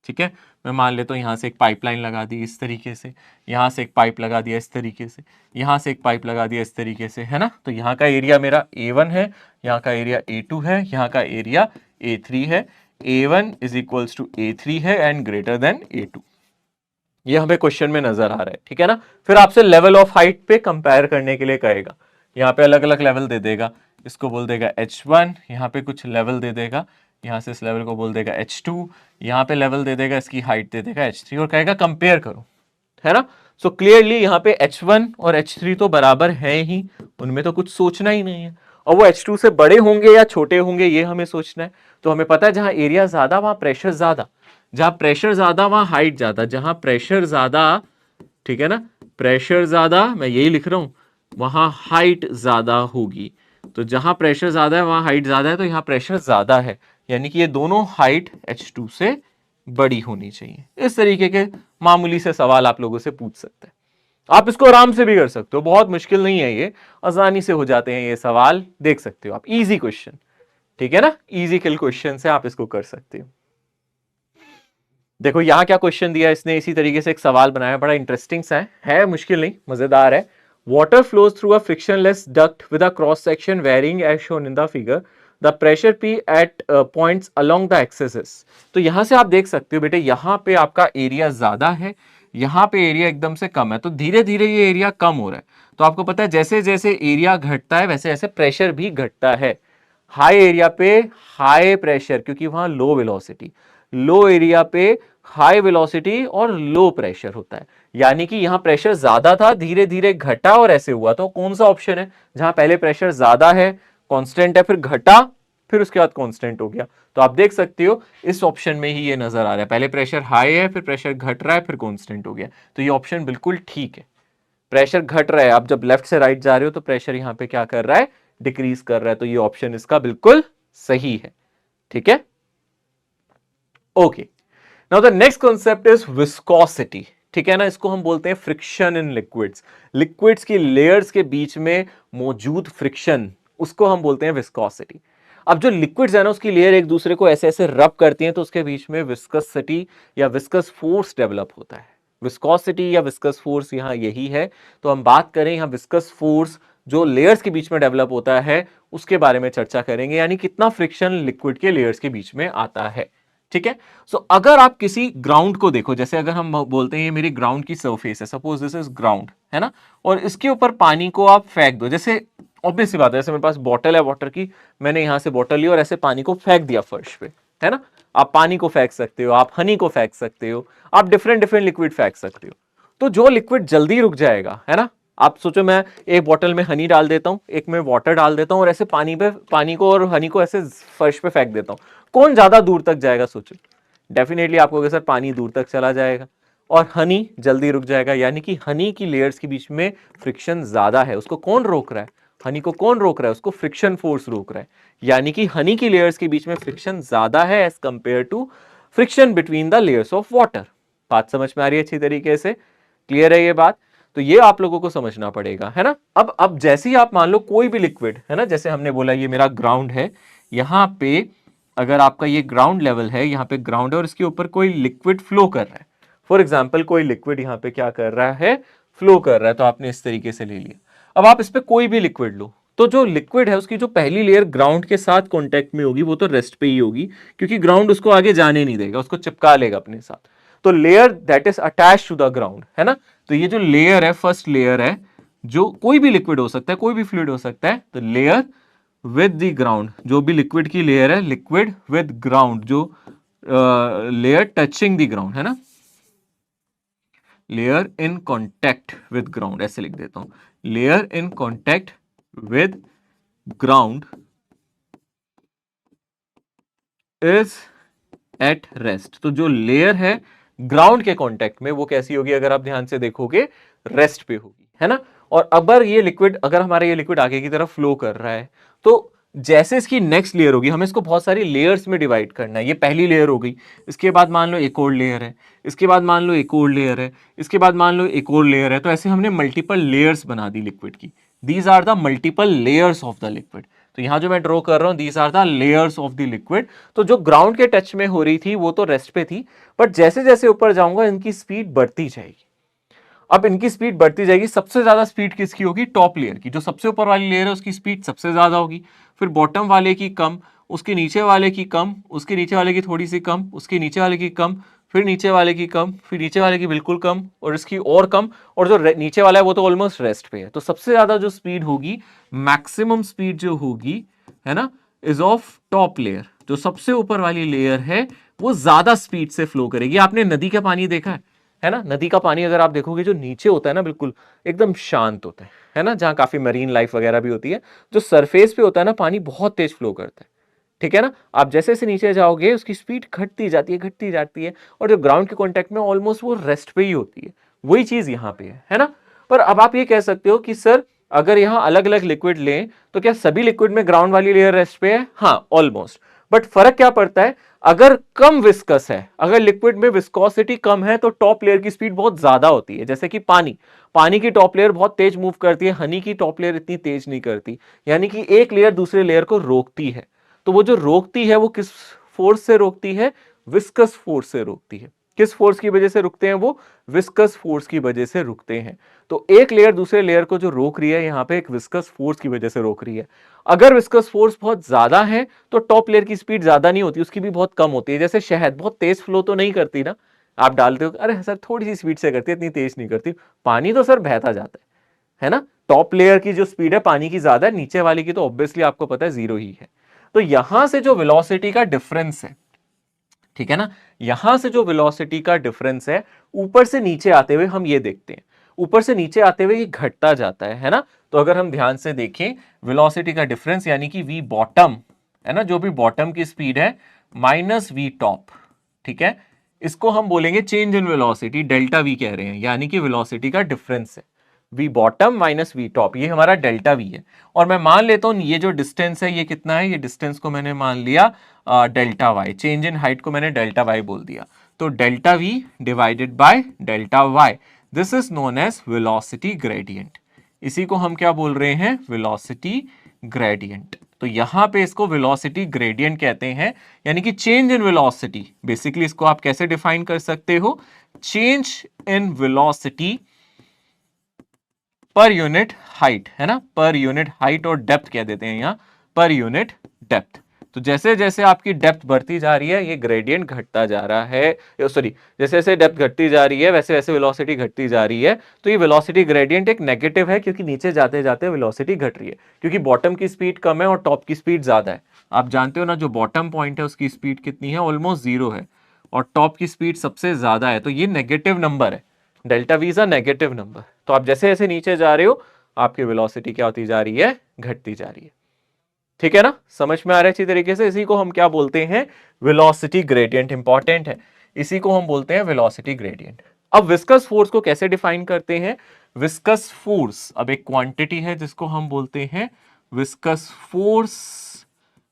ठीक है, मैं मान लेता हूँ यहाँ से एक पाइपलाइन लगा दी इस तरीके से, यहाँ से एक पाइप लगा दिया इस तरीके से, यहाँ से एक पाइप लगा दिया इस तरीके से, है ना। तो यहाँ का एरिया मेरा A1 है, यहाँ का एरिया A2 है, यहाँ का एरिया A3 है। A1 is equals to A3 है एंड ग्रेटर देन A2, ये हमें क्वेश्चन में नजर आ रहा है। ठीक है ना, फिर आपसे लेवल ऑफ हाइट पे कंपेयर करने के लिए कहेगा, यहाँ पे अलग अलग लेवल दे देगा, इसको बोल देगा H1, यहाँ पे कुछ लेवल दे देगा, यहाँ से इस लेवल को बोल देगा H2, यहाँ पे लेवल दे देगा, इसकी हाइट दे देगा H3 और कहेगा कंपेयर करो, है ना। सो क्लियरली यहाँ पे H1 और H3 तो बराबर है ही, उनमें तो कुछ सोचना ही नहीं है। और वो H2 से बड़े होंगे या छोटे होंगे ये हमें सोचना है। तो हमें पता है जहां एरिया ज्यादा वहां प्रेशर ज्यादा, जहां प्रेशर ज्यादा वहां हाइट ज्यादा, जहां प्रेशर ज्यादा, ठीक है ना, प्रेशर ज्यादा, मैं यही लिख रहा हूं, वहां हाइट ज्यादा होगी। तो जहां प्रेशर ज्यादा है वहां हाइट ज्यादा है, तो यहां प्रेशर ज्यादा है, यानी कि ये दोनों हाइट H2 से बड़ी होनी चाहिए। इस तरीके के मामूली से सवाल आप लोगों से पूछ सकते हैं। आप इसको आराम से भी कर सकते हो, बहुत मुश्किल नहीं है ये, आसानी से हो जाते हैं ये सवाल, देख सकते हो आप, इजी क्वेश्चन। ठीक है ना, इजी किल क्वेश्चन से आप इसको कर सकते हो। देखो यहां क्या क्वेश्चन दिया इसने, इसी तरीके से एक सवाल बनाया, बड़ा इंटरेस्टिंग सा है मुश्किल नहीं, मजेदार है। Water flows through a frictionless duct with a cross section varying as shown in the figure, the pressure P at points along the axis. तो यहां से आप देख सकते हो बेटे, यहां पे आपका एरिया ज्यादा है, यहां पे एरिया एकदम से कम है, तो धीरे धीरे ये एरिया कम हो रहा है। तो आपको पता है जैसे जैसे एरिया घटता है वैसे वैसे प्रेशर भी घटता है। हाई एरिया पे हाई प्रेशर, क्योंकि वहां लो वेलोसिटी, लो एरिया पे हाई वेलोसिटी और लो प्रेशर होता है, यानी कि यहां प्रेशर ज्यादा था, धीरे धीरे घटा और ऐसे हुआ। तो कौन सा ऑप्शन है जहां पहले प्रेशर ज्यादा है, कांस्टेंट है, फिर घटा, फिर उसके बाद कांस्टेंट हो गया। तो आप देख सकते हो इस ऑप्शन में ही ये नजर आ रहा है, पहले प्रेशर हाई है, फिर प्रेशर घट रहा है, फिर कांस्टेंट हो गया। तो ये ऑप्शन बिल्कुल ठीक है, प्रेशर घट रहा है। आप जब लेफ्ट से राइट जा रहे हो तो प्रेशर यहां पे क्या कर रहा है, डिक्रीज कर रहा है। तो ये ऑप्शन इसका बिल्कुल सही है। ठीक है, okay. Now the next concept is viscosity. ठीक है ना, इसको हम बोलते हैं फ्रिक्शन इन लिक्विड्स। लिक्विड्स की लेयर्स के बीच में मौजूद फ्रिक्शन, उसको हम बोलते हैं विस्कोसिटी। अब जो लिक्विड्स है ना, उसकी लेयर एक दूसरे को ऐसे ऐसे रब करती हैं, तो उसके बीच में विस्कोसिटी या विस्कस फोर्स डेवलप होता है। विस्कोसिटी या विस्कस फोर्स यहाँ यही है। तो हम बात करें यहाँ विस्कस फोर्स जो लेयर्स के बीच में डेवलप होता है, उसके बारे में चर्चा करेंगे, यानी कितना फ्रिक्शन लिक्विड के लेयर्स के बीच में आता है। ठीक है, सो अगर आप किसी ग्राउंड को देखो, जैसे अगर हम बोलते हैं ये मेरी ग्राउंड की सरफेस है, सपोज दिस इज ग्राउंड, है ना, और इसके ऊपर पानी को आप फेंक दो, जैसे ऑब्वियस सी बात है, जैसे मेरे पास बॉटल है वाटर की, मैंने यहां से बॉटल ली और ऐसे पानी को फेंक दिया फर्श पे, है ना। आप पानी को फेंक सकते हो, आप हनी को फेंक सकते हो, आप डिफरेंट डिफरेंट लिक्विड फेंक सकते हो। तो जो लिक्विड जल्दी रुक जाएगा, है ना, आप सोचो मैं एक बॉटल में हनी डाल देता हूं, एक में वाटर डाल देता हूं और ऐसे पानी को और हनी को ऐसे फर्श पे फेंक देता हूं, कौन ज्यादा दूर तक जाएगा सोचो। डेफिनेटली आपको सर पानी दूर तक चला जाएगा और हनी जल्दी रुक जाएगा, यानी कि हनी की लेयर्स के बीच में फ्रिक्शन ज्यादा है। उसको कौन रोक रहा है, हनी को कौन रोक रहा है? उसको फ्रिक्शन फोर्स रोक रहा है, यानी कि हनी की लेयर्स के बीच में फ्रिक्शन ज्यादा है as compare to friction between the layers of water. बात समझ में आ रही है अच्छी तरीके से? क्लियर है ये बात? तो ये आप लोगों को समझना पड़ेगा, है ना। अब जैसे ही आप मान लो कोई भी लिक्विड, है ना, जैसे हमने बोला ये मेरा ग्राउंड है, यहां पे अगर आपका ये ग्राउंड लेवल है, यहाँ पे ग्राउंड है और इसके ऊपर कोई लिक्विड फ्लो कर रहा है, फॉर एग्जाम्पल कोई लिक्विड यहाँ पे क्या कर रहा है? फ्लो कर रहा है। तो आपने इस तरीके से ले लिया। अब आप इस पे कोई भी लिक्विड लो, तो जो लिक्विड है उसकी जो पहली लेयर ग्राउंड के साथ कांटेक्ट में होगी वो तो रेस्ट पे ही होगी, क्योंकि ग्राउंड उसको आगे जाने नहीं देगा, उसको चिपका लेगा अपने साथ। तो layer that is attach to the ground, है ना। तो ये जो लेयर है, फर्स्ट लेयर है, जो कोई भी लिक्विड हो सकता है, कोई भी फ्लूइड हो सकता है, तो लेयर विद द ग्राउंड, जो भी लिक्विड की लेयर है, लिक्विड विद ग्राउंड, जो लेयर टचिंग द ग्राउंड, है ना, layer in contact with ground, ऐसे लिख देता हूं, layer in contact with ground is at rest. तो जो लेयर है ग्राउंड के कांटेक्ट में, वो कैसी होगी? अगर आप ध्यान से देखोगे, रेस्ट पे होगी, है ना। और अगर ये लिक्विड, अगर हमारा ये लिक्विड आगे की तरफ फ्लो कर रहा है, तो जैसे इसकी नेक्स्ट लेयर होगी, हमें इसको बहुत सारी लेयर्स में डिवाइड करना है। ये पहली लेयर हो गई, इसके बाद मान लो एक और लेयर है, इसके बाद मान लो एक और लेयर है, इसके बाद मान लो एक और लेयर है। तो ऐसे हमने मल्टीपल लेयर्स बना दी लिक्विड की। These are the multiple layers of the liquid. तो यहां जो मैं ड्रॉ कर रहा हूं, these are the layers of the liquid. तो जो ग्राउंड के टच में हो रही थी वो तो रेस्ट पे थी, बट जैसे जैसे ऊपर जाऊंगा इनकी स्पीड बढ़ती जाएगी। अब इनकी स्पीड बढ़ती जाएगी। सबसे ज्यादा स्पीड किसकी होगी? टॉप लेयर की। जो सबसे ऊपर वाली लेयर है उसकी स्पीड सबसे ज्यादा होगी, फिर बॉटम वाले की कम, उसके नीचे वाले की कम, उसके नीचे वाले की थोड़ी सी कम, उसके नीचे वाले की कम, फिर नीचे वाले की कम, फिर नीचे वाले की बिल्कुल कम, और इसकी और कम, और जो नीचे वाला है वो तो ऑलमोस्ट रेस्ट पे है। तो सबसे ज्यादा जो स्पीड होगी, मैक्सिमम स्पीड जो होगी, है ना, इज ऑफ टॉप लेयर। जो सबसे ऊपर वाली लेयर है वो ज्यादा स्पीड से फ्लो करेगी। आपने नदी का पानी देखा है ना। नदी का पानी अगर आप देखोगे, जो नीचे होता है ना, बिल्कुल एकदम शांत होता है ना, जहां काफी मरीन लाइफ वगैरह भी होती है। जो सरफेस पे होता है ना, पानी बहुत तेज फ्लो करता है, ठीक है ना। आप जैसे जैसे नीचे जाओगे उसकी स्पीड घटती जाती है, घटती जाती है, और जो ग्राउंड के कांटेक्ट में ऑलमोस्ट वो रेस्ट पे ही होती है। वही चीज यहाँ पे है ना। पर अब आप ये कह सकते हो कि सर अगर यहाँ अलग अलग लिक्विड लें तो क्या सभी लिक्विड में ग्राउंड वाली लेयर रेस्ट पे है? हाँ, ऑलमोस्ट। बट फर्क क्या पड़ता है? अगर कम विस्कस है, अगर लिक्विड में विस्कोसिटी कम है, तो टॉप लेयर की स्पीड बहुत ज्यादा होती है। जैसे कि पानी की टॉप लेयर बहुत तेज मूव करती है, हनी की टॉप लेयर इतनी तेज नहीं करती, यानी कि एक लेयर दूसरे लेयर को रोकती है। तो वो जो रोकती है वो किस फोर्स से रोकती है? विस्कस फोर्स से रोकती है। किस फोर्स की वजह से रुकते हैं वो? विस्कस फोर्स की वजह से रुकते हैं। तो एक लेयर दूसरे लेयर को जो रोक रही है, यहां पे एक विस्कस फोर्स की वजह से रोक रही है। अगर विस्कस फोर्स बहुत ज्यादा है तो टॉप लेयर की स्पीड ज्यादा नहीं होती, उसकी भी बहुत कम होती है। जैसे शहद बहुत तेज फ्लो तो नहीं करती ना, आप डालते हो, अरे सर थोड़ी सी स्पीड से करती है, इतनी तेज नहीं करती। पानी तो सर बहता जाता है ना। टॉप लेयर की जो स्पीड है पानी की ज्यादा है, नीचे वाली की तो ऑब्वियसली आपको पता है जीरो ही है। तो यहां से जो वेलोसिटी का डिफरेंस है, ठीक है ना, यहां से जो वेलोसिटी का डिफरेंस है, ऊपर से नीचे आते हुए हम ये देखते हैं, ऊपर से नीचे आते हुए ये घटता जाता है ना। तो अगर हम ध्यान से देखें, वेलोसिटी का डिफरेंस यानी कि वी बॉटम, है ना, जो भी बॉटम की स्पीड है, माइनस वी टॉप, ठीक है, इसको हम बोलेंगे change in velocity, delta V कह रहे हैं, यानी कि वेलोसिटी का डिफरेंस है। V bottom minus V top, ये हमारा डेल्टा वी है। और मैं मान लेता हूं ये जो डिस्टेंस है ये कितना है? ये डिस्टेंस को मैंने मान लिया delta Y, change in height को मैंने डेल्टा वाई बोल दिया। तो delta V divided by delta Y, this is known as velocity gradient. इसी को हम क्या बोल रहे हैं? Velocity gradient. तो यहां पे इसको वेलोसिटी ग्रेडियंट कहते हैं, यानी कि चेंज इन वेलोसिटी। बेसिकली इसको आप कैसे डिफाइन कर सकते हो? Change in velocity per unit height, है ना, पर यूनिट हाइट, और डेप्थ कह देते हैं यहां, पर यूनिट डेप्थ। तो जैसे जैसे आपकी डेप्थ बढ़ती जा रही है, ये ग्रेडियंट घटता जा रहा है, सॉरी, जैसे जैसे डेप्थ घटती जा रही है वैसे वैसे वेलोसिटी घटती जा रही है। तो ये वेलोसिटी ग्रेडियंट एक नेगेटिव है, क्योंकि नीचे जाते जाते वेलोसिटी घट रही है, क्योंकि बॉटम की स्पीड कम है और टॉप की स्पीड ज्यादा है। आप जानते हो ना, जो बॉटम पॉइंट है उसकी स्पीड कितनी है? ऑलमोस्ट जीरो है, और टॉप की स्पीड सबसे ज्यादा है। तो ये नेगेटिव नंबर है, delta we is a negative number. तो आप जैसे जैसे नीचे जा रहे हो आपकी वेलोसिटी क्या होती जा रही है? घटती जा रही है, ठीक है ना। समझ में आ रहा है अच्छी तरीके से? इसी को हम क्या बोलते हैं? Velocity gradient. इंपॉर्टेंट है, इसी को हम बोलते हैं वेलोसिटी ग्रेडियंट। अब विस्कस फोर्स को कैसे डिफाइन करते हैं? विस्कस फोर्स, अब एक क्वांटिटी है जिसको हम बोलते हैं विस्कस फोर्स,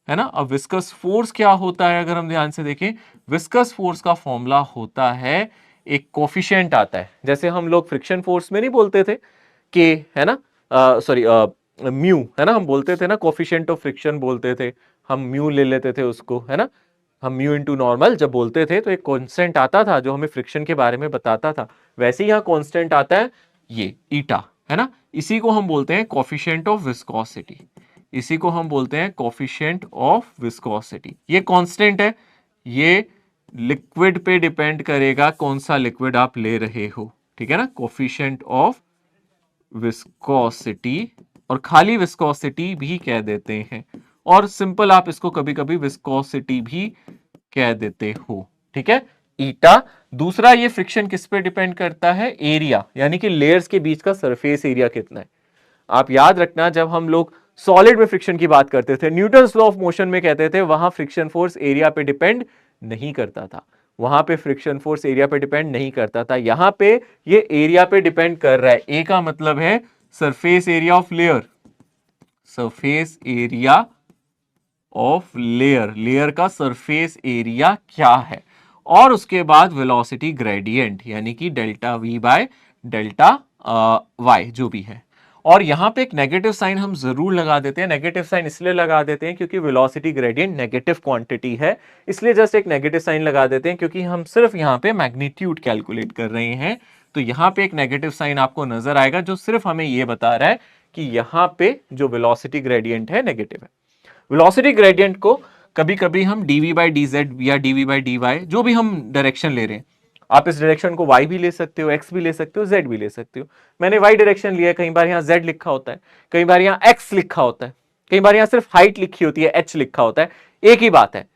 है ना। अब विस्कस फोर्स क्या होता है, अगर हम ध्यान से देखें, विस्कस फोर्स का फॉर्मूला होता है, एक कोफिशिएंट आता है, जैसे हम लोग फ्रिक्शन फोर्स में नहीं बोलते थे कि, है ना, सॉरी म्यू, है ना, हम बोलते थे ना कोफिशिएंट ऑफ फ्रिक्शन बोलते थे, हम म्यू ले लेते थे उसको, है ना, हम म्यू इनटू नॉर्मल जब बोलते थे तो एक कांस्टेंट आता था जो हमें फ्रिक्शन के बारे में बताता था, वैसे ही यहाँ कांस्टेंट आता है ये ईटा, है ना। इसी को हम बोलते हैं कोफिशिएंट ऑफ विस्कोसिटी, इसी को हम बोलते हैं कोफिशिएंट ऑफ विस्कोसिटी। ये कांस्टेंट है, ये लिक्विड पे डिपेंड करेगा कौन सा लिक्विड आप ले रहे हो, ठीक है ना, कोफिशिएंट ऑफ विस्कोसिटी, और खाली विस्कोसिटी भी कह देते हैं, और सिंपल आप इसको कभी कभी विस्कोसिटी भी कह देते हो, ठीक है, ईटा। दूसरा, ये फ्रिक्शन किस पे डिपेंड करता है, एरिया, यानी कि लेयर्स के बीच का सरफेस एरिया कितना है। आप याद रखना, जब हम लोग सॉलिड में फ्रिक्शन की बात करते थे, न्यूटन्स लॉ ऑफ मोशन में कहते थे, वहां फ्रिक्शन फोर्स एरिया पे डिपेंड नहीं करता था, वहां पे फ्रिक्शन फोर्स एरिया पे डिपेंड नहीं करता था, यहां पे ये एरिया पे डिपेंड कर रहा है। ए का मतलब है surface area of layer, surface area of layer, layer का सरफेस एरिया क्या है, और उसके बाद वेलोसिटी ग्रेडियंट, यानी कि delta V by delta Y जो भी है। और यहां पे एक नेगेटिव साइन हम जरूर लगा देते हैं, नेगेटिव साइन इसलिए लगा देते हैं क्योंकि वेलोसिटी ग्रेडियंट नेगेटिव क्वांटिटी है, इसलिए जस्ट एक नेगेटिव साइन लगा देते हैं, क्योंकि हम सिर्फ यहां पे मैग्नीट्यूड कैलकुलेट कर रहे हैं, तो यहां पे एक नेगेटिव साइन आपको नजर आएगा जो सिर्फ हमें यह बता रहा है कि यहां पे जो वेलोसिटी ग्रेडियंट है नेगेटिव है। वेलोसिटी ग्रेडियंट को कभी कभी हम dv बाई डी जेड या dv बाई डी वाई, जो भी हम डायरेक्शन ले रहे हैं, आप इस डायरेक्शन को y भी ले सकते हो, x भी ले सकते हो, z भी ले सकते हो। मैंने y डायरेक्शन लिया है, कई बार यहाँ z लिखा होता है, कई बार यहाँ x लिखा होता है, कई बार यहाँ सिर्फ हाइट लिखी होती है, h लिखा होता है, एक ही बात है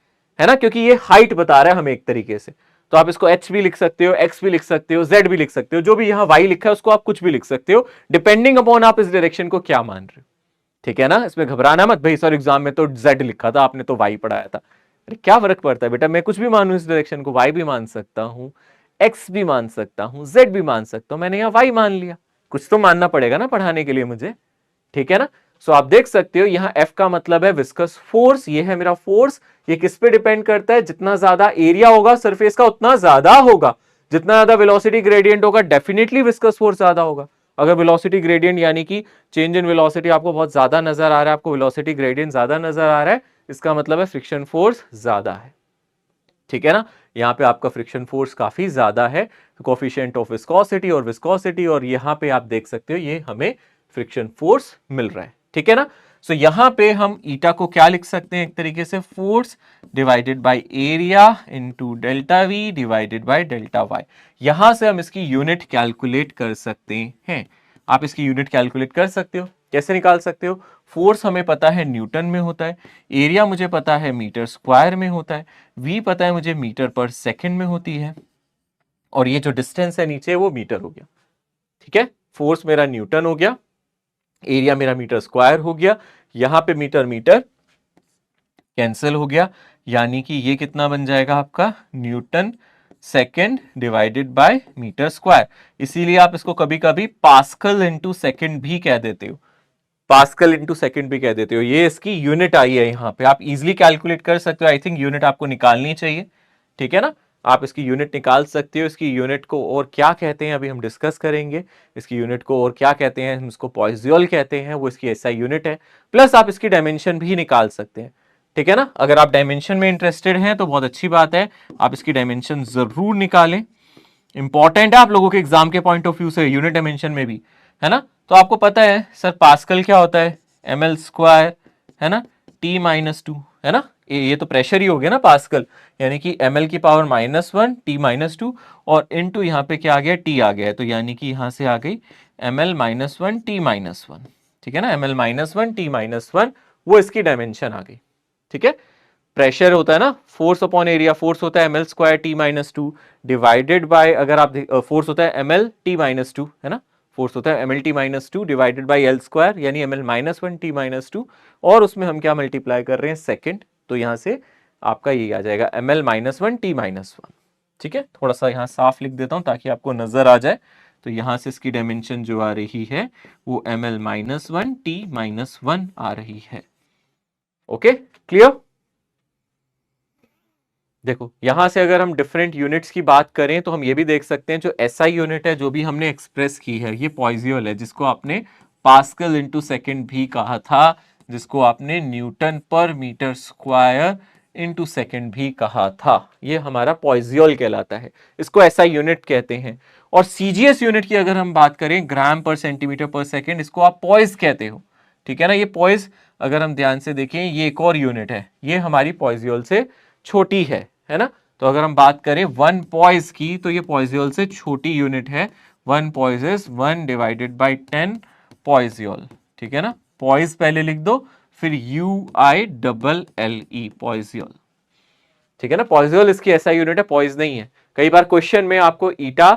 ना, क्योंकि ये हाइट बता रहा है हमें एक तरीके से, तो आप इसको h भी लिख सकते हो, x भी लिख सकते हो, z भी लिख सकते हो, जो भी यहाँ y लिखा है उसको आप कुछ भी लिख सकते हो, डिपेंडिंग अपॉन आप इस डायरेक्शन को क्या मान रहे हो, ठीक है ना। इसमें घबराना मत भाई, सर एग्जाम में तो z लिखा था, आपने तो y पढ़ाया था, अरे क्या फर्क पड़ता है बेटा, मैं कुछ भी मानूं इस डायरेक्शन को, y भी मान सकता हूं, x भी मान सकता हूं, z भी मान सकता हूं, मैंने यहाँ y मान लिया, कुछ तो मानना पड़ेगा ना पढ़ाने के लिए मुझे, ठीक है ना। सो आप देख सकते हो यहाँ F का मतलब है विस्कस फोर्स, ये है मेरा फोर्स, ये किस पे डिपेंड करता है, जितना ज्यादा एरिया होगा सरफेस का उतना ज्यादा होगा, जितना ज्यादा वेलोसिटी ग्रेडियंट होगा डेफिनेटली विस्कस फोर्स ज्यादा होगा। अगर वेलोसिटी ग्रेडियंट यानी कि चेंज इन वेलोसिटी आपको बहुत ज्यादा नजर आ रहा है, आपको वेलोसिटी ग्रेडियंट ज्यादा नजर आ रहा है, इसका मतलब है फ्रिक्शन फोर्स ज्यादा है, ठीक है ना। यहाँ पे आपका फ्रिक्शन फोर्स काफी ज्यादा है, कोफिशिएंट ऑफ विस्कोसिटी और विस्कोसिटी, और यहाँ पे आप देख सकते हो ये हमें फ्रिक्शन फोर्स मिल रहा है, ठीक है ना। सो यहाँ पे हम ईटा को क्या लिख सकते हैं, एक तरीके से force divided by area into delta V divided by delta Y. यहां से हम इसकी यूनिट कैलकुलेट कर सकते हैं, आप इसकी यूनिट कैलकुलेट कर सकते हो, कैसे निकाल सकते हो, फोर्स हमें पता है न्यूटन में होता है, एरिया मुझे पता है मीटर स्क्वायर में होता है, वी पता है मुझे मीटर पर सेकंड में होती है, और ये जो डिस्टेंस है नीचे वो मीटर हो गया, ठीक है। फोर्स मेरा न्यूटन हो गया, एरिया मेरा मीटर स्क्वायर हो गया, यहां पे मीटर मीटर कैंसिल हो गया, यानी कि ये कितना बन जाएगा आपका newton second divided by metre square. इसीलिए आप इसको कभी कभी पास्कल इंटू सेकेंड भी कह देते हो, पास्कल इंटू सेकेंड भी कह देते हो, ये इसकी यूनिट आई है, यहाँ पे आप इजीली कैलकुलेट कर सकते हो। आई थिंक यूनिट आपको निकालनी चाहिए, ठीक है ना, आप इसकी यूनिट निकाल सकते हो। इसकी यूनिट को और क्या कहते हैं अभी हम डिस्कस करेंगे, इसकी यूनिट को और क्या कहते हैं, हम इसको पॉइज़ियल कहते हैं, वो इसकी एसआई यूनिट है, प्लस आप इसकी डायमेंशन भी निकाल सकते हैं, ठीक है ना। अगर आप डायमेंशन में इंटरेस्टेड हैं तो बहुत अच्छी बात है, आप इसकी डायमेंशन जरूर निकालें, इंपॉर्टेंट है आप लोगों के एग्जाम के पॉइंट ऑफ व्यू से, यूनिट डायमेंशन में भी, है ना। तो आपको पता है सर पास्कल क्या होता है, ml स्क्वायर, है ना, T-2, है ना, ये तो प्रेशर ही हो गया ना पास्कल, यानी कि ml की पावर -1 T-2, और इनटू यहाँ पे क्या आ गया, T आ गया है, तो यानी कि यहाँ से आ गई ml -1 T-1, ठीक है ना, ml -1 T-1, वो इसकी डायमेंशन आ गई, ठीक है। प्रेशर होता है ना, फोर्स अपॉन एरिया, फोर्स होता है ml square T-2 divided by, अगर आप फोर्स होता है ml T-2, है ना, फोर्स होता है ml T-2 divided by L square, यानी ml -1 T-2, और उसमें हम क्या मल्टीप्लाई कर रहे हैं, सेकंड, तो यहां से आपका ये आ जाएगा ml -1 T-1, ठीक है। थोड़ा सा यहाँ साफ लिख देता हूं ताकि आपको नजर आ जाए, तो यहां से इसकी डायमेंशन जो आ रही है वो ml-1 t-1 आ रही है। Okay, clear? देखो यहां से अगर हम डिफरेंट यूनिट्स की बात करें तो हम ये भी देख सकते हैं, जो एसआई यूनिट है जो भी हमने एक्सप्रेस की है ये पॉइजियल है, जिसको आपने पास्कल इंटू सेकेंड भी कहा था, जिसको आपने न्यूटन पर मीटर स्क्वायर इंटू सेकेंड भी कहा था। ये हमारा पॉइजियल कहलाता है, इसको एसआई यूनिट कहते हैं। और सीजीएस यूनिट की अगर हम बात करें, ग्राम पर सेंटीमीटर पर सेकेंड, इसको आप पॉइज कहते हो। ठीक है ना, ये पॉइज अगर हम ध्यान से देखें ये एक और यूनिट है, ये हमारी पॉइजियल से छोटी है ना। तो अगर हम बात करें वन पॉइज की तो ये पॉइजियल से छोटी यूनिट है। One poise is 1 divided by 10 poiseuille. ठीक है ना, पॉइज पहले लिख दो, फिर UILLE पॉइजियल। ठीक है ना, पॉइजियल इसकी ऐसा यूनिट है, पॉइज नहीं है। कई बार क्वेश्चन में आपको ईटा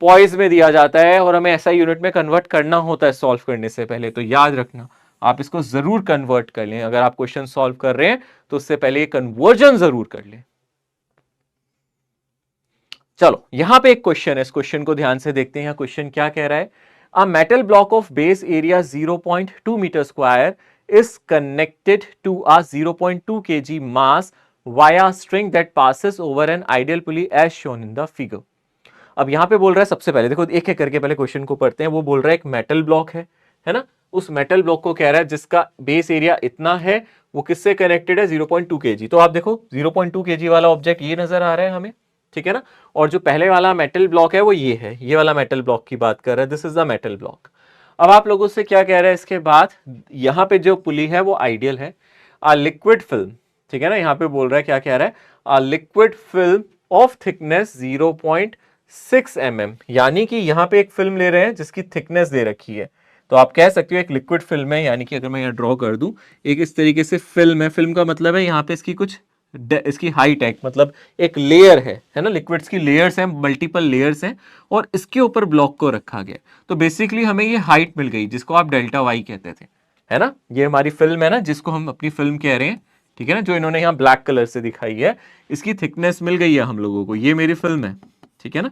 पॉइज में दिया जाता है और हमें ऐसा यूनिट में कन्वर्ट करना होता है सॉल्व करने से पहले, तो याद रखना आप इसको जरूर कन्वर्ट कर लें। अगर आप क्वेश्चन सॉल्व कर रहे हैं तो उससे पहले ये कन्वर्जन जरूर कर लें। चलो यहां पे एक क्वेश्चन है, इस क्वेश्चन को ध्यान से देखते हैं। क्वेश्चन क्या कह रहा है, a metal block of base area 0.2 metre square is connected to a 0.2 kg mass via string that passes over an ideal pulley as shown in the figure. अब यहां पे बोल रहा है, सबसे पहले देखो एक एक करके पहले क्वेश्चन को पढ़ते हैं। वो बोल रहा है एक मेटल ब्लॉक है ना, उस मेटल ब्लॉक को कह रहा है जिसका बेस एरिया इतना है, वो किससे कनेक्टेड है 0.2 kg। तो आप देखो 0.2 kg वाला ऑब्जेक्ट ये नजर आ रहा है हमें, ठीक है ना। और जो पहले वाला मेटल ब्लॉक है वो ये है, ये वाला मेटल ब्लॉक की बात कर रहा है, this is the metal block. अब आप लोगों से क्या कह रहा है इसके बाद, यहां पे जो पुली है वो आइडियल है, आ लिक्विड फिल्म। ठीक है ना, यहां पे बोल रहा है, क्या कह रहा है, a liquid film of thickness 0.6 mm, यानी कि यहां पे एक फिल्म ले रहे हैं जिसकी थिकनेस दे रखी है। तो आप कह सकते हो एक लिक्विड फिल्म है, यानी कि अगर मैं यहां ड्रॉ कर दूं एक इस तरीके से फिल्म है, फिल्म का मतलब है यहां पे इसकी कुछ इसकी हाइट है, मतलब एक लेयर है ना, लिक्विड्स की लेयर्स हैं, मल्टीपल लेयर्स हैं, और इसके ऊपर ब्लॉक को रखा गया। तो बेसिकली हमें ये हाइट मिल गई जिसको आप डेल्टा वाई कहते थे, है ना। ये हमारी फिल्म है ना, जिसको हम अपनी फिल्म कह रहे हैं, ठीक है ना, जो इन्होंने यहाँ ब्लैक कलर से दिखाई है, इसकी थिकनेस मिल गई है हम लोगों को, ये मेरी फिल्म है, ठीक है ना।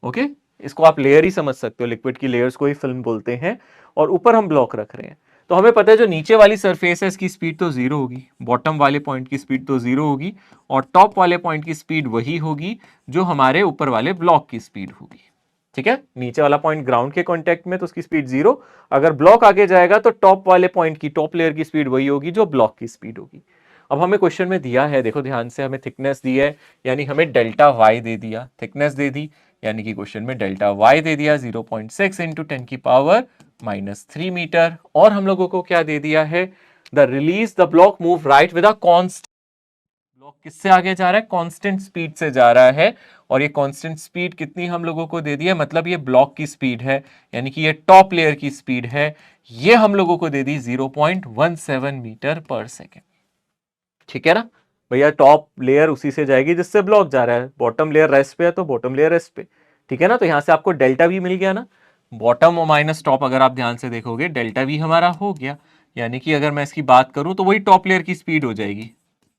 ओके, इसको आप लेयर ही समझ सकते हो, लिक्विड की लेयर्स को ही फिल्म बोलते हैं, और ऊपर हम ब्लॉक रख रहे हैं। तो हमें पता है जो नीचे वाली सरफेस है इसकी स्पीड तो जीरो होगी, बॉटम वाले पॉइंट की स्पीड तो जीरो होगी, और टॉप वाले पॉइंट की स्पीड वही होगी जो हमारे ऊपर वाले ब्लॉक की स्पीड होगी। ठीक है, नीचे वाला पॉइंट ग्राउंड के कांटेक्ट में तो उसकी स्पीड जीरो, अगर ब्लॉक आगे जाएगा तो टॉप वाले पॉइंट की, टॉप लेयर की स्पीड वही होगी जो ब्लॉक की स्पीड होगी। अब हमें क्वेश्चन में दिया है, देखो ध्यान से, हमें थिकनेस दी है, यानी हमें डेल्टा वाई दे दिया, थिकनेस दे दी, यानी कि क्वेश्चन में डेल्टा वाई दे दिया 0.6 इंटू 10 की पावर -3 मीटर। और हम लोगों को क्या दे दिया है, the release the block move right with a constant, block किससे आगे जा रहा है, कांस्टेंट स्पीड से जा रहा है। और ये कांस्टेंट स्पीड कितनी हम लोगों को दे दी है, मतलब ये ब्लॉक की स्पीड है, यानी कि ये टॉप लेयर की स्पीड है, ये हम लोगों को दे दी 0.17 मीटर पर सेकेंड। ठीक है ना भैया, टॉप लेयर उसी से जाएगी जिससे ब्लॉक जा रहा है, बॉटम लेयर रेस्ट पे है तो बॉटम लेयर रेस्ट पे। ठीक है ना, तो यहां से आपको डेल्टा भी मिल गया ना, बॉटम और माइनस टॉप अगर आप ध्यान से देखोगे डेल्टा भी हमारा हो गया, यानी कि अगर मैं इसकी बात करूं तो वही टॉप लेयर की स्पीड हो जाएगी,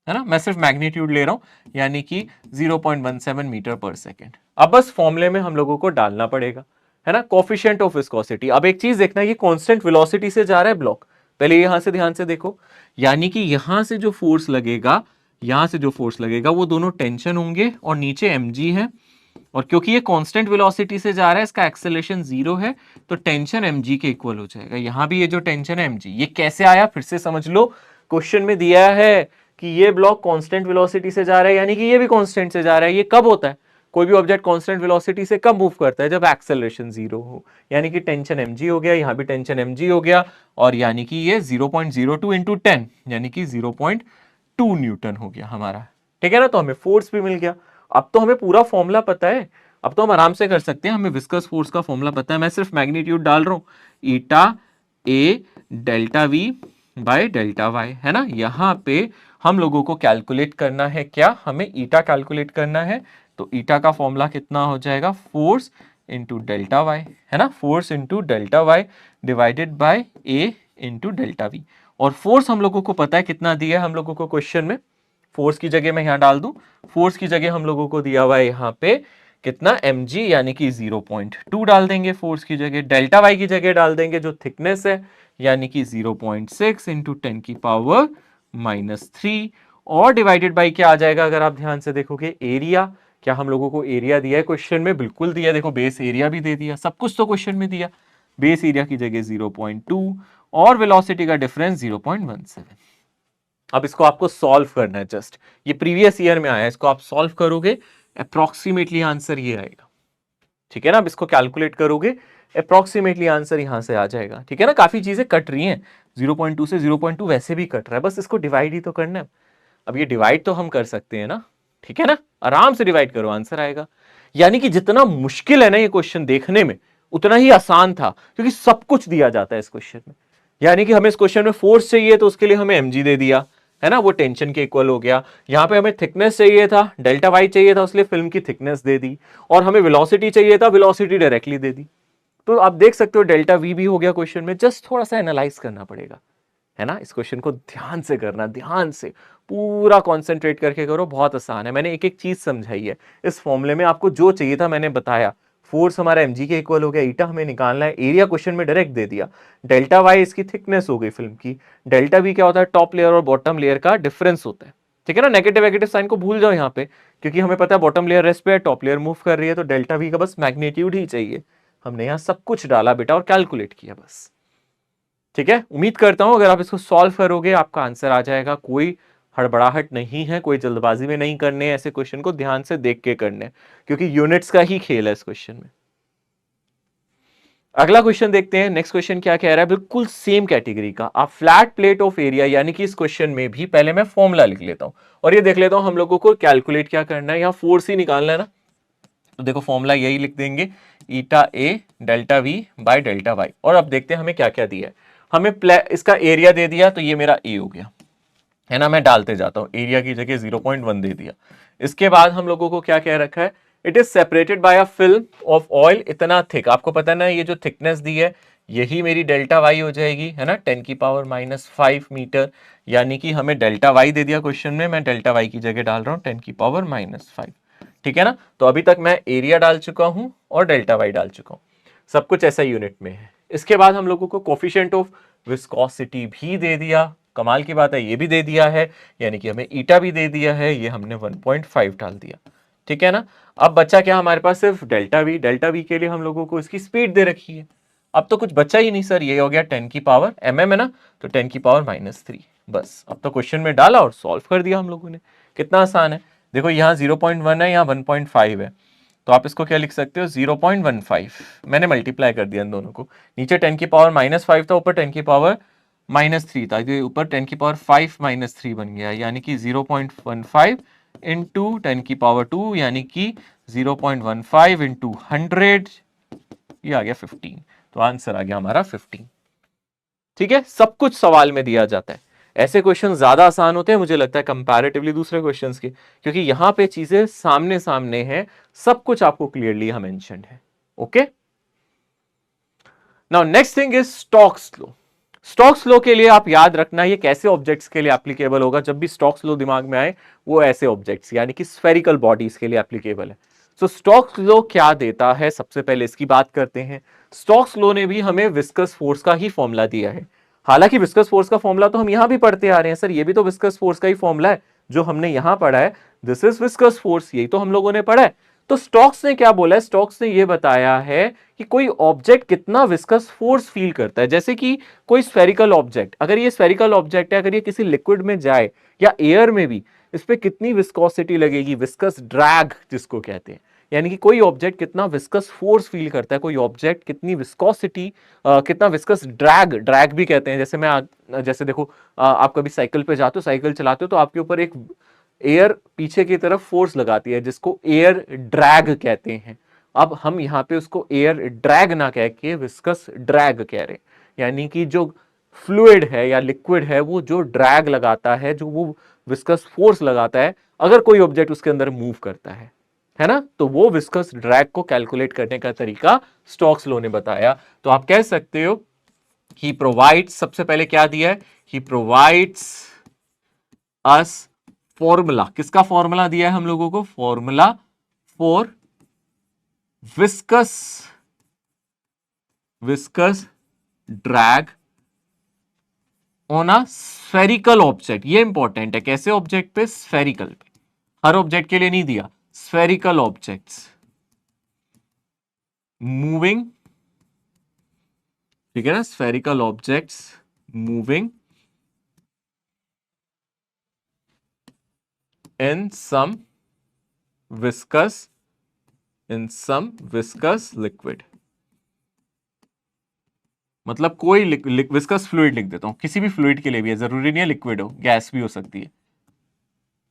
है ना। मैं सिर्फ मैग्नीट्यूड ले रहा हूं, यानी कि 0.17 मीटर पर सेकेंड। अब बस फॉर्मूले में हम लोगों को डालना पड़ेगा, है ना, कोफिशिएंट ऑफ विस्कोसिटी। अब एक चीज देखना, ये कांस्टेंट वेलोसिटी से जा रहा है ब्लॉक, पहले यहां से ध्यान से देखो, यानी कि यहां से जो फोर्स लगेगा, यहां से जो फोर्स लगेगा वो दोनों टेंशन होंगे, और नीचे mg है, और क्योंकि ये कांस्टेंट वेलोसिटी से जा रहा है, इसका एक्सेलरेशन जीरो है, तो टेंशन mg के इक्वल हो जाएगा। यहां भी ये जो टेंशन है mg, ये कैसे आया फिर से समझ लो, क्वेश्चन में दिया है कि ये ब्लॉक कांस्टेंट वेलोसिटी से जा रहा है, यानी कि ये भी कांस्टेंट से जा रहा है। ये कब होता है, कोई भी ऑब्जेक्ट कांस्टेंट वेलोसिटी से कब मूव करता है, जब एक्सेलरेशन जीरो हो, यानी कि टेंशन mg हो गया, यहां भी टेंशन mg हो गया, और यानी कि ये 0.02 इंटू 10 यानी कि 0.2 न्यूटन हो गया हमारा। ठीक है ना, तो हमें फोर्स भी मिल गया। अब तो हमें पूरा फॉर्मूला पता है, अब तो हम आराम से कर सकते हैं, हमें विस्कस फोर्स का फॉर्मूला पता है। मैं सिर्फ मैग्नीट्यूड डाल रहा हूं, eta A delta V by delta Y, है ना। यहां पे हम लोगों को कैलकुलेट करना है, क्या, हमें ईटा कैलकुलेट करना है। तो ईटा का फॉर्मूला कितना हो जाएगा, फोर्स इंटू डेल्टा वाई, है ना, force into delta Y divided by A into delta V. और फोर्स हम लोगों को पता है कितना दिया है हम लोगों को क्वेश्चन में, फोर्स की जगह मैं यहां डाल दूं, फोर्स की जगह हम लोगों को दिया हुआ है यहाँ पे कितना mg यानी कि 0.2 डाल देंगे फोर्स की जगह, डेल्टा वाई की जगह डाल देंगे जो थिकनेस है यानी कि 0.6 इंटू 10 की पावर -3 और डिवाइडेड बाई क्या आ जाएगा अगर आप ध्यान से देखोगे एरिया। क्या हम लोगों को एरिया दिया है क्वेश्चन में? बिल्कुल दिया, देखो बेस एरिया भी दे दिया, सब कुछ तो क्वेश्चन में दिया। बेस एरिया की जगह 0.2 और वेलोसिटी का डिफरेंस 0.17। अब इसको आपको सॉल्व करना है, जस्ट ये प्रीवियस ईयर में आया है, इसको आप सॉल्व करोगे अप्रोक्सीमेटली आंसर ये आएगा, ठीक है ना। अब इसको कैलकुलेट करोगे अप्रोक्सीमेटली आंसर यहां से आ जाएगा, ठीक है ना। काफी चीजें कट रही हैं, 0.2 से 0.2 वैसे भी कट रहा है, बस इसको डिवाइड ही तो करना है। अब ये डिवाइड तो हम कर सकते हैं ना, ठीक है ना, आराम से डिवाइड करो आंसर आएगा। यानी कि जितना मुश्किल है ना ये क्वेश्चन देखने में, उतना ही आसान था, क्योंकि सब कुछ दिया जाता है इस क्वेश्चन में। यानी कि हमें इस क्वेश्चन में फोर्स चाहिए तो उसके लिए हमें mg दे दिया, है ना, वो टेंशन के इक्वल हो गया। यहां पे हमें थिकनेस चाहिए था, डेल्टा वाई चाहिए था, उसलिए फिल्म की थिकनेस दे दी। और हमें वेलोसिटी चाहिए था, वेलोसिटी डायरेक्टली दे दी। तो आप देख सकते हो डेल्टा वी भी हो गया क्वेश्चन में, जस्ट थोड़ा सा एनालाइज करना पड़ेगा, है ना। इस क्वेश्चन को ध्यान से करना, ध्यान से पूरा कॉन्सेंट्रेट करके करो, बहुत आसान है। मैंने एक एक चीज समझाई है। इस फॉर्मूले में आपको जो चाहिए था मैंने बताया। फोर्स हमारा mg के इक्वल हो गया, ईटा हमें निकालना है, एरिया क्वेश्चन में डायरेक्ट दे दिया, डेल्टा वाई इसकी थिकनेस हो गई फिल्म की, डेल्टा वी क्या होता है, टॉप लेयर और बॉटम लेयर का डिफरेंस होता है, ठीक है ना। नेगेटिव नेगेटिव साइन को भूल जाओ यहाँ पे, क्योंकि हमें पता है बॉटम लेयर रेस्ट पे है, टॉप लेयर मूव कर रही है, तो डेल्टा वी का बस मैग्नीट्यूड ही चाहिए। हमने यहाँ सब कुछ डाला बेटा और कैलकुलेट किया बस, ठीक है। उम्मीद करता हूं अगर आप इसको सॉल्व करोगे आपका आंसर आ जाएगा। कोई हड़बड़ाहट नहीं है, कोई जल्दबाजी में नहीं करने, ऐसे क्वेश्चन को ध्यान से देख के करने, क्योंकि यूनिट्स का ही खेल है इस क्वेश्चन में। अगला क्वेश्चन देखते हैं। नेक्स्ट क्वेश्चन क्या कह रहा है, बिल्कुल सेम कैटेगरी का। आप फ्लैट प्लेट ऑफ एरिया, यानी कि इस क्वेश्चन में भी पहले मैं फॉर्मूला लिख लेता हूं और ये देख लेता हूं हम लोगों को कैलकुलेट क्या करना है। यहां फोर्स ही निकालना है ना, तो देखो फॉर्मूला यही लिख देंगे, eta A delta V by delta Y. और अब देखते हैं हमें क्या क्या दिया है। हमें इसका एरिया दे दिया, तो ये मेरा ए हो गया, है ना। मैं डालते जाता हूं, एरिया की जगह 0.1 दे दिया। इसके बाद हम लोगों को क्या कह रखा है, it is separated by a film of oil इतना थिक। आपको पता है ना, ये जो थिकनेस दी है यही मेरी डेल्टा वाई हो जाएगी, है ना, 10 की पावर -5 मीटर। यानी कि हमें डेल्टा वाई दे दिया क्वेश्चन में, मैं डेल्टा वाई की जगह डाल रहा हूं 10 की पावर -5, ठीक है ना। तो अभी तक मैं एरिया डाल चुका हूं और डेल्टा वाई डाल चुका हूं, सब कुछ ऐसा यूनिट में है। इसके बाद हम लोगों को कोफिशिएंट ऑफ विस्कोसिटी भी दे दिया, कमाल की बात है ये भी दे दिया है, यानी कि हमें ईटा भी दे दिया है, ये हमने 1.5 डाल दिया, ठीक है ना। अब बच्चा क्या हमारे पास, सिर्फ डेल्टा वी। डेल्टा वी के लिए हम लोगों को इसकी स्पीड दे रखी है। अब तो कुछ बचा ही नहीं सर, ये हो गया 10 की पावर mm है ना, तो 10 की पावर -3। बस अब तो क्वेश्चन में डाला और सॉल्व कर दिया हम लोगों ने। कितना आसान है। देखो यहाँ 0.1 है, यहाँ 1.5 है, तो आप इसको क्या लिख सकते हो, 0.15। मैंने मल्टीप्लाई कर दिया इन दोनों को, नीचे 10 की पावर -5 था, ऊपर 10 की पावर -3 था, तो ऊपर 10 की पावर 5 -3 बन गया, यानी कि 0.15 इंटू 10 की पावर 2, यानी कि 0.15 इंटू 100, ये आ गया 15। तो आंसर आ गया हमारा 15, ठीक है। सब कुछ सवाल में दिया जाता है। ऐसे क्वेश्चन ज्यादा आसान होते हैं मुझे लगता है कंपैरेटिवली दूसरे क्वेश्चंस के, क्योंकि यहां पे चीजें सामने सामने हैं, सब कुछ आपको क्लियरली यहां मेंशन्ड है। Okay, now next thing is Stokes law. Stokes law के लिए आप याद रखना ये कैसे ऑब्जेक्ट्स के लिए एप्लीकेबल होगा। जब भी स्टोक्स लॉ दिमाग में आए, वो ऐसे ऑब्जेक्ट्स यानी कि स्फेरिकल बॉडीज के लिए एप्लीकेबल है। सो स्टोक्स लॉ क्या देता है, सबसे पहले इसकी बात करते हैं। स्टोक्स लॉ ने भी हमें विस्कस फोर्स का ही फॉर्मूला दिया है। हालांकि विस्कस फोर्स का फॉर्मूला तो हम यहां भी पढ़ते आ रहे हैं सर, ये भी तो विस्कस फोर्स का ही फॉर्मूला है जो हमने यहां पढ़ा है। दिस इज विस्कस फोर्स, यही तो हम लोगों ने पढ़ा है। तो स्टोक्स ने क्या बोला है, स्टोक्स ने ये बताया है कि कोई ऑब्जेक्ट कितना विस्कस फोर्स फील करता है। जैसे कि कोई स्फेरिकल ऑब्जेक्ट, अगर ये स्फेरिकल ऑब्जेक्ट है, अगर ये किसी लिक्विड में जाए या एयर में भी, इस पे कितनी विस्कोसिटी लगेगी, विस्कस ड्रैग जिसको कहते हैं। यानी कि कोई ऑब्जेक्ट कितना विस्कस फोर्स फील करता है, कोई ऑब्जेक्ट कितनी विस्कोसिटी, कितना विस्कस ड्रैग, ड्रैग भी कहते हैं। जैसे देखो आप कभी साइकिल पे जाते हो, साइकिल चलाते हो, तो आपके ऊपर एक एयर पीछे की तरफ फोर्स लगाती है, जिसको एयर ड्रैग कहते हैं। अब हम यहाँ पे उसको एयर ड्रैग ना कह के विस्कस ड्रैग कह रहे हैं, यानी कि जो फ्लूइड है या लिक्विड है वो जो ड्रैग लगाता है, जो वो विस्कस फोर्स लगाता है, अगर कोई ऑब्जेक्ट उसके अंदर मूव करता है ना, तो वो विस्कस ड्रैग को कैलकुलेट करने का तरीका स्टोक्स लॉ ने बताया। तो आप कह सकते हो ही प्रोवाइड्स, सबसे पहले क्या दिया है, ही प्रोवाइड्स अस फॉर्मूला। किसका फॉर्मूला दिया है हम लोगों को, formula for viscous drag on a spherical object. ये इंपॉर्टेंट है, कैसे ऑब्जेक्ट पे? स्फेरिकल पे, हर ऑब्जेक्ट के लिए नहीं दिया। स्फेरिकल ऑब्जेक्ट्स मूविंग, ठीक है ना, spherical objects moving in some viscous liquid. मतलब कोई विस्कस फ्लूइड लिख देता हूं, किसी भी फ्लूइड के लिए भी है, जरूरी नहीं है लिक्विड हो, गैस भी हो सकती है।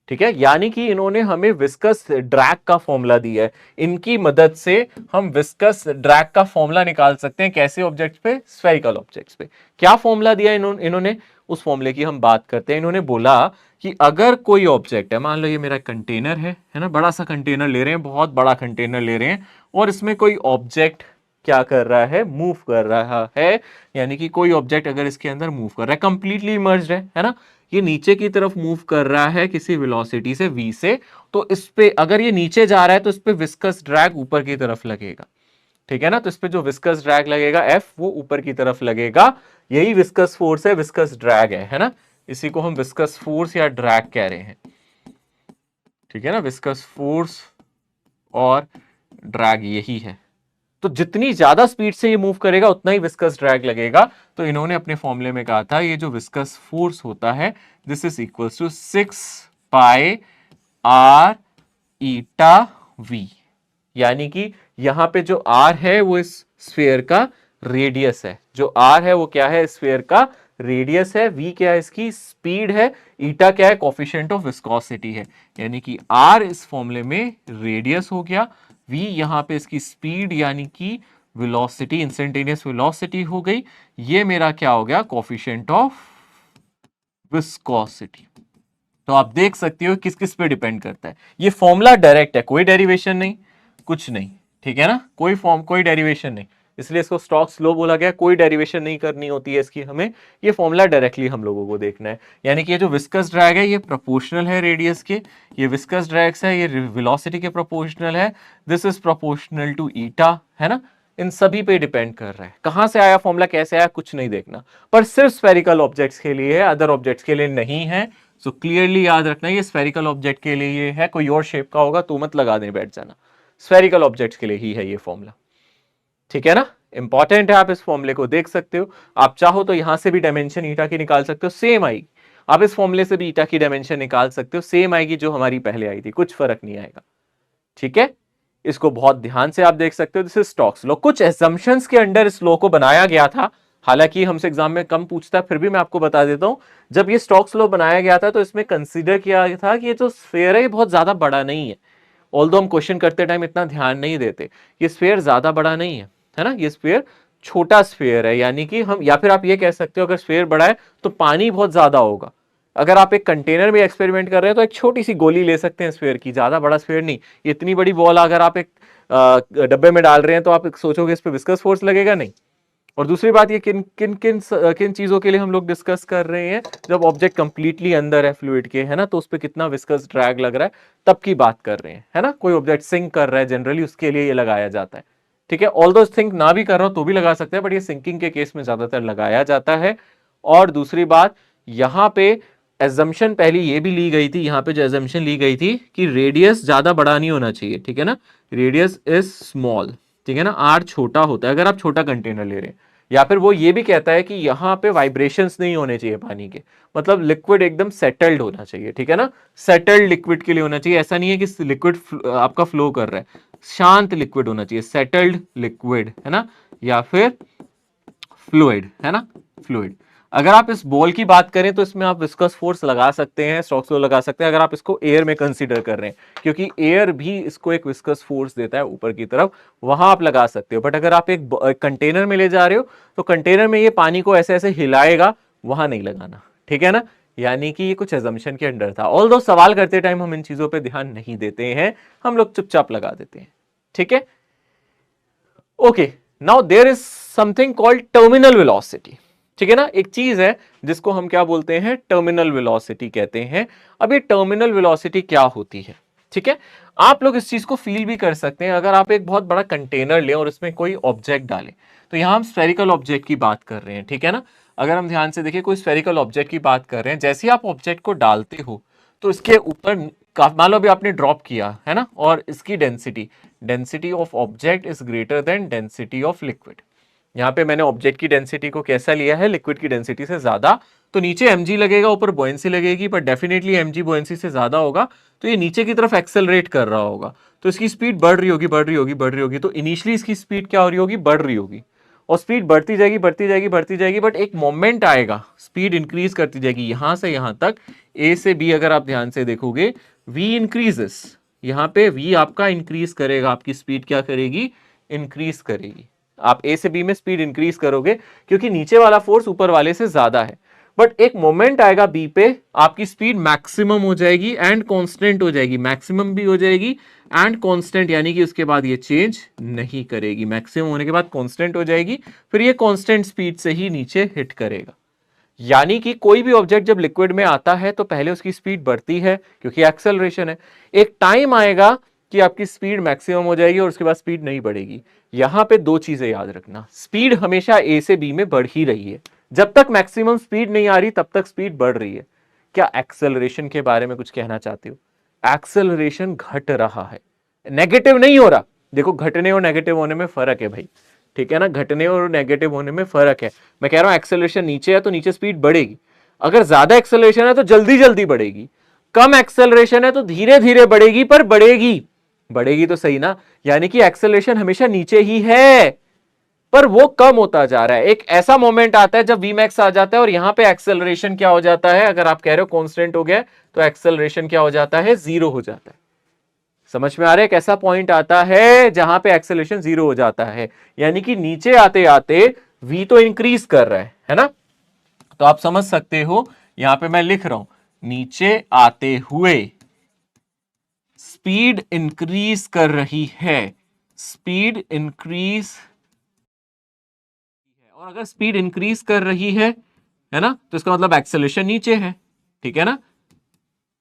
ठीक है, यानी कि इन्होंने हमें विस्कस ड्रैग का फॉर्मूला दिया है। इनकी मदद से हम विस्कस ड्रैग का फॉर्मूला निकाल सकते हैं। कैसे ऑब्जेक्ट्स पे? स्फेरिकल ऑब्जेक्ट्स पे। क्या फॉर्मूला दिया इन्होंने? उस फॉर्मूले की हम बात करते हैं। इन्होंने बोला कि अगर कोई ऑब्जेक्ट है, मान लो ये मेरा कंटेनर है ना, बड़ा सा कंटेनर ले रहे हैं, बहुत बड़ा कंटेनर ले रहे हैं, और इसमें कोई ऑब्जेक्ट क्या कर रहा है? मूव कर रहा है। यानी कि कोई ऑब्जेक्ट अगर इसके अंदर मूव कर रहा है, कंप्लीटली इमर्ज्ड है ना, ये नीचे की तरफ मूव कर रहा है किसी वेलोसिटी से v से, तो इस पे अगर ये नीचे जा रहा है तो इस पे विस्कस ड्रैग ऊपर की तरफ लगेगा। ठीक है ना, तो इस पे जो विस्कस ड्रैग लगेगा F, वो ऊपर की तरफ लगेगा। यही विस्कस फोर्स है, विस्कस ड्रैग है ना। इसी को हम विस्कस फोर्स या ड्रैग कह रहे हैं। ठीक है ना, विस्कस फोर्स और ड्रैग यही है। तो जितनी ज्यादा स्पीड से ये मूव करेगा उतना ही विस्कस ड्रैग लगेगा। तो इन्होंने अपने फॉर्मूले में कहा था ये जो विस्कस फोर्स होता है, this is equals to 6 pi R eta V. यानी कि यहां पे जो आर है वो इस स्फीयर का रेडियस है। जो आर है वो क्या है? स्फीयर का रेडियस है। वी क्या है? इसकी स्पीड है। ईटा क्या है? कोफिशिएंट ऑफ विस्कोसिटी है। यानी कि आर इस फॉर्मूले में रेडियस हो गया, वी यहां पे इसकी स्पीड यानी कि वेलोसिटी, इंस्टेंटेनियस वेलोसिटी हो गई। ये मेरा क्या हो गया? Coefficient of viscosity. तो आप देख सकते हो किस किस पे डिपेंड करता है। ये फॉर्मूला डायरेक्ट है, कोई डेरिवेशन नहीं, कुछ नहीं। ठीक है ना, कोई डेरिवेशन नहीं, इसलिए इसको स्टोक्स लॉ बोला गया। कोई डेरिवेशन नहीं करनी होती है इसकी हमें, ये फॉर्मूला डायरेक्टली हम लोगों को देखना है। यानी कि ये जो विस्कस ड्रैग है ये प्रोपोर्शनल है रेडियस के, ये विस्कस ड्रैग्स है ये वेलोसिटी के प्रोपोर्शनल है। दिस इज प्रोपोर्शनल टू ईटा, है ना। इन सभी पे डिपेंड कर रहा है। कहां से आया फॉर्मूला, कैसे आया, कुछ नहीं देखना, पर सिर्फ स्फेरिकल ऑब्जेक्ट्स के लिए है, अदर ऑब्जेक्ट्स के लिए नहीं है। सो क्लियरली याद रखना, ये स्फेरिकल ऑब्जेक्ट के लिए ये है, कोई और शेप का होगा तो मत लगा देने बैठ जाना। स्फेरिकल ऑब्जेक्ट्स के लिए ही है ये फॉर्मूला। ठीक है ना, इंपॉर्टेंट है, आप इस फॉर्मूले को देख सकते हो। आप चाहो तो यहां से भी डायमेंशन ईटा की निकाल सकते हो, सेम आएगी। आप इस फॉर्मूले से भी ईटा की डायमेंशन निकाल सकते हो, सेम आएगी जो हमारी पहले आई थी, कुछ फर्क नहीं आएगा। ठीक है, इसको बहुत ध्यान से आप देख सकते हो। This is Stokes law. कुछ एजम्पशंस के अंडर इस लॉ को बनाया गया था, हालांकि हमसे एग्जाम में कम पूछता है, फिर भी मैं आपको बता देता हूं। जब ये स्टोक्स लॉ बनाया गया था तो इसमें कंसीडर किया था कि ये जो स्फीयर है ये बहुत ज्यादा बड़ा नहीं है। ऑल्दो हम क्वेश्चन करते टाइम इतना ध्यान नहीं देते, ये स्फीयर ज्यादा बड़ा नहीं है ना, ये स्फीयर छोटा स्फीयर है। यानी कि हम, या फिर आप ये कह सकते हो अगर स्फीयर बड़ा है तो पानी बहुत ज्यादा होगा। अगर आप एक कंटेनर में एक्सपेरिमेंट कर रहे हैं तो एक छोटी सी गोली ले सकते हैं स्फीयर की, ज्यादा बड़ा स्फीयर नहीं। इतनी बड़ी बॉल अगर आप एक डब्बे में डाल रहे हैं तो आप सोचोगे इस पे विस्कस फोर्स लगेगा, नहीं। और दूसरी बात, ये किन किन किन किन चीजों के लिए हम लोग डिस्कस कर रहे हैं? जब ऑब्जेक्ट कंप्लीटली अंदर है फ्लूइड के, है ना, तो उस पर कितना विस्कस ड्रैग लग रहा है तब की बात कर रहे हैं, है ना। कोई ऑब्जेक्ट सिंक कर रहा है जनरली, उसके लिए ये लगाया जाता है। ठीक है, ऑल दो सिंक ना भी कर रहा हो तो भी लगा सकते हैं, बट ये सिंकिंग के केस में ज्यादातर लगाया जाता है। और दूसरी बात, यहां पे एजम्पशन पहली ये भी ली गई थी, यहां पे जो एजम्पशन ली गई थी कि रेडियस ज्यादा बड़ा नहीं होना चाहिए। ठीक है ना, रेडियस इज स्मॉल। ठीक है ना, आर छोटा होता है अगर आप छोटा कंटेनर ले रहे हैं। या फिर वो ये भी कहता है कि यहां पे वाइब्रेशंस नहीं होने चाहिए पानी के, मतलब लिक्विड एकदम सेटल्ड होना चाहिए। ठीक है ना, सेटल्ड लिक्विड के लिए होना चाहिए। ऐसा नहीं है कि लिक्विड आपका फ्लो कर रहा है, शांत लिक्विड होना चाहिए, सेटल्ड लिक्विड, है ना, या फिर फ्लूइड, है ना, फ्लूइड। अगर आप इस बॉल की बात करें तो इसमें आप विस्कस फोर्स लगा सकते हैं, स्टोक्स लॉ लगा सकते हैं, अगर आप इसको एयर में कंसीडर कर रहे हैं, क्योंकि एयर भी इसको एक विस्कस फोर्स देता है ऊपर की तरफ, वहां आप लगा सकते हो। बट अगर आप एक कंटेनर में ले जा रहे हो तो कंटेनर में ये पानी को ऐसे ऐसे हिलाएगा, वहां नहीं लगाना। ठीक है ना, यानी कि ये कुछ एजम्पशन के अंडर था। ऑल्दो सवाल करते टाइम हम इन चीजों पर ध्यान नहीं देते हैं, हम लोग चुपचाप लगा देते हैं। ठीक है, okay. Now there is something called terminal velocity. ठीक है ना, एक चीज है जिसको हम क्या बोलते हैं? टर्मिनल वेलोसिटी कहते हैं। अब ये टर्मिनल वेलोसिटी क्या होती है? ठीक है, आप लोग इस चीज को फील भी कर सकते हैं अगर आप एक बहुत बड़ा कंटेनर लें और इसमें कोई ऑब्जेक्ट डालें। तो यहां हम स्फेरिकल ऑब्जेक्ट की बात कर रहे हैं, ठीक है ना। अगर हम ध्यान से देखिए, कोई स्फेरिकल ऑब्जेक्ट की बात कर रहे हैं, जैसे ही आप ऑब्जेक्ट को डालते हो तो इसके ऊपर मान लो अभी आपने ड्रॉप किया है ना, और इसकी density density of object is greater then density of liquid. यहाँ पे मैंने ऑब्जेक्ट की डेंसिटी को कैसा लिया है, लिक्विड की डेंसिटी से ज्यादा। तो नीचे mg लगेगा, ऊपर बुओयंसी लगेगी, पर डेफिनेटली mg बुओयंसी से ज्यादा होगा, तो ये नीचे की तरफ एक्सेलरेट कर रहा होगा, तो इसकी स्पीड बढ़ रही होगी, बढ़ रही होगी, बढ़ रही होगी। तो इनिशियली इसकी स्पीड क्या हो रही होगी, बढ़ रही होगी, और स्पीड बढ़ती जाएगी, बढ़ती जाएगी, बढ़ती जाएगी, बट एक मोमेंट आएगा, स्पीड इंक्रीज करती जाएगी यहां से यहां तक। ए से बी अगर आप ध्यान से देखोगे, v इंक्रीजेस, यहाँ पे v आपका इंक्रीज करेगा, आपकी स्पीड क्या करेगी, इंक्रीज करेगी। आप ए से बी में स्पीड इंक्रीज करोगे क्योंकि नीचे वाला फोर्स ऊपर वाले से ज्यादा है, बट एक मोमेंट आएगा बी पे, आपकी स्पीड मैक्सिमम हो जाएगी एंड कांस्टेंट हो जाएगी, मैक्सिमम भी हो जाएगी एंड कांस्टेंट, यानी कि उसके बाद ये चेंज नहीं करेगी, मैक्सिमम होने के बाद कांस्टेंट हो जाएगी, फिर ये कांस्टेंट स्पीड से ही नीचे हिट करेगा। यानी कि कोई भी ऑब्जेक्ट जब लिक्विड में आता है तो पहले उसकी स्पीड बढ़ती है क्योंकि एक्सेलरेशन है, एक टाइम आएगा कि आपकी स्पीड मैक्सिमम हो जाएगी और उसके बाद स्पीड नहीं बढ़ेगी। यहां पे दो चीजें याद रखना, स्पीड हमेशा ए से बी में बढ़ ही रही है, जब तक मैक्सिमम स्पीड नहीं आ रही तब तक स्पीड बढ़ रही है। क्या एक्सेलरेशन के बारे में कुछ कहना चाहते हो, एक्सेलरेशन घट रहा है, नेगेटिव नहीं हो रहा। देखो, घटने और नेगेटिव होने में फर्क है भाई, ठीक है ना, घटने और नेगेटिव होने में फर्क है। मैं कह रहा हूं एक्सेलरेशन नीचे है तो नीचे स्पीड बढ़ेगी, अगर ज्यादा एक्सेलरेशन है तो जल्दी जल्दी बढ़ेगी, कम एक्सेलरेशन है तो धीरे धीरे बढ़ेगी, पर बढ़ेगी, बढ़ेगी तो सही ना। यानी कि एक्सेलरेशन हमेशा नीचे ही है पर वो कम होता जा रहा है। एक ऐसा मोमेंट आता है जब Vmax आ जाता है और यहां पे एक्सेलरेशन क्या हो जाता है, अगर आप कह रहे हो कांस्टेंट हो गया तो एक्सेलरेशन क्या हो जाता है, जीरो हो जाता है। समझ में आ रहा है, एक ऐसा पॉइंट आता है जहां पे एक्सेलरेशन जीरो हो जाता है, यानी कि नीचे आते आते v तो इंक्रीज कर रहा है ना। तो आप समझ सकते हो, यहां पे मैं लिख रहा हूं, नीचे आते हुए स्पीड इंक्रीज कर रही है, स्पीड इंक्रीज, और अगर स्पीड इंक्रीज कर रही है ना, तो इसका मतलब एक्सेलरेशन नीचे है, ठीक है ना।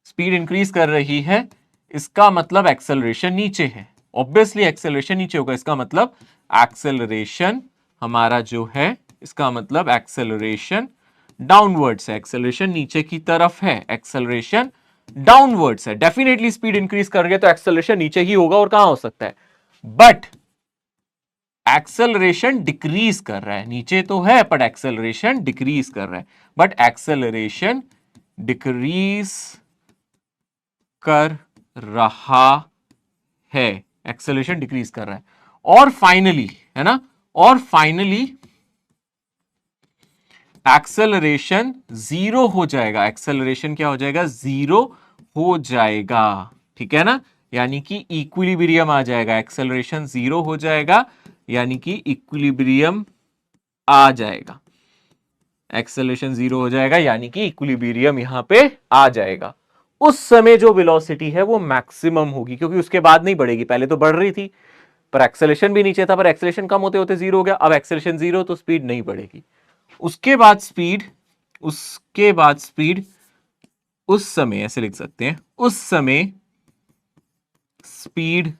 स्पीड इंक्रीज कर रही है, इसका मतलब एक्सेलरेशन नीचे है, ऑब्वियसली एक्सेलरेशन नीचे होगा, इसका मतलब एक्सेलरेशन हमारा जो है, इसका मतलब एक्सेलरेशन डाउनवर्ड्स है, एक्सेलरेशन नीचे की तरफ है, एक्सेलरेशन डाउनवर्ड्स है। डेफिनेटली स्पीड इंक्रीज कर रही है तो एक्सेलरेशन नीचे ही होगा, और कहां हो सकता है, बट एक्सेलरेशन डिक्रीज कर रहा है, नीचे तो है पर एक्सेलरेशन डिक्रीज कर रहा है, बट एक्सेलरेशन डिक्रीज कर रहा है, एक्सेलरेशन डिक्रीज कर रहा है। और फाइनली, है ना, और फाइनली एक्सेलरेशन जीरो हो जाएगा, एक्सेलरेशन क्या हो जाएगा, जीरो हो जाएगा, ठीक है ना। यानी कि इक्विलिब्रियम आ जाएगा, एक्सेलरेशन जीरो हो जाएगा, यानी कि इक्विलिब्रियम आ जाएगा, एक्सेलरेशन जीरो हो जाएगा, यानी कि इक्विलिब्रियम यहां पे आ जाएगा। उस समय जो वेलोसिटी है वो मैक्सिमम होगी, क्योंकि उसके बाद नहीं बढ़ेगी, पहले तो बढ़ रही थी पर एक्सेलरेशन भी नीचे था, पर एक्सेलरेशन कम होते होते जीरो हो गया, अब एक्सेलरेशन जीरो तो स्पीड नहीं बढ़ेगी। उसके बाद स्पीड, उसके बाद स्पीड उस समय, ऐसे लिख सकते हैं, उस समय स्पीड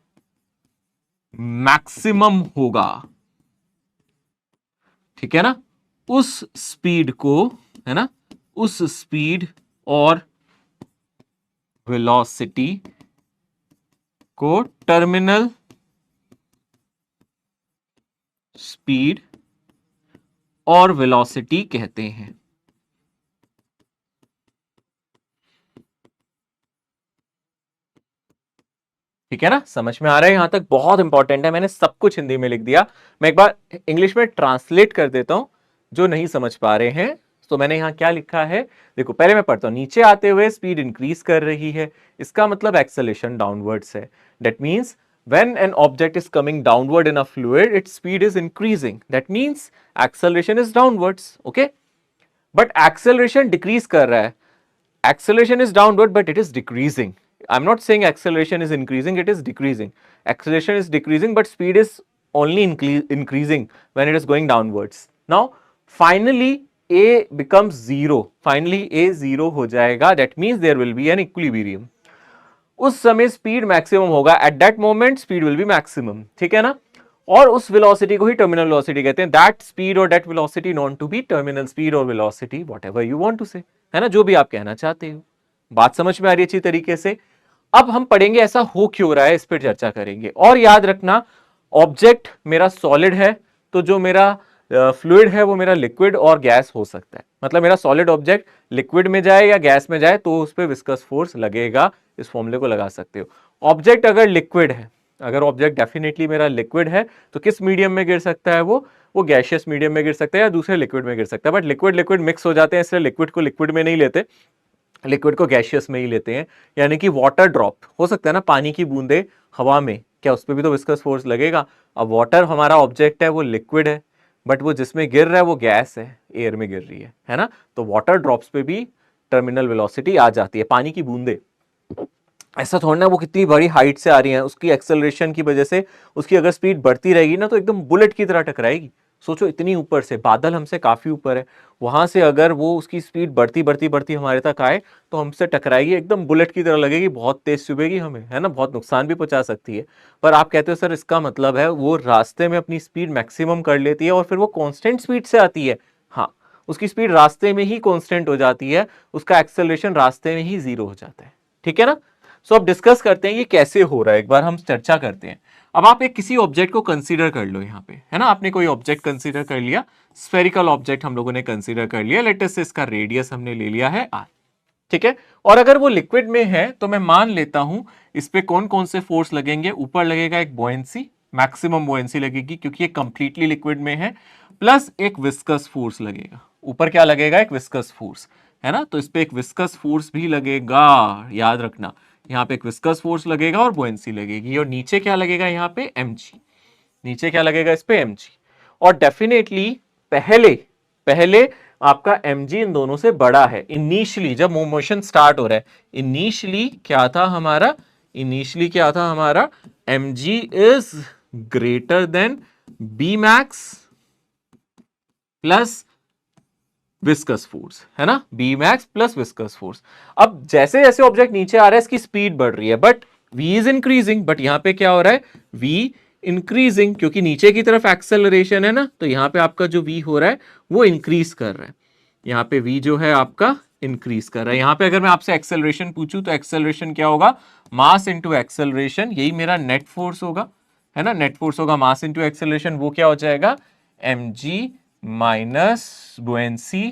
मैक्सिमम होगा, ठीक है ना। उस स्पीड को, है ना, उस स्पीड और वेलोसिटी को टर्मिनल स्पीड और वेलोसिटी कहते हैं, ठीक है ना। समझ में आ रहा है यहां तक, बहुत इंपॉर्टेंट है, मैंने सब कुछ हिंदी में लिख दिया, मैं एक बार इंग्लिश में ट्रांसलेट कर देता हूं जो नहीं समझ पा रहे हैं। तो मैंने यहां क्या लिखा है, देखो पहले मैं पढ़ता हूं, नीचे आते हुए स्पीड इंक्रीज कर रही है, इसका मतलब एक्सेलरेशन डाउनवर्ड्स है। That means when an object is coming downward in a fluid, its speed is increasing, that means acceleration is downwards, okay, but acceleration decrease कर रहा है, acceleration is downward but it is decreasing. I'm not saying acceleration is increasing, it is decreasing. Acceleration is decreasing but speed is only increasing when it is going downwards. Now finally a becomes zero, finally a zero हो जाएगा, that means there will be an equilibrium. उस समय स्पीड मैक्सिमम होगा, at that moment speed will be maximum, ठीक है ना। और उस वेलोसिटी को ही टर्मिनल वेलोसिटी कहते हैं, दैट स्पीड और that velocity known to be terminal speed और velocity, whatever you want to say, है ना, जो भी आप कहना चाहते हो। बात समझ में आ रही है अच्छी तरीके से। अब हम पढ़ेंगे ऐसा हो क्यों रहा है, इस पर चर्चा करेंगे। और याद रखना, ऑब्जेक्ट मेरा सॉलिड है तो जो मेरा फ्लूइड है वो मेरा लिक्विड और गैस हो सकता है। मतलब मेरा सॉलिड ऑब्जेक्ट लिक्विड में जाए या गैस में जाए तो उस पर विस्कस फोर्स लगेगा। इस फॉर्मूले को लगा सकते हो। ऑब्जेक्ट अगर लिक्विड है, अगर ऑब्जेक्ट डेफिनेटली मेरा लिक्विड है तो किस मीडियम में गिर सकता है, वो गैशियस मीडियम में गिर सकता है या दूसरे लिक्विड में गिर सकता है। बट लिक्विड लिक्विड मिक्स हो जाते हैं, इसलिए लिक्विड को लिक्विड में नहीं लेते, लिक्विड को गैशियस में ही लेते हैं। यानी कि वाटर ड्रॉप हो सकता है ना, पानी की बूंदे हवा में, क्या उस पर भी तो विस्कस फोर्स लगेगा। अब वाटर हमारा ऑब्जेक्ट है, वो लिक्विड है, बट वो जिसमें गिर रहा है वो गैस है, एयर में गिर रही है ना। तो वाटर ड्रॉप्स पे भी टर्मिनल वेलोसिटी आ जाती है। पानी की बूंदे ऐसा थोड़ा ना वो कितनी बड़ी हाइट से आ रही है, उसकी एक्सेलरेशन की वजह से उसकी अगर स्पीड बढ़ती रहेगी ना तो एकदम बुलेट की तरह टकराएगी। सोचो इतनी ऊपर से, बादल हमसे काफी ऊपर है, वहां से अगर वो उसकी स्पीड बढ़ती बढ़ती बढ़ती हमारे तक आए तो हमसे टकराएगी, एकदम बुलेट की तरह लगेगी, बहुत तेज चुभेगी हमें, है ना, बहुत नुकसान भी पहुंचा सकती है। पर आप कहते हो सर इसका मतलब है वो रास्ते में अपनी स्पीड मैक्सिमम कर लेती है और फिर वो कांस्टेंट स्पीड से आती है। हाँ, उसकी स्पीड रास्ते में ही कांस्टेंट हो जाती है, उसका एक्सेलरेशन रास्ते में ही जीरो हो जाता है, ठीक है ना। सो अब डिस्कस करते हैं ये कैसे हो रहा है, एक बार हम चर्चा करते हैं। अब आप एक किसी ऑब्जेक्ट को कंसीडर कर लो यहाँ पे, है ना, आपने कोई ऑब्जेक्ट कंसीडर कर लिया, स्फेरिकल ऑब्जेक्ट हम लोगों ने कंसीडर कर लिया, लेट अस से इसका रेडियस हमने ले लिया है r, ठीक है। और अगर वो लिक्विड में है तो मैं मान लेता हूं इस पे कौन कौन से फोर्स लगेंगे। ऊपर लगेगा एक बुओयेंसी, मैक्सिमम बुओयेंसी लगेगी क्योंकि ये कंप्लीटली लिक्विड में है, प्लस एक विस्कस फोर्स लगेगा। ऊपर क्या लगेगा, एक विस्कस फोर्स, है ना, तो इस पे एक विस्कस फोर्स भी लगेगा, याद रखना। यहाँ पे एक विस्कस फोर्स लगेगा और बुओयेंसी लगेगी। और नीचे क्या लगेगा, यहाँ पे mg, नीचे क्या लगेगा इस पे mg। और डेफिनेटली पहले पहले आपका mg इन दोनों से बड़ा है। इनिशियली जब मोशन स्टार्ट हो रहा है, इनिशियली क्या था हमारा, इनिशियली क्या था हमारा, mg is greater than b max plus viscous force, है ना, B max plus viscous force. अब जैसे जैसे ऑब्जेक्ट नीचे आ रहा है इसकी स्पीड बढ़ रही है, but v is increasing, but यहां पे क्या हो रहा है, v इंक्रीजिंग, क्योंकि नीचे की तरफ एक्सेलरेशन है ना, तो यहां पे आपका जो v हो रहा है वो इंक्रीज कर रहा है। यहाँ पे v जो है आपका इंक्रीज कर रहा है। यहाँ पे अगर मैं आपसे एक्सेलरेशन पूछूं तो एक्सेलरेशन क्या होगा, मास इंटू एक्सेलरेशन, यही मेरा नेट फोर्स होगा, है ना, नेट फोर्स होगा मास इंटू एक्सेलरेशन, वो क्या हो जाएगा, mg minus buoyancy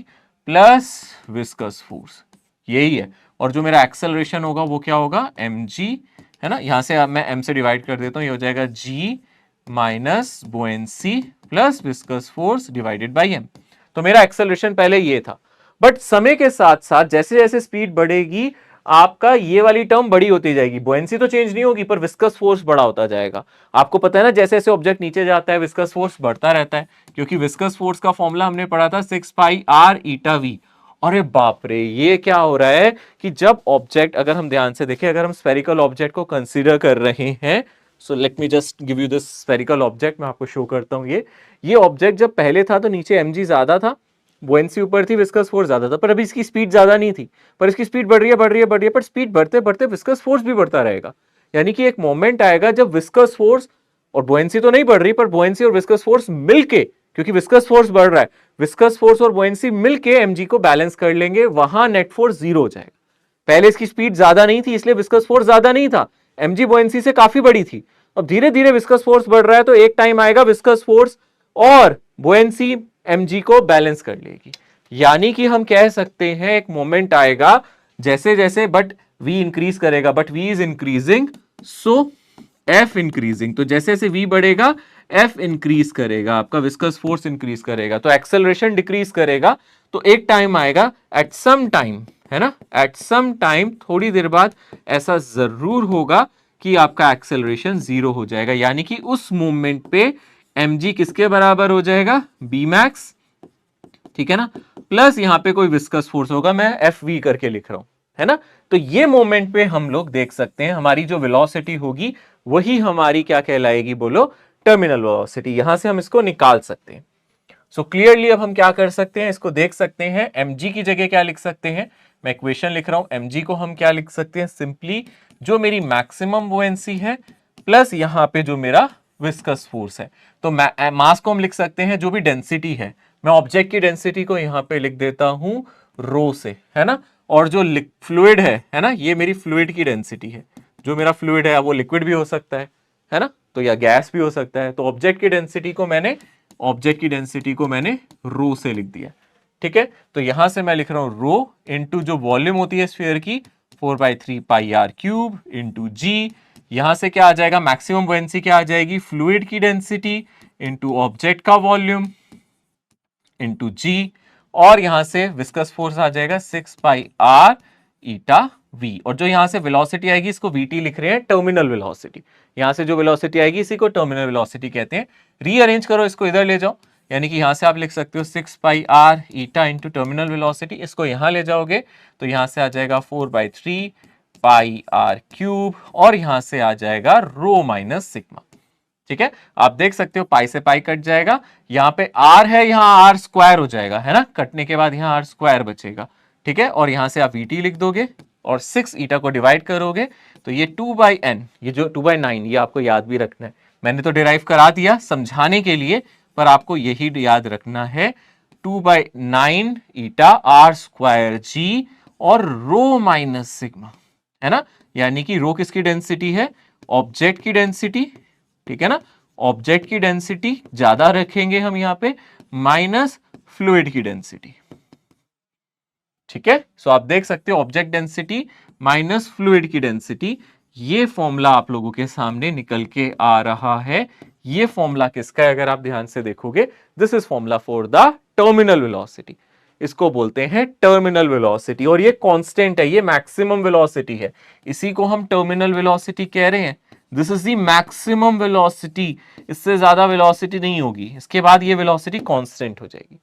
plus viscous force, यही है। और जो मेरा एक्सेलरेशन होगा वो क्या होगा, mg, है ना, यहां से मैं m से डिवाइड कर देता हूं, ये हो जाएगा g minus buoyancy plus viscous force divided by m। तो मेरा एक्सेलरेशन पहले ये था, बट समय के साथ साथ जैसे जैसे स्पीड बढ़ेगी आपका ये वाली टर्म बड़ी होती जाएगी, बुएंसी तो चेंज नहीं होगी पर विस्कस फोर्स बड़ा होता जाएगा। आपको पता है ना, जैसे जैसे ऑब्जेक्ट नीचे जाता है विस्कस फोर्स बढ़ता रहता है, क्योंकि विस्कस फोर्स का फॉर्मूला हमने पढ़ा था 6 पाई r ईटा v। अरे बाप रे, ये क्या हो रहा है कि जब ऑब्जेक्ट, अगर हम ध्यान से देखें, अगर हम स्फेरिकल ऑब्जेक्ट को कंसीडर कर रहे हैं, so let me just give you this spherical object, मैं आपको शो करता हूं। ये ऑब्जेक्ट जब पहले था तो नीचे mg ज्यादा था, बुएंसी ऊपर थी, विस्कस फोर्स ज्यादा था, पर अभी इसकी स्पीड ज्यादा नहीं थी, पर इसकी स्पीड बढ़ रही है बढ़ रही है बढ़ रही है, पर स्पीड बढ़ते बढ़ते विस्कस फोर्स भी बढ़ता रहेगा। यानी कि एक मोमेंट आएगा जब विस्कस फोर्स और बुएंसी तो नहीं बढ़ रही, पर बुएंसी और विस्कस फोर्स मिलके, क्योंकि विस्कस फोर्स बढ़ रहा है, विस्कस फोर्स और बुएंसी मिलके mg को बैलेंस कर लेंगे, वहां नेट फोर्स जीरो हो जाएगा। पहले इसकी स्पीड ज्यादा नहीं थी इसलिए विस्कस फोर्स ज्यादा नहीं था, mg बुएंसी से काफी बड़ी थी। अब धीरे धीरे विस्कस फोर्स बढ़ रहा है तो एक टाइम आएगा विस्कस फोर्स और बुएंसी mg को बैलेंस कर लेगी। यानी कि हम कह सकते हैं एक मोमेंट आएगा जैसे जैसे, बट v इंक्रीज करेगा, but v is increasing so f increasing, तो जैसे जैसे v बढ़ेगा f इंक्रीज करेगा, आपका विस्कस फोर्स इंक्रीज करेगा, तो एक्सेलरेशन डिक्रीज करेगा। तो एक टाइम आएगा एट सम टाइम, है ना, एट सम टाइम, थोड़ी देर बाद ऐसा जरूर होगा कि आपका एक्सेलरेशन जीरो हो जाएगा। यानी कि उस मोमेंट पे mg किसके बराबर हो जाएगा, b मैक्स, ठीक है ना, प्लस यहां पे कोई विस्कस फोर्स होगा, मैं fv करके लिख रहा हूं, है ना। तो ये मोमेंट पे हम लोग देख सकते हैं हमारी जो वेलोसिटी होगी वही हमारी क्या कहलाएगी, बोलो, टर्मिनल वेलोसिटी। यहां से हम इसको निकाल सकते हैं। सो क्लियरली अब हम क्या कर सकते हैं, इसको देख सकते हैं। mg की जगह क्या लिख सकते हैं, मैं इक्वेशन लिख रहा हूं, mg को हम क्या लिख सकते हैं, सिंपली जो मेरी मैक्सिमम बुएंसी है प्लस यहां पे जो मेरा विस्कस फोर्स है। तो मास को हम लिख सकते हैं जो भी डेंसिटी है, मैं ऑब्जेक्ट की डेंसिटी को यहां पे लिख देता हूं रो से, है ना। और जो फ्लूइड है ना, ये मेरी फ्लूइड की डेंसिटी है। जो मेरा फ्लूइड है वो लिक्विड भी हो सकता है ना, तो या गैस भी हो सकता है। तो ऑब्जेक्ट की डेंसिटी को मैंने रो से लिख दिया, ठीक है। तो यहां से मैं लिख रहा हूं रो इंटू जो वॉल्यूम होती है स्फीयर की 4/3 पाई आर क्यूब इंटू जी। यहां से क्या आ जाएगा, मैक्सिमम बुएंसी क्या आ जाएगी, फ्लूइड की डेंसिटी इंटू ऑब्जेक्ट का वॉल्यूम इंटू जी। और यहां से विस्कस फोर्स आ जाएगा 6 पाई आर ईटा वी। और जो यहां से वेलोसिटी आएगी इसको वीटी लिख रहे हैं, टर्मिनल वेलोसिटी। यहां से जो वेलोसिटी आएगी इसी को टर्मिनल वेलोसिटी कहते हैं। रीअरेंज करो, इसको इधर ले जाओ, यानी कि यहां से आप लिख सकते हो 6 pi R eta into terminal velocity. इसको यहां ले जाओगे तो यहां से आ जाएगा 4/3 पाई आर क्यूब, और यहां से आ जाएगा रो माइनस सिग्मा। ठीक है, आप देख सकते हो पाई से पाई कट जाएगा, यहां पे आर है, यहां आर स्क्वायर हो जाएगा, है ना, कटने के बाद यहां आर स्क्वायर बचेगा। ठीक है, और यहां से आप वीटी लिख दोगे और 6 ईटा को डिवाइड करोगे तो ये 2/n, ये जो 2/9 ये आपको याद भी रखना है। मैंने तो डिराइव करा दिया समझाने के लिए, पर आपको यही याद रखना है 2/9 ईटा आर स्क्वायर जी और रो माइनस सिग्मा, है ना। यानी कि रो किसकी डेंसिटी है, ऑब्जेक्ट की डेंसिटी, ठीक है ना, ऑब्जेक्ट की डेंसिटी ज्यादा रखेंगे हम यहां पे, माइनस फ्लूइड की डेंसिटी। ठीक है, सो आप देख सकते हो ऑब्जेक्ट डेंसिटी माइनस फ्लूइड की डेंसिटी, ये फॉर्मूला आप लोगों के सामने निकल के आ रहा है। ये फॉर्मूला किसका है, अगर आप ध्यान से देखोगे, this is formula for the terminal velocity. इसको बोलते हैं टर्मिनल वेलोसिटी, और ये कांस्टेंट है, ये मैक्सिमम वेलोसिटी है, इसी को हम टर्मिनल वेलोसिटी कह रहे हैं। This is the maximum velocity, इससे ज्यादा वेलोसिटी नहीं होगी, इसके बाद ये वेलोसिटी कांस्टेंट हो जाएगी।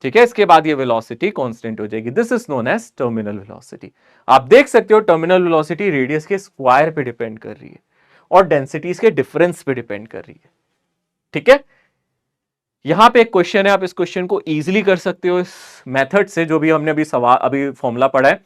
ठीक है, इसके बाद ये वेलोसिटी कांस्टेंट हो जाएगी। This is known as terminal velocity. आप देख सकते हो टर्मिनल वेलोसिटी रेडियस के स्क्वायर पे डिपेंड कर रही है और डेंसिटीज के डिफरेंस पे डिपेंड कर रही है। ठीक है, यहां पे एक क्वेश्चन है, आप इस क्वेश्चन को इजीली कर सकते हो इस मेथड से, जो भी हमने अभी फॉर्मूला पढ़ा है।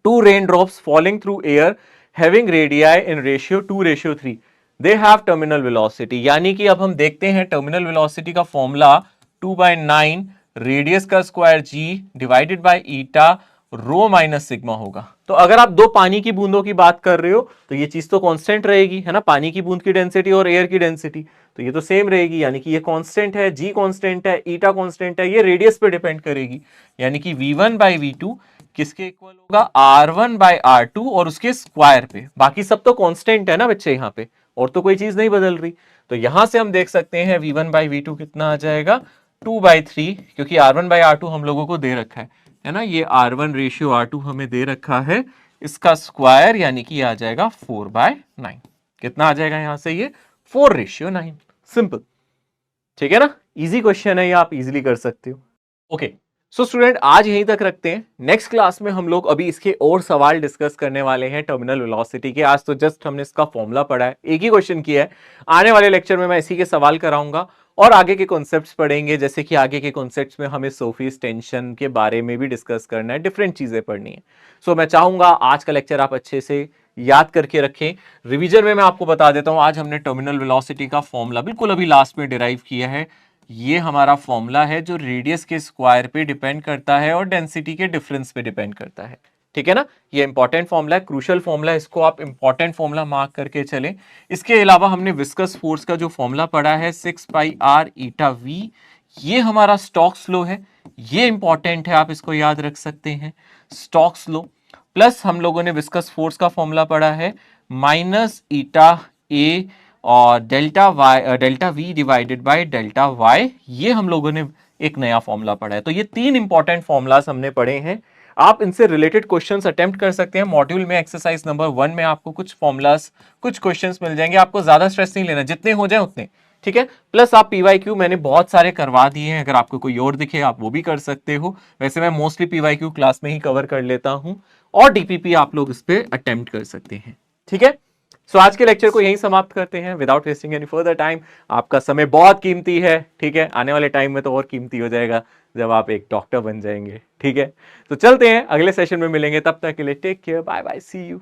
2 raindrops falling through air having radii in ratio 2:3 they have terminal velocity. यानी कि अब हम देखते हैं टर्मिनल वेलोसिटी का फॉर्मूला 2/9 रेडियस का square G divided by eta rho minus sigma होगा। तो अगर आप दो पानी की बूंदों की बात कर रहे हो तो ये चीज तो कांस्टेंट रहेगी, है ना, पानी की बूंद की डेंसिटी और एयर की डेंसिटी, तो ये तो सेम रहेगी, यानी कि ये कांस्टेंट है, जी कांस्टेंट है, ईटा कांस्टेंट है, ये रेडियस पे डिपेंड करेगी। यानी कि v1/v2 किसके इक्वल होगा, r1/r2 और उसके स्क्वायर पे। बाकी सब तो कांस्टेंट है ना बच्चे यहाँ पे, और तो कोई चीज नहीं बदल रही। तो यहां से हम देख सकते हैं v1/v2 कितना आ जाएगा, 2/3, क्योंकि r1/r2 हम लोगों को दे रखा है ना, ये r1:r2 हमें दे रखा है, इसका स्क्वायर यानी कि आ जाएगा 4/9। कितना आ जाएगा यहां से, ये 4:9। सिंपल, ठीक है ना, इजी क्वेश्चन है, ये आप इजीली कर सकते हो। ओके, सो स्टूडेंट आज यहीं तक रखते हैं। नेक्स्ट क्लास में हम लोग अभी इसके और सवाल डिस्कस करने वाले हैं टर्मिनल वेलोसिटी के। आज तो जस्ट हमने इसका फॉर्मूला पढ़ा है, एक ही क्वेश्चन किया है। आने वाले लेक्चर में मैं इसी के सवाल कराऊंगा और आगे के कॉन्सेप्ट्स पढ़ेंगे, जैसे कि आगे के कॉन्सेप्ट्स में हमें सोफीज टेंशन के बारे में भी डिस्कस करना है, डिफरेंट चीजें पढ़नी है। सो मैं चाहूंगा आज का लेक्चर आप अच्छे से याद करके रखें। रिवीजन में मैं आपको बता देता हूं, आज हमने टर्मिनल वेलोसिटी का फॉर्मूला बिल्कुल अभी लास्ट में डिराइव किया है। ये हमारा फॉर्मूला है जो रेडियस के स्क्वायर पे डिपेंड करता है और डेंसिटी के डिफरेंस पे डिपेंड करता है। ठीक है ना, ये इंपॉर्टेंट फॉर्मूला है, क्रूशियल फॉर्मूला है, इसको आप इंपॉर्टेंट फॉर्मूला मार्क करके चलें। इसके अलावा हमने विस्कस फोर्स का जो फॉर्मूला पढ़ा है 6 पाई आर ईटा वी, ये हमारा स्टोक्स लॉ है, ये इंपॉर्टेंट है, आप इसको याद रख सकते हैं, स्टोक्स लॉ। प्लस हम लोगों ने विस्कस फोर्स का फॉर्मूला पढ़ा है माइनस ईटा ए और delta V divided by delta Y, ये हम लोगों ने एक नया फॉर्मूला पढ़ा है। तो ये 3 इंपॉर्टेंट फॉर्मूलाज हमने पढ़े हैं, आप इनसे रिलेटेड क्वेश्चंस अटेम्प्ट कर सकते हैं। मॉड्यूल में एक्सरसाइज नंबर 1 में आपको कुछ फॉर्मूलाज, कुछ क्वेश्चंस मिल जाएंगे, आपको ज्यादा स्ट्रेस नहीं लेना, जितने हो जाए उतने, ठीक है। प्लस आप पीवाईक्यू मैंने बहुत सारे करवा दिए हैं, अगर आपको कोई और दिखे आप वो भी कर सकते हो। वैसे मैं मोस्टली पीवाईक्यू क्लास में ही कवर कर लेता हूं, और डीपीपी आप लोग इस पे अटेम्प्ट कर सकते हैं, ठीक है। सो आज के लेक्चर को यहीं समाप्त करते हैं without wasting any further time. आपका समय बहुत कीमती है, ठीक है, आने वाले टाइम में तो और कीमती हो जाएगा जब आप एक डॉक्टर बन जाएंगे, ठीक है। तो चलते हैं, अगले सेशन में मिलेंगे, तब तक के लिए take care, bye bye, see you.